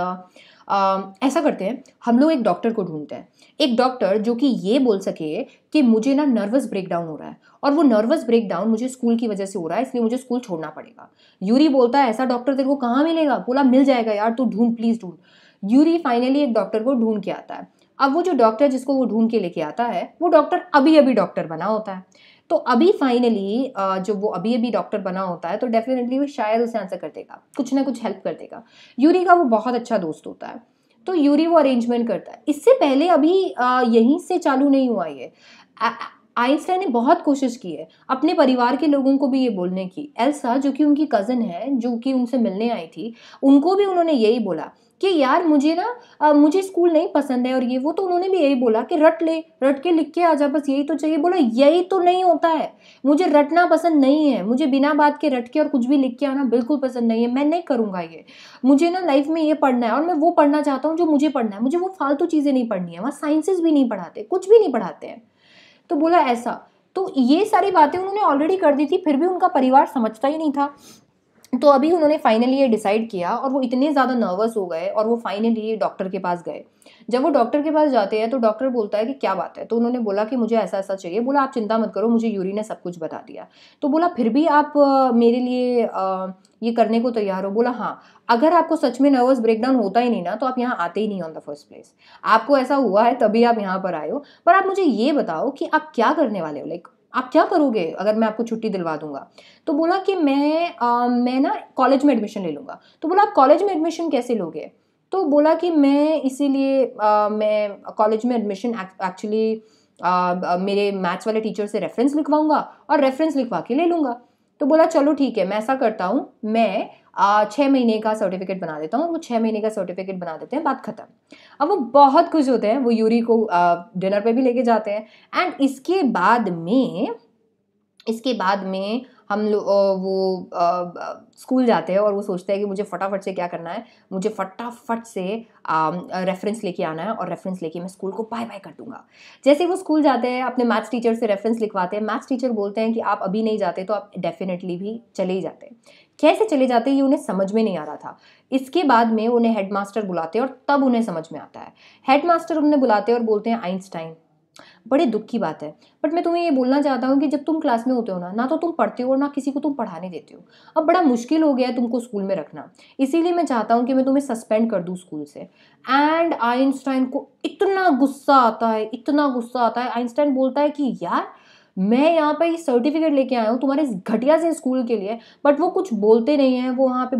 ऐसा करते हैं, हम लोग एक डॉक्टर को ढूंढते हैं। एक डॉक्टर जो कि ये बोल सके कि मुझे ना नर्वस ब्रेकडाउन हो रहा है, और वो नर्वस ब्रेकडाउन मुझे स्कूल की वजह से हो रहा है, इसलिए मुझे स्कूल छोड़ना पड़ेगा। यूरी बोलता है ऐसा डॉक्टर तेरे को कहाँ मिलेगा? बोला मिल जाएगा यार, तू ढूंढ, प्लीज ढूंढ। यूरी फाइनली एक डॉक्टर को ढूंढ के आता है। अब वो जो डॉक्टर जिसको वो ढूंढ के लेके आता है, वो डॉक्टर अभी अभी डॉक्टर बना होता है। तो अभी फाइनली जब वो अभी अभी डॉक्टर बना होता है तो डेफिनेटली वो शायद उसे आंसर कर देगा, कुछ ना कुछ हेल्प कर देगा। यूरी का वो बहुत अच्छा दोस्त होता है, तो यूरी वो अरेंजमेंट करता है। इससे पहले अभी यहीं से चालू नहीं हुआ ये। आइंस्टाइन ने बहुत कोशिश की है अपने परिवार के लोगों को भी ये बोलने की। एल्सा जो कि उनकी कज़न है, जो कि उनसे मिलने आई थी, उनको भी उन्होंने यही बोला कि यार मुझे ना मुझे स्कूल नहीं पसंद है और ये वो। तो उन्होंने भी यही बोला कि रट ले, रट के लिख के आ जा, बस यही तो चाहिए। बोला यही तो नहीं होता है, मुझे रटना पसंद नहीं है, मुझे बिना बात के रट के और कुछ भी लिख के आना बिल्कुल पसंद नहीं है, मैं नहीं करूँगा ये। मुझे ना लाइफ में ये पढ़ना है और मैं वो पढ़ना चाहता हूँ जो मुझे पढ़ना है, मुझे वो फालतू चीज़ें नहीं पढ़नी है। वहाँ साइंसेस भी नहीं पढ़ाते, कुछ भी नहीं पढ़ाते हैं। तो बोला ऐसा। तो ये सारी बातें उन्होंने ऑलरेडी कर दी थी, फिर भी उनका परिवार समझता ही नहीं था। तो अभी उन्होंने फाइनली ये डिसाइड किया और वो इतने ज़्यादा नर्वस हो गए और वो फाइनली डॉक्टर के पास गए। जब वो डॉक्टर के पास जाते हैं तो डॉक्टर बोलता है कि क्या बात है? तो उन्होंने बोला कि मुझे ऐसा ऐसा चाहिए। बोला आप चिंता मत करो, मुझे यूरी ने सब कुछ बता दिया। तो बोला फिर भी आप मेरे लिए ये करने को तैयार हो? बोला हाँ, अगर आपको सच में नर्वस ब्रेकडाउन होता ही नहीं ना तो आप यहाँ आते ही नहीं ऑन द फर्स्ट प्लेस। आपको ऐसा हुआ है तभी आप यहाँ पर आए हो। पर आप मुझे ये बताओ कि आप क्या करने वाले हो, लाइक आप क्या करोगे अगर मैं आपको छुट्टी दिलवा दूंगा? तो बोला कि मैं ना कॉलेज में एडमिशन ले लूँगा। तो बोला आप कॉलेज में एडमिशन कैसे लोगे? तो बोला कि मैं इसीलिए मैं कॉलेज में एडमिशन एक्चुअली मेरे मैथ्स वाले टीचर से रेफरेंस लिखवाऊंगा और रेफरेंस लिखवा के ले लूँगा। तो बोला चलो ठीक है, मैं ऐसा करता हूँ, मैं 6 महीने का सर्टिफिकेट बना देता हूँ। वो 6 महीने का सर्टिफिकेट बना देते हैं, बात खत्म। अब वो बहुत खुश होते हैं, वो यूरी को डिनर पे भी लेके जाते हैं। एंड इसके बाद में हम लोग वो स्कूल जाते हैं और वो सोचता है कि मुझे फटाफट से क्या करना है, मुझे फटाफट से रेफरेंस लेके आना है और रेफरेंस लेके मैं स्कूल को बाय बाय कर दूंगा। जैसे वो स्कूल जाते हैं, अपने मैथ्स टीचर से रेफरेंस लिखवाते हैं। मैथ्स टीचर बोलते हैं कि आप अभी नहीं जाते तो आप डेफिनेटली भी चले ही जाते। कैसे चले जाते ये उन्हें समझ में नहीं आ रहा था। इसके बाद में उन्हें हेडमास्टर बुलाते हैं और तब उन्हें समझ में आता है। हेडमास्टर उन्हें बुलाते हैं और बोलते हैं आइंस्टाइन बड़े दुख की बात है। बट मैं तुम्हें ये बोलना चाहता हूँ कि जब तुम क्लास में होते हो ना, ना तो तुम पढ़ते हो और ना किसी को तुम पढ़ाने देते हो। अब बड़ा मुश्किल हो गया है तुमको स्कूल में रखना, इसीलिए मैं चाहता हूँ कि मैं तुम्हें सस्पेंड कर दूँ स्कूल से। एंड आइंस्टाइन को इतना गुस्सा आता है, इतना गुस्सा आता है। आइंस्टाइन बोलता है कि यार, मैं यहाँ पे सर्टिफिकेट लेके आया हूँ तुम्हारे इस घटिया से स्कूल के लिए, बट वो कुछ बोलते नहीं हैं। वो वहाँ पे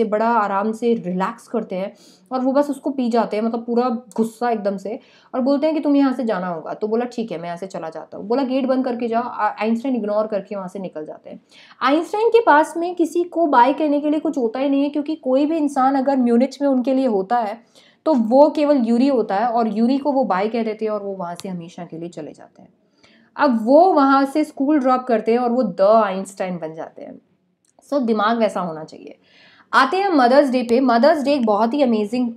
बड़ा आराम से रिलैक्स करते हैं और वो बस उसको पी जाते हैं, मतलब पूरा गुस्सा एकदम से, और बोलते हैं कि तुम यहाँ से जाना होगा। तो बोला ठीक है, मैं यहाँ से चला जाता हूँ। बोला गेट बंद करके जाओ। आइंस्टाइन इग्नोर करके वहाँ से निकल जाते हैं। आइंस्टाइन के पास में किसी को बाय कहने के लिए कुछ होता ही नहीं है, क्योंकि कोई भी इंसान अगर म्यूनिच में उनके लिए होता है तो वो केवल यूरी होता है, और यूरी को वो बाय कह देते हैं और वो वहाँ से हमेशा के लिए चले जाते हैं। अब वो वहाँ से स्कूल ड्रॉप करते हैं और वो द आइंस्टाइन बन जाते हैं। सो दिमाग वैसा होना चाहिए। आते हैं मदर्स डे पे। मदर्स डे एक बहुत ही अमेजिंग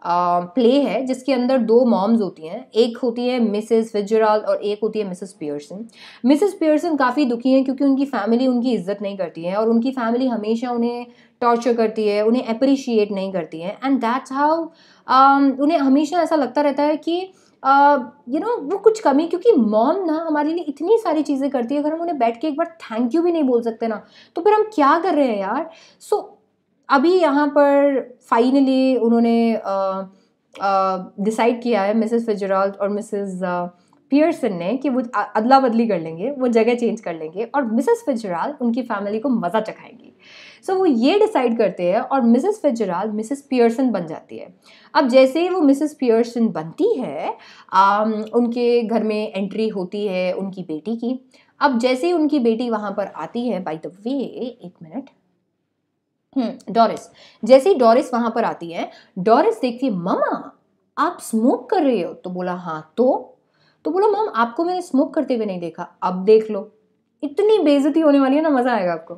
प्ले है जिसके अंदर दो मॉम्स होती हैं। एक होती है मिसेस फिट्जराल्ड और एक होती है मिसेस पियर्सन। मिसेस पियर्सन काफ़ी दुखी हैं क्योंकि उनकी फैमिली उनकी इज्जत नहीं करती है और उनकी फैमिली हमेशा उन्हें टॉर्चर करती है, उन्हें अप्रिशिएट नहीं करती है। एंड दैट्स हाउ उन्हें हमेशा ऐसा लगता रहता है कि वो कुछ कमी, क्योंकि मॉम ना हमारे लिए इतनी सारी चीज़ें करती है, अगर हम उन्हें बैठ के एक बार थैंक यू भी नहीं बोल सकते ना, तो फिर हम क्या कर रहे हैं यार। सो अभी यहाँ पर फाइनली उन्होंने डिसाइड किया है, मिसेस फिट्जराल्ड और मिसेस पियर्सन ने, कि वो अदला बदली कर लेंगे, वो जगह चेंज कर लेंगे और मिसेस फिट्जराल्ड उनकी फैमिली को मज़ा चखाएंगी। सो वो ये डिसाइड करते हैं और मिसेस फिट्जराल्ड मिसेस पियर्सन बन जाती है। अब जैसे ही वो मिसेस पियर्सन बनती है, उनके घर में एंट्री होती है उनकी बेटी की। अब जैसे ही उनकी बेटी वहाँ पर आती है, बाय द वे एक मिनट, डोरिस, जैसे ही डोरिस वहां पर आती है, डोरिस देखती है ममा आप स्मोक कर रहे हो। तो बोला हाँ तो बोला मम आपको मैंने स्मोक करते हुए नहीं देखा, अब देख लो। इतनी बेइज्जती होने वाली है ना, मजा आएगा आपको।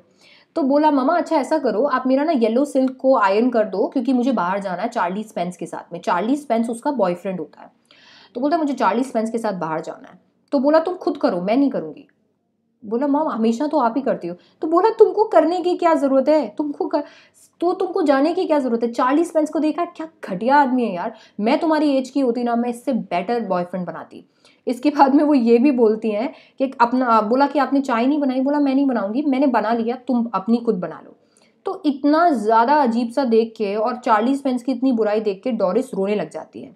तो बोला ममा अच्छा ऐसा करो, आप मेरा ना येलो सिल्क को आयरन कर दो, क्योंकि मुझे बाहर जाना है चार्ली स्पेंस के साथ में। चार्ली स्पेंस उसका बॉयफ्रेंड होता है। तो बोलता मुझे चार्ली स्पेंस के साथ बाहर जाना है। तो बोला तुम खुद करो, मैं नहीं करूंगी। बोला मॉम हमेशा तो आप ही करती हो। तो बोला तुमको करने की क्या जरूरत है, तुमको जाने की क्या जरूरत है। चार्ली स्पेंस को देखा, क्या घटिया आदमी है यार। मैं तुम्हारी एज की होती ना, मैं इससे बेटर बॉयफ्रेंड बनाती। इसके बाद में वो ये भी बोलती हैं कि अपना, बोला कि आपने चाय नहीं बनाई। बोला मैं नहीं बनाऊंगी, मैंने बना लिया, तुम अपनी खुद बना लो। तो इतना ज्यादा अजीब सा देख के और चार्ली स्पेंस की इतनी बुराई देख के डोरिस रोने लग जाती है।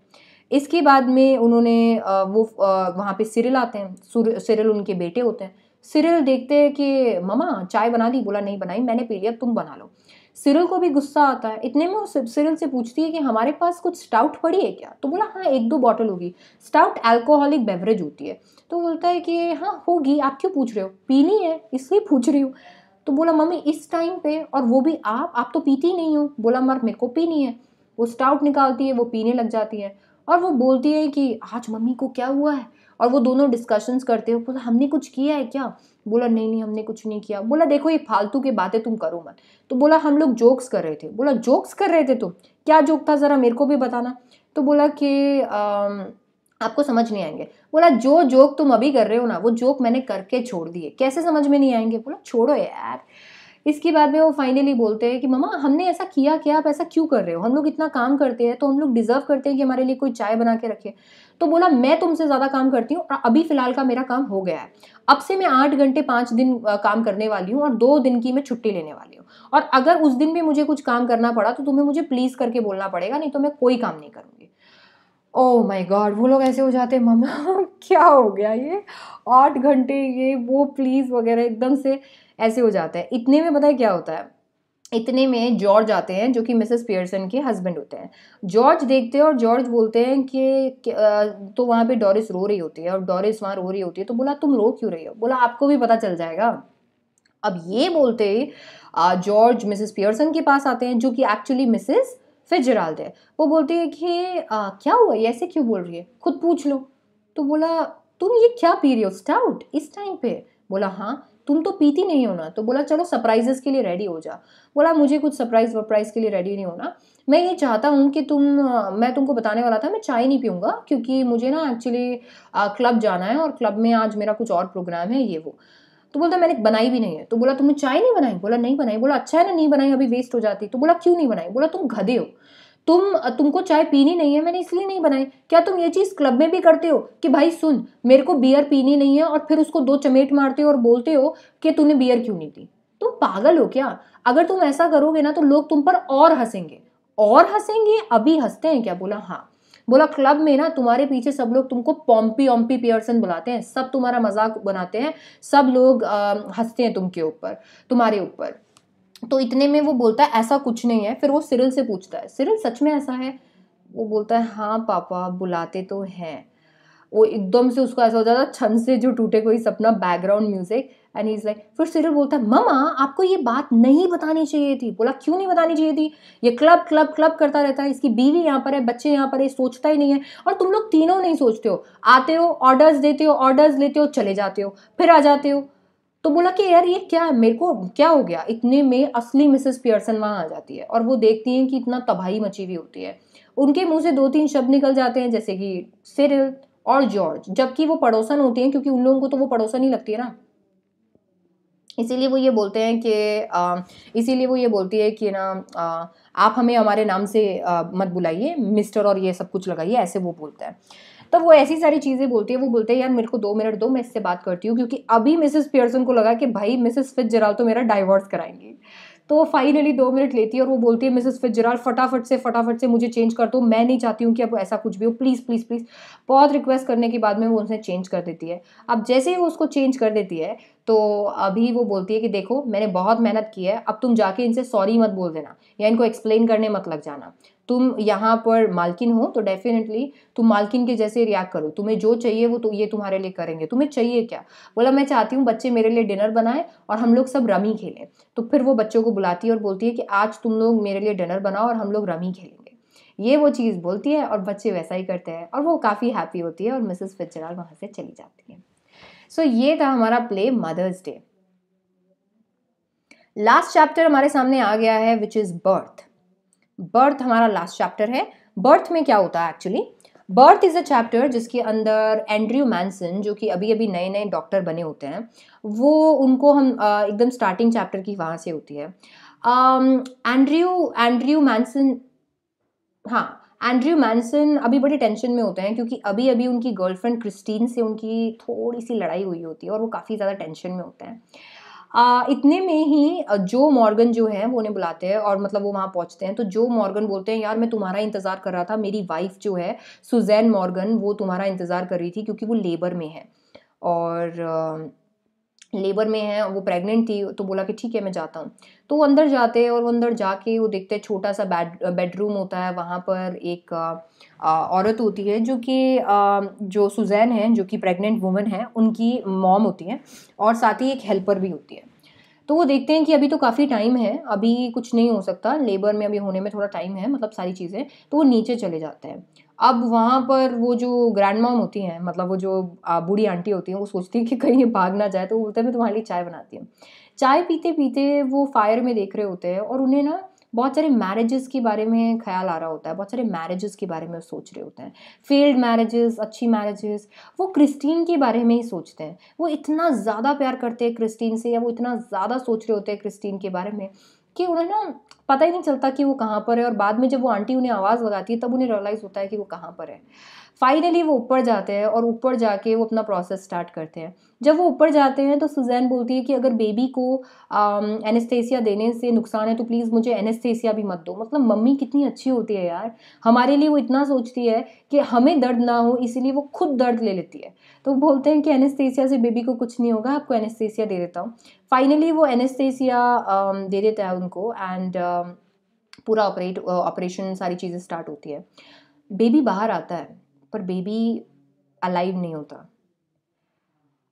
इसके बाद में उन्होंने वहाँ पे सिरिल आते हैं। सिरिल उनके बेटे होते हैं। सिरिल देखते हैं कि ममा चाय बना दी। बोला नहीं बनाई, मैंने पी लिया, तुम बना लो। सिरिल को भी गुस्सा आता है। इतने में वो सिरिल से पूछती है कि हमारे पास कुछ स्टाउट पड़ी है क्या। तो बोला हाँ 1-2 बॉटल होगी। स्टाउट अल्कोहलिक बेवरेज होती है। तो बोलता है कि हाँ होगी, आप क्यों पूछ रहे हो, पीनी है इसलिए पूछ रही हूँ। तो बोला मम्मी इस टाइम पे, और वो भी आप तो पीती ही नहीं हो। बोला मर मेरे को पीनी है। वो स्टाउट निकालती है, वो पीने लग जाती है और वो बोलती है कि आज मम्मी को क्या हुआ है। और वो दोनों डिस्कशंस करते हो। बोला हमने कुछ किया है क्या। बोला नहीं नहीं हमने कुछ नहीं किया। बोला देखो ये फालतू की बातें तुम करो मत। तो बोला हम लोग जोक्स कर रहे थे। बोला जोक्स कर रहे थे तुम, क्या जोक था जरा मेरे को भी बताना। तो बोला कि आपको समझ नहीं आएंगे। बोला जो जोक तुम अभी कर रहे हो ना, वो जोक मैंने करके छोड़ दिए, कैसे समझ में नहीं आएंगे। बोला छोड़ो यार। इसके बाद में वो फाइनली बोलते हैं कि मम्मा हमने ऐसा किया क्या, आप ऐसा क्यों कर रहे हो, हम लोग इतना काम करते हैं तो हम लोग डिजर्व करते हैं कि हमारे लिए कोई चाय बना के रखे। तो बोला मैं तुमसे ज़्यादा काम करती हूँ और अभी फ़िलहाल का मेरा काम हो गया है। अब से मैं 8 घंटे 5 दिन काम करने वाली हूँ और 2 दिन की मैं छुट्टी लेने वाली हूँ। और अगर उस दिन भी मुझे कुछ काम करना पड़ा तो तुम्हें मुझे प्लीज़ करके बोलना पड़ेगा, नहीं तो मैं कोई काम नहीं करूँगी। ओह माय गॉड, वो लोग ऐसे हो जाते हैं मम्मा क्या हो गया ये, 8 घंटे ये वो प्लीज़ वगैरह एकदम से ऐसे हो जाता है। इतने में पता है क्या होता है, इतने में जॉर्ज आते हैं जो कि मिसेस पियर्सन के हस्बैंड होते हैं। जॉर्ज देखते हैं और जॉर्ज बोलते हैं तो वहाँ पे डोरिस रो रही होती है और डोरिस वहाँ रो रही होती है। तो बोला तुम रो क्यों रही हो। बोला आपको भी पता चल जाएगा। अब ये बोलते ही जॉर्ज मिसेस पियर्सन के पास आते हैं जो कि एक्चुअली मिसेस फिट्जराल्ड है। वो बोलती है कि क्या हुआ, ये ऐसे क्यों बोल रही है, खुद पूछ लो। तो बोला तुम ये क्या पी रही हो स्टाउट इस टाइम पे। बोला हाँ तुम तो पीती नहीं हो ना। तो बोला चलो सरप्राइजेस के लिए रेडी हो जा। बोला मुझे कुछ सरप्राइज वरप्राइज के लिए रेडी नहीं होना। मैं ये चाहता हूँ कि मैं तुमको बताने वाला था, मैं चाय नहीं पीऊँगा क्योंकि मुझे ना एक्चुअली क्लब जाना है और क्लब में आज मेरा कुछ और प्रोग्राम है ये वो। तो बोलता मैंने बनाई भी नहीं है। तो बोला तुमने चाय नहीं बनाई। बोला नहीं बनाई। बोला अच्छा है ना नहीं बनाई, अभी वेस्ट हो जाती। तो बोला क्यों नहीं बनाई। बोला तुम गधे हो। तुमको चाय पीनी नहीं है, मैंने इसलिए नहीं बनाई। क्या तुम ये चीज क्लब में भी करते हो कि भाई सुन, मेरे को बियर पीनी नहीं है, और फिर उसको 2 चमेट मारते हो और बोलते हो कि तूने बियर क्यों नहीं पी? तुम पागल हो क्या? अगर तुम ऐसा करोगे ना तो लोग तुम पर और हंसेंगे, और हंसेंगे। अभी हंसते हैं क्या? बोला हाँ। बोला क्लब में ना तुम्हारे पीछे सब लोग तुमको पॉम्पी ऑम्पी पियर्सन बुलाते हैं, सब तुम्हारा मजाक बनाते हैं, सब लोग हंसते हैं तुमके ऊपर, तुम्हारे ऊपर। तो इतने में वो बोलता है ऐसा कुछ नहीं है। फिर वो सिरिल से पूछता है, सिरिल सच में ऐसा है? वो बोलता है हाँ पापा बुलाते तो हैं। वो एकदम से उसको ऐसा हो जाता है छन से जो टूटे कोई सपना, background music, and he is like. फिर सिरिल बोलता है मामा आपको ये बात नहीं बतानी चाहिए थी। बोला क्यों नहीं बतानी चाहिए थी? ये क्लब क्लब क्लब करता रहता है, इसकी बीवी यहाँ पर है, बच्चे यहाँ पर है, सोचता ही नहीं है। और तुम लोग तीनों नहीं सोचते हो, आते हो ऑर्डर्स देते हो, ऑर्डर्स लेते हो, चले जाते हो, फिर आ जाते हो। तो बोला कि यार ये क्या है, मेरे को क्या हो गया? इतने में असली मिसेस पियर्सन वहां आ जाती है और वो देखती हैं कि इतना तबाही मची हुई होती है। उनके मुंह से 2-3 शब्द निकल जाते हैं जैसे कि सिरिल और जॉर्ज, जबकि वो पड़ोसन होती हैं, क्योंकि उन लोगों को तो वो पड़ोसन ही लगती है ना। इसीलिए वो ये बोलते हैं कि इसीलिए वो ये बोलती है कि ना आप हमें हमारे नाम से मत बुलाइए, मिस्टर और ये सब कुछ लगाइए, ऐसे वो बोलता है। तो वो ऐसी सारी चीज़ें बोलती है। वो बोलते हैं यार मेरे को 2 मिनट दो, मैं इससे बात करती हूँ, क्योंकि अभी मिसेस पियर्सन को लगा कि भाई मिसेस फिट्जराल्ड तो मेरा डाइवोर्स कराएंगी। तो वो फाइनली 2 मिनट लेती है और वो बोलती है मिसेस फिट्जराल्ड फटाफट से मुझे चेंज कर दो, मैं नहीं चाहती हूँ कि अब ऐसा कुछ भी हो, प्लीज़ प्लीज़ प्लीज़। बहुत रिक्वेस्ट करने के बाद में वो उनसे चेंज कर देती है। अब जैसे ही वो उसको चेंज कर देती है तो अभी वो बोलती है कि देखो मैंने बहुत मेहनत की है, अब तुम जाके इनसे सॉरी मत बोल देना या इनको एक्सप्लेन करने मत लग जाना। तुम यहाँ पर मालकिन हो तो डेफिनेटली तुम मालकिन के जैसे रिएक्ट करो, तुम्हें जो चाहिए वो तो ये तुम्हारे लिए करेंगे, तुम्हें चाहिए क्या? बोला मैं चाहती हूँ बच्चे मेरे लिए डिनर बनाए और हम लोग सब रमी खेलें। तो फिर वो बच्चों को बुलाती है और बोलती है कि आज तुम लोग मेरे लिए डिनर बनाओ और हम लोग रमी खेलेंगे। ये वो चीज़ बोलती है और बच्चे वैसा ही करते हैं और वो काफ़ी हैप्पी होती है और मिसेस फिट्जराल्ड वहाँ से चली जाती है। सो ये था हमारा play Mother's Day. Last chapter हमारे सामने आ गया है विच इज बर्थ। बर्थ हमारा लास्ट चैप्टर है। बर्थ में क्या होता है actually? Birth is a chapter जिसके अंदर एंड्रयू मैनसन, जो कि अभी अभी नए नए डॉक्टर बने होते हैं, वो उनको हम एकदम स्टार्टिंग चैप्टर की वहां से होती है। एंड्रयू मैनसन, हाँ, एंड्रयू मैनसन अभी बड़ी टेंशन में होते हैं क्योंकि अभी अभी उनकी गर्लफ्रेंड क्रिस्टीन से उनकी थोड़ी सी लड़ाई हुई होती है और वो काफ़ी ज़्यादा टेंशन में होते हैं। इतने में ही जो मॉर्गन जो है वो उन्हें बुलाते हैं और मतलब वो वहाँ पहुँचते हैं। तो जो मॉर्गन बोलते हैं यार मैं तुम्हारा इंतज़ार कर रहा था, मेरी वाइफ जो है सुजैन मॉर्गन वो तुम्हारा इंतज़ार कर रही थी क्योंकि वो लेबर में है और लेबर में है, वो प्रेग्नेंट थी। तो बोला कि ठीक है मैं जाता हूँ। तो वो अंदर जाते हैं और वो अंदर जाके वो देखते हैं छोटा सा बेडरूम होता है। वहाँ पर एक औरत होती है जो कि जो सुजैन है, जो कि प्रेग्नेंट वुमन है, उनकी मॉम होती है और साथ ही एक हेल्पर भी होती है। तो वो देखते हैं कि अभी तो काफ़ी टाइम है, अभी कुछ नहीं हो सकता, लेबर में अभी होने में थोड़ा टाइम है, मतलब सारी चीज़ें। तो वो नीचे चले जाते हैं। अब वहाँ पर वो जो ग्रैंड मॉम होती हैं, मतलब वो जो बूढ़ी आंटी होती हैं, वो सोचती है कि कहीं ये भाग ना जाए। तो वो बोलते हैं मैं तुम्हारे लिए चाय बनाती हूँ। चाय पीते पीते वो फायर में देख रहे होते हैं और उन्हें ना बहुत सारे मैरिजेस के बारे में ख्याल आ रहा होता है, बहुत सारे मैरिजेस के बारे में सोच रहे होते हैं, फेल्ड मैरिजेस, अच्छी मैरिजेस। वो क्रिस्टीन के बारे में ही सोचते हैं। वो इतना ज़्यादा प्यार करते हैं क्रिस्टीन से, या वो इतना ज़्यादा सोच रहे होते हैं क्रिस्टीन के बारे में कि उन्हें ना पता ही नहीं चलता कि वो कहाँ पर है। और बाद में जब वो आंटी उन्हें आवाज़ लगाती है तब उन्हें रियलाइज़ होता है कि वो कहाँ पर है। फाइनली वो ऊपर जाते हैं और ऊपर जाके वो अपना प्रोसेस स्टार्ट करते हैं। जब वो ऊपर जाते हैं तो सुजैन बोलती है कि अगर बेबी को एनेस्थेसिया देने से नुकसान है तो प्लीज़ मुझे एनेस्थेसिया भी मत दो। मतलब मम्मी कितनी अच्छी होती है यार, हमारे लिए वो इतना सोचती है कि हमें दर्द ना हो, इसीलिए वो खुद दर्द ले लेती है। तो बोलते हैं कि एनेस्थेसिया से बेबी को कुछ नहीं होगा, आपको एनेस्थेसिया दे देता हूँ। फाइनली वो एनेस्थेसिया दे देता है उनको एंड पूरा ऑपरेशन सारी चीज़ें स्टार्ट होती है। बेबी बाहर आता है पर बेबी अलाइव नहीं होता।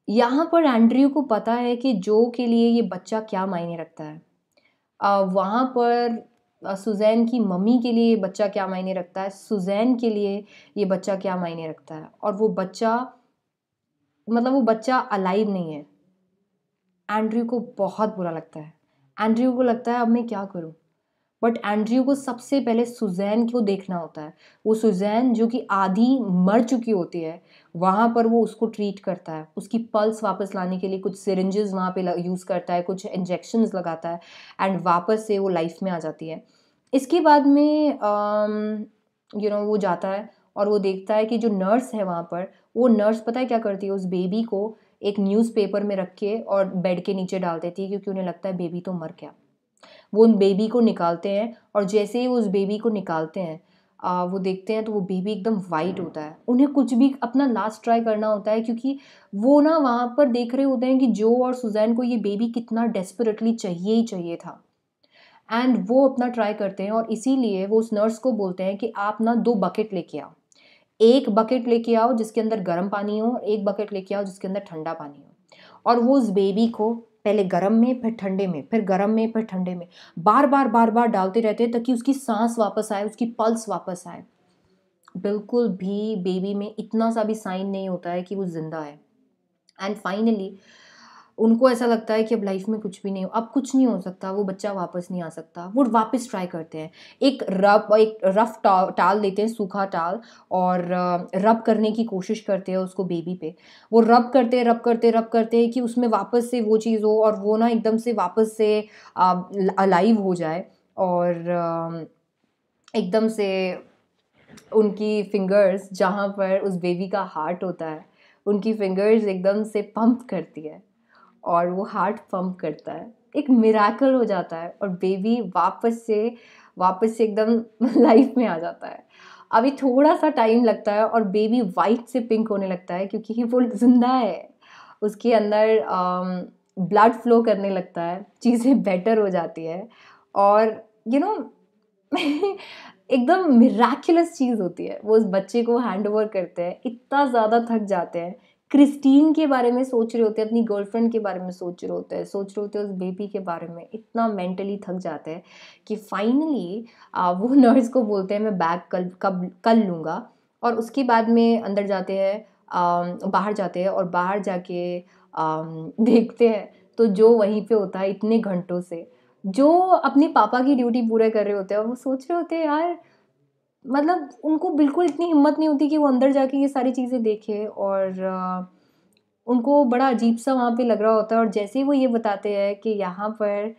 यहाँ पर एंड्रयू को पता है कि जो के लिए ये बच्चा क्या मायने रखता है। वहाँ पर सुजैन की मम्मी के लिए ये बच्चा क्या मायने रखता है, सुजैन के लिए ये बच्चा क्या मायने रखता है। और वो बच्चा, मतलब वो बच्चा अलाइव नहीं है। एंड्रयू को बहुत बुरा लगता है। एंड्रयू को लगता है अब मैं क्या करूँ। बट एंड्रयू को सबसे पहले सुजैन को देखना होता है। वो सुजैन जो कि आधी मर चुकी होती है, वहाँ पर वो उसको ट्रीट करता है, उसकी पल्स वापस लाने के लिए कुछ सिरिंजेस वहाँ पे यूज़ करता है, कुछ इंजेक्शंस लगाता है एंड वापस से वो लाइफ में आ जाती है। इसके बाद में वो जाता है और वो देखता है कि जो नर्स है वहाँ पर, वो नर्स पता है क्या करती है, उस बेबी को एक न्यूज़पेपर में रख के और बेड के नीचे डाल देती है, क्योंकि उन्हें लगता है बेबी तो मर गया। वो उन बेबी को निकालते हैं और जैसे ही वो उस बेबी को निकालते हैं, वो देखते हैं तो वो बेबी एकदम वाइट होता है। उन्हें कुछ भी अपना लास्ट ट्राई करना होता है, क्योंकि वो ना वहाँ पर देख रहे होते हैं कि जो और सुजैन को ये बेबी कितना डेस्परेटली चाहिए ही चाहिए था। एंड वो अपना ट्राई करते हैं और इसीलिए वो उस नर्स को बोलते हैं कि आप ना 2 बकेट लेके आओ। एक बकेट लेके आओ जिसके अंदर गर्म पानी हो, और एक बकेट लेके आओ जिसके अंदर ठंडा पानी हो। और वो उस बेबी को पहले गर्म में, फिर ठंडे में, फिर गर्म में, फिर ठंडे में बार-बार डालते रहते हैं, ताकि उसकी सांस वापस आए, उसकी पल्स वापस आए। बिल्कुल भी बेबी में इतना सा भी साइन नहीं होता है कि वो ज़िंदा है। एंड फाइनली उनको ऐसा लगता है कि अब लाइफ में कुछ भी नहीं, अब कुछ नहीं हो सकता, वो बच्चा वापस नहीं आ सकता। वो वापस ट्राई करते हैं, एक रफ टाल लेते हैं, सूखा टाल, और रब करने की कोशिश करते हैं उसको बेबी पे। वो रब करते हैं कि उसमें वापस से वो चीज़ हो, और वो ना एकदम से वापस से अलाइव हो जाए, और एकदम से उनकी फिंगर्स जहाँ पर उस बेबी का हार्ट होता है, उनकी फिंगर्स एकदम से पंप करती है, और वो हार्ट पंप करता है, एक मिराकल हो जाता है, और बेबी वापस से एकदम लाइफ में आ जाता है। अभी थोड़ा सा टाइम लगता है और बेबी वाइट से पिंक होने लगता है, क्योंकि वो जिंदा है, उसके अंदर ब्लड फ्लो करने लगता है, चीज़ें बेटर हो जाती है, और यू नो एकदम मिराक्युलस चीज़ होती है। वो उस बच्चे को हैंड ओवर करते हैं, इतना ज़्यादा थक जाते हैं, क्रिस्टीन के बारे में सोच रहे होते हैं, अपनी गर्लफ्रेंड के बारे में सोच रहे होते हैं, उस बेबी के बारे में, इतना मेंटली थक जाते हैं कि फाइनली वो नर्स को बोलते हैं मैं बैग कल लूँगा, और उसके बाद में अंदर जाते हैं, बाहर जाते हैं, और बाहर जाके देखते हैं तो जो वहीं पे होता है इतने घंटों से, जो अपने पापा की ड्यूटी पूरे कर रहे होते हैं, और वो सोच रहे होते हैं यार, मतलब उनको बिल्कुल इतनी हिम्मत नहीं होती कि वो अंदर जाके ये सारी चीज़ें देखें, और उनको बड़ा अजीब सा वहाँ पे लग रहा होता है। और जैसे ही वो ये बताते हैं कि यहाँ पर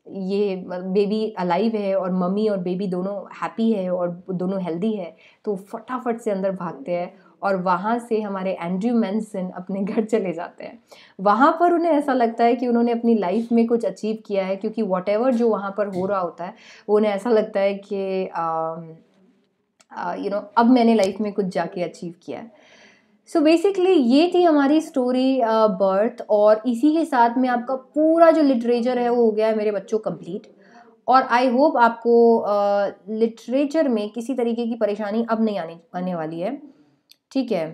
ये बेबी अलाइव है, और मम्मी और बेबी दोनों हैप्पी है, और दोनों हेल्दी है, तो फटाफट से अंदर भागते हैं, और वहाँ से हमारे एंड्रयू मैनसन अपने घर चले जाते हैं। वहाँ पर उन्हें ऐसा लगता है कि उन्होंने अपनी लाइफ में कुछ अचीव किया है, क्योंकि वॉटेवर जो वहाँ पर हो रहा होता है, वो उन्हें ऐसा लगता है कि अब मैंने लाइफ में कुछ जाके अचीव किया है। सो बेसिकली ये थी हमारी स्टोरी बर्थ, और इसी के साथ में आपका पूरा जो लिटरेचर है वो हो गया है मेरे बच्चों कंप्लीट। और आई होप आपको लिटरेचर में किसी तरीके की परेशानी अब नहीं आने वाली है, ठीक है।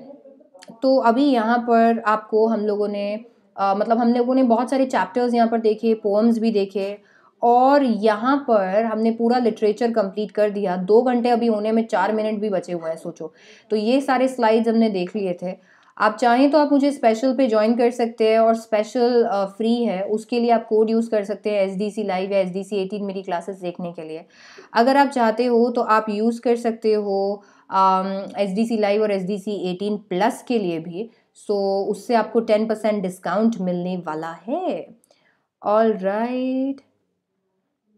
तो अभी यहाँ पर आपको हम लोगों ने मतलब हम लोगों ने बहुत सारे चैप्टर्स यहाँ पर देखे, पोएम्स भी देखे, और यहाँ पर हमने पूरा लिटरेचर कंप्लीट कर दिया। 2 घंटे अभी होने में 4 मिनट भी बचे हुए हैं, सोचो। तो ये सारे स्लाइड्स हमने देख लिए थे। आप चाहें तो आप मुझे स्पेशल पे ज्वाइन कर सकते हैं, और स्पेशल फ्री है, उसके लिए आप कोड यूज़ कर सकते हैं SDC लाइव या SDC 18 मेरी क्लासेस देखने के लिए। अगर आप चाहते हो तो आप यूज़ कर सकते हो SDC लाइव और SDC 18 प्लस के लिए भी। सो उससे आपको 10% डिस्काउंट मिलने वाला है। All right,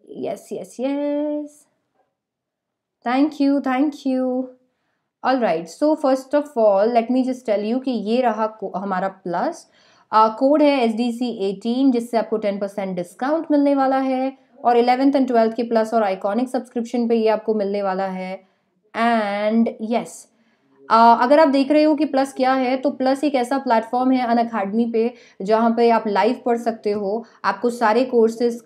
yes, thank you. All right, so first of all let me just tell you कि ये रहा हमारा प्लस कोड है SDC 18, जिससे आपको 10% डिस्काउंट मिलने वाला है, और 11th एंड 12th के प्लस और आइकॉनिक सब्सक्रिप्शन पे ये आपको मिलने वाला है। एंड यस, अगर आप देख रहे हो कि प्लस क्या है, तो प्लस एक ऐसा प्लेटफॉर्म है अनअकैडमी पे, जहाँ पे आप लाइव पढ़ सकते हो। आपको सारे कोर्सेज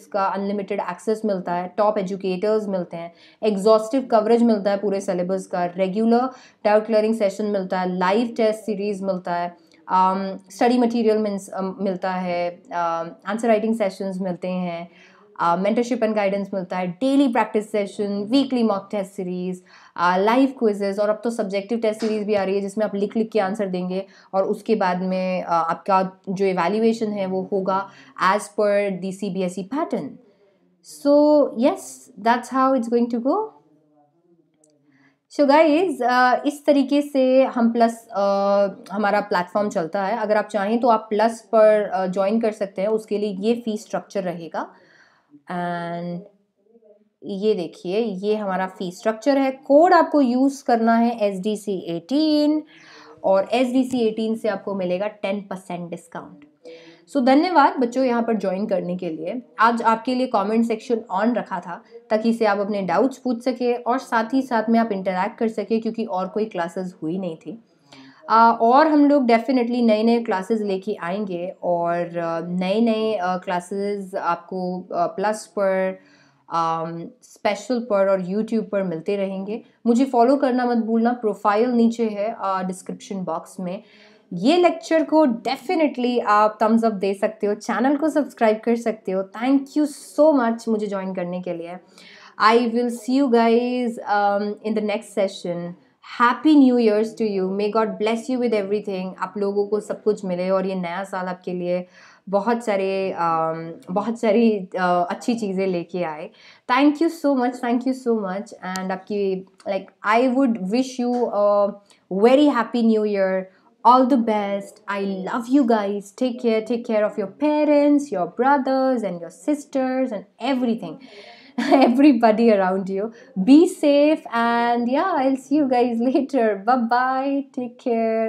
का अनलिमिटेड एक्सेस मिलता है, टॉप एजुकेटर्स मिलते हैं, एग्जॉस्टिव कवरेज मिलता है पूरे सिलेबस का, रेगुलर डाउट क्लियरिंग सेशन मिलता है, लाइव टेस्ट सीरीज मिलता है, स्टडी मटेरियल मिलता है, आंसर राइटिंग सेशंस मिलते हैं, मेंटरशिप एंड गाइडेंस मिलता है, daily practice session, weekly mock test series, live quizzes, और अब तो सब्जेक्टिव टेस्ट सीरीज भी आ रही है, जिसमें आप लिख के आंसर देंगे, और उसके बाद में आपका जो इवैल्यूएशन है वो होगा as per the CBSE pattern. So yes, that's how it's going to go. So guys, इस तरीके से हम प्लस हमारा प्लेटफॉर्म चलता है। अगर आप चाहें तो आप प्लस पर ज्वाइन कर सकते हैं, उसके लिए ये फीस स्ट्रक्चर रहेगा। एंड ये देखिए, ये हमारा फी स्ट्रक्चर है। कोड आपको यूज़ करना है SDC18, और SDC18 से आपको मिलेगा 10% डिस्काउंट। सो धन्यवाद बच्चों यहाँ पर ज्वाइन करने के लिए। आज आपके लिए कमेंट सेक्शन ऑन रखा था ताकि इसे आप अपने डाउट्स पूछ सके और साथ ही साथ में आप इंटरैक्ट कर सके, क्योंकि और कोई क्लासेस हुई नहीं थी। और हम लोग डेफिनेटली नए नए क्लासेस लेके आएंगे, और नए नए क्लासेस आपको प्लस पर, स्पेशल पर और यूट्यूब पर मिलते रहेंगे। मुझे फॉलो करना मत भूलना, प्रोफाइल नीचे है डिस्क्रिप्शन बॉक्स में। ये लेक्चर को डेफिनेटली आप थम्स अप दे सकते हो, चैनल को सब्सक्राइब कर सकते हो। थैंक यू सो मच मुझे ज्वाइन करने के लिए। I will see you guys in the next session. Happy new years to you, may God bless you with everything. आप लोगों को सब कुछ मिले और ये नया साल आपके लिए बहुत सारी अच्छी चीज़ें लेके आए। Thank you so much, thank you so much. And आपकी like I would wish you very happy new year, all the best. I love you guys. Take care of your parents, your brothers and your sisters and everything. Everybody around you. Be safe, and yeah, I'll see you guys later. Bye bye. Take care.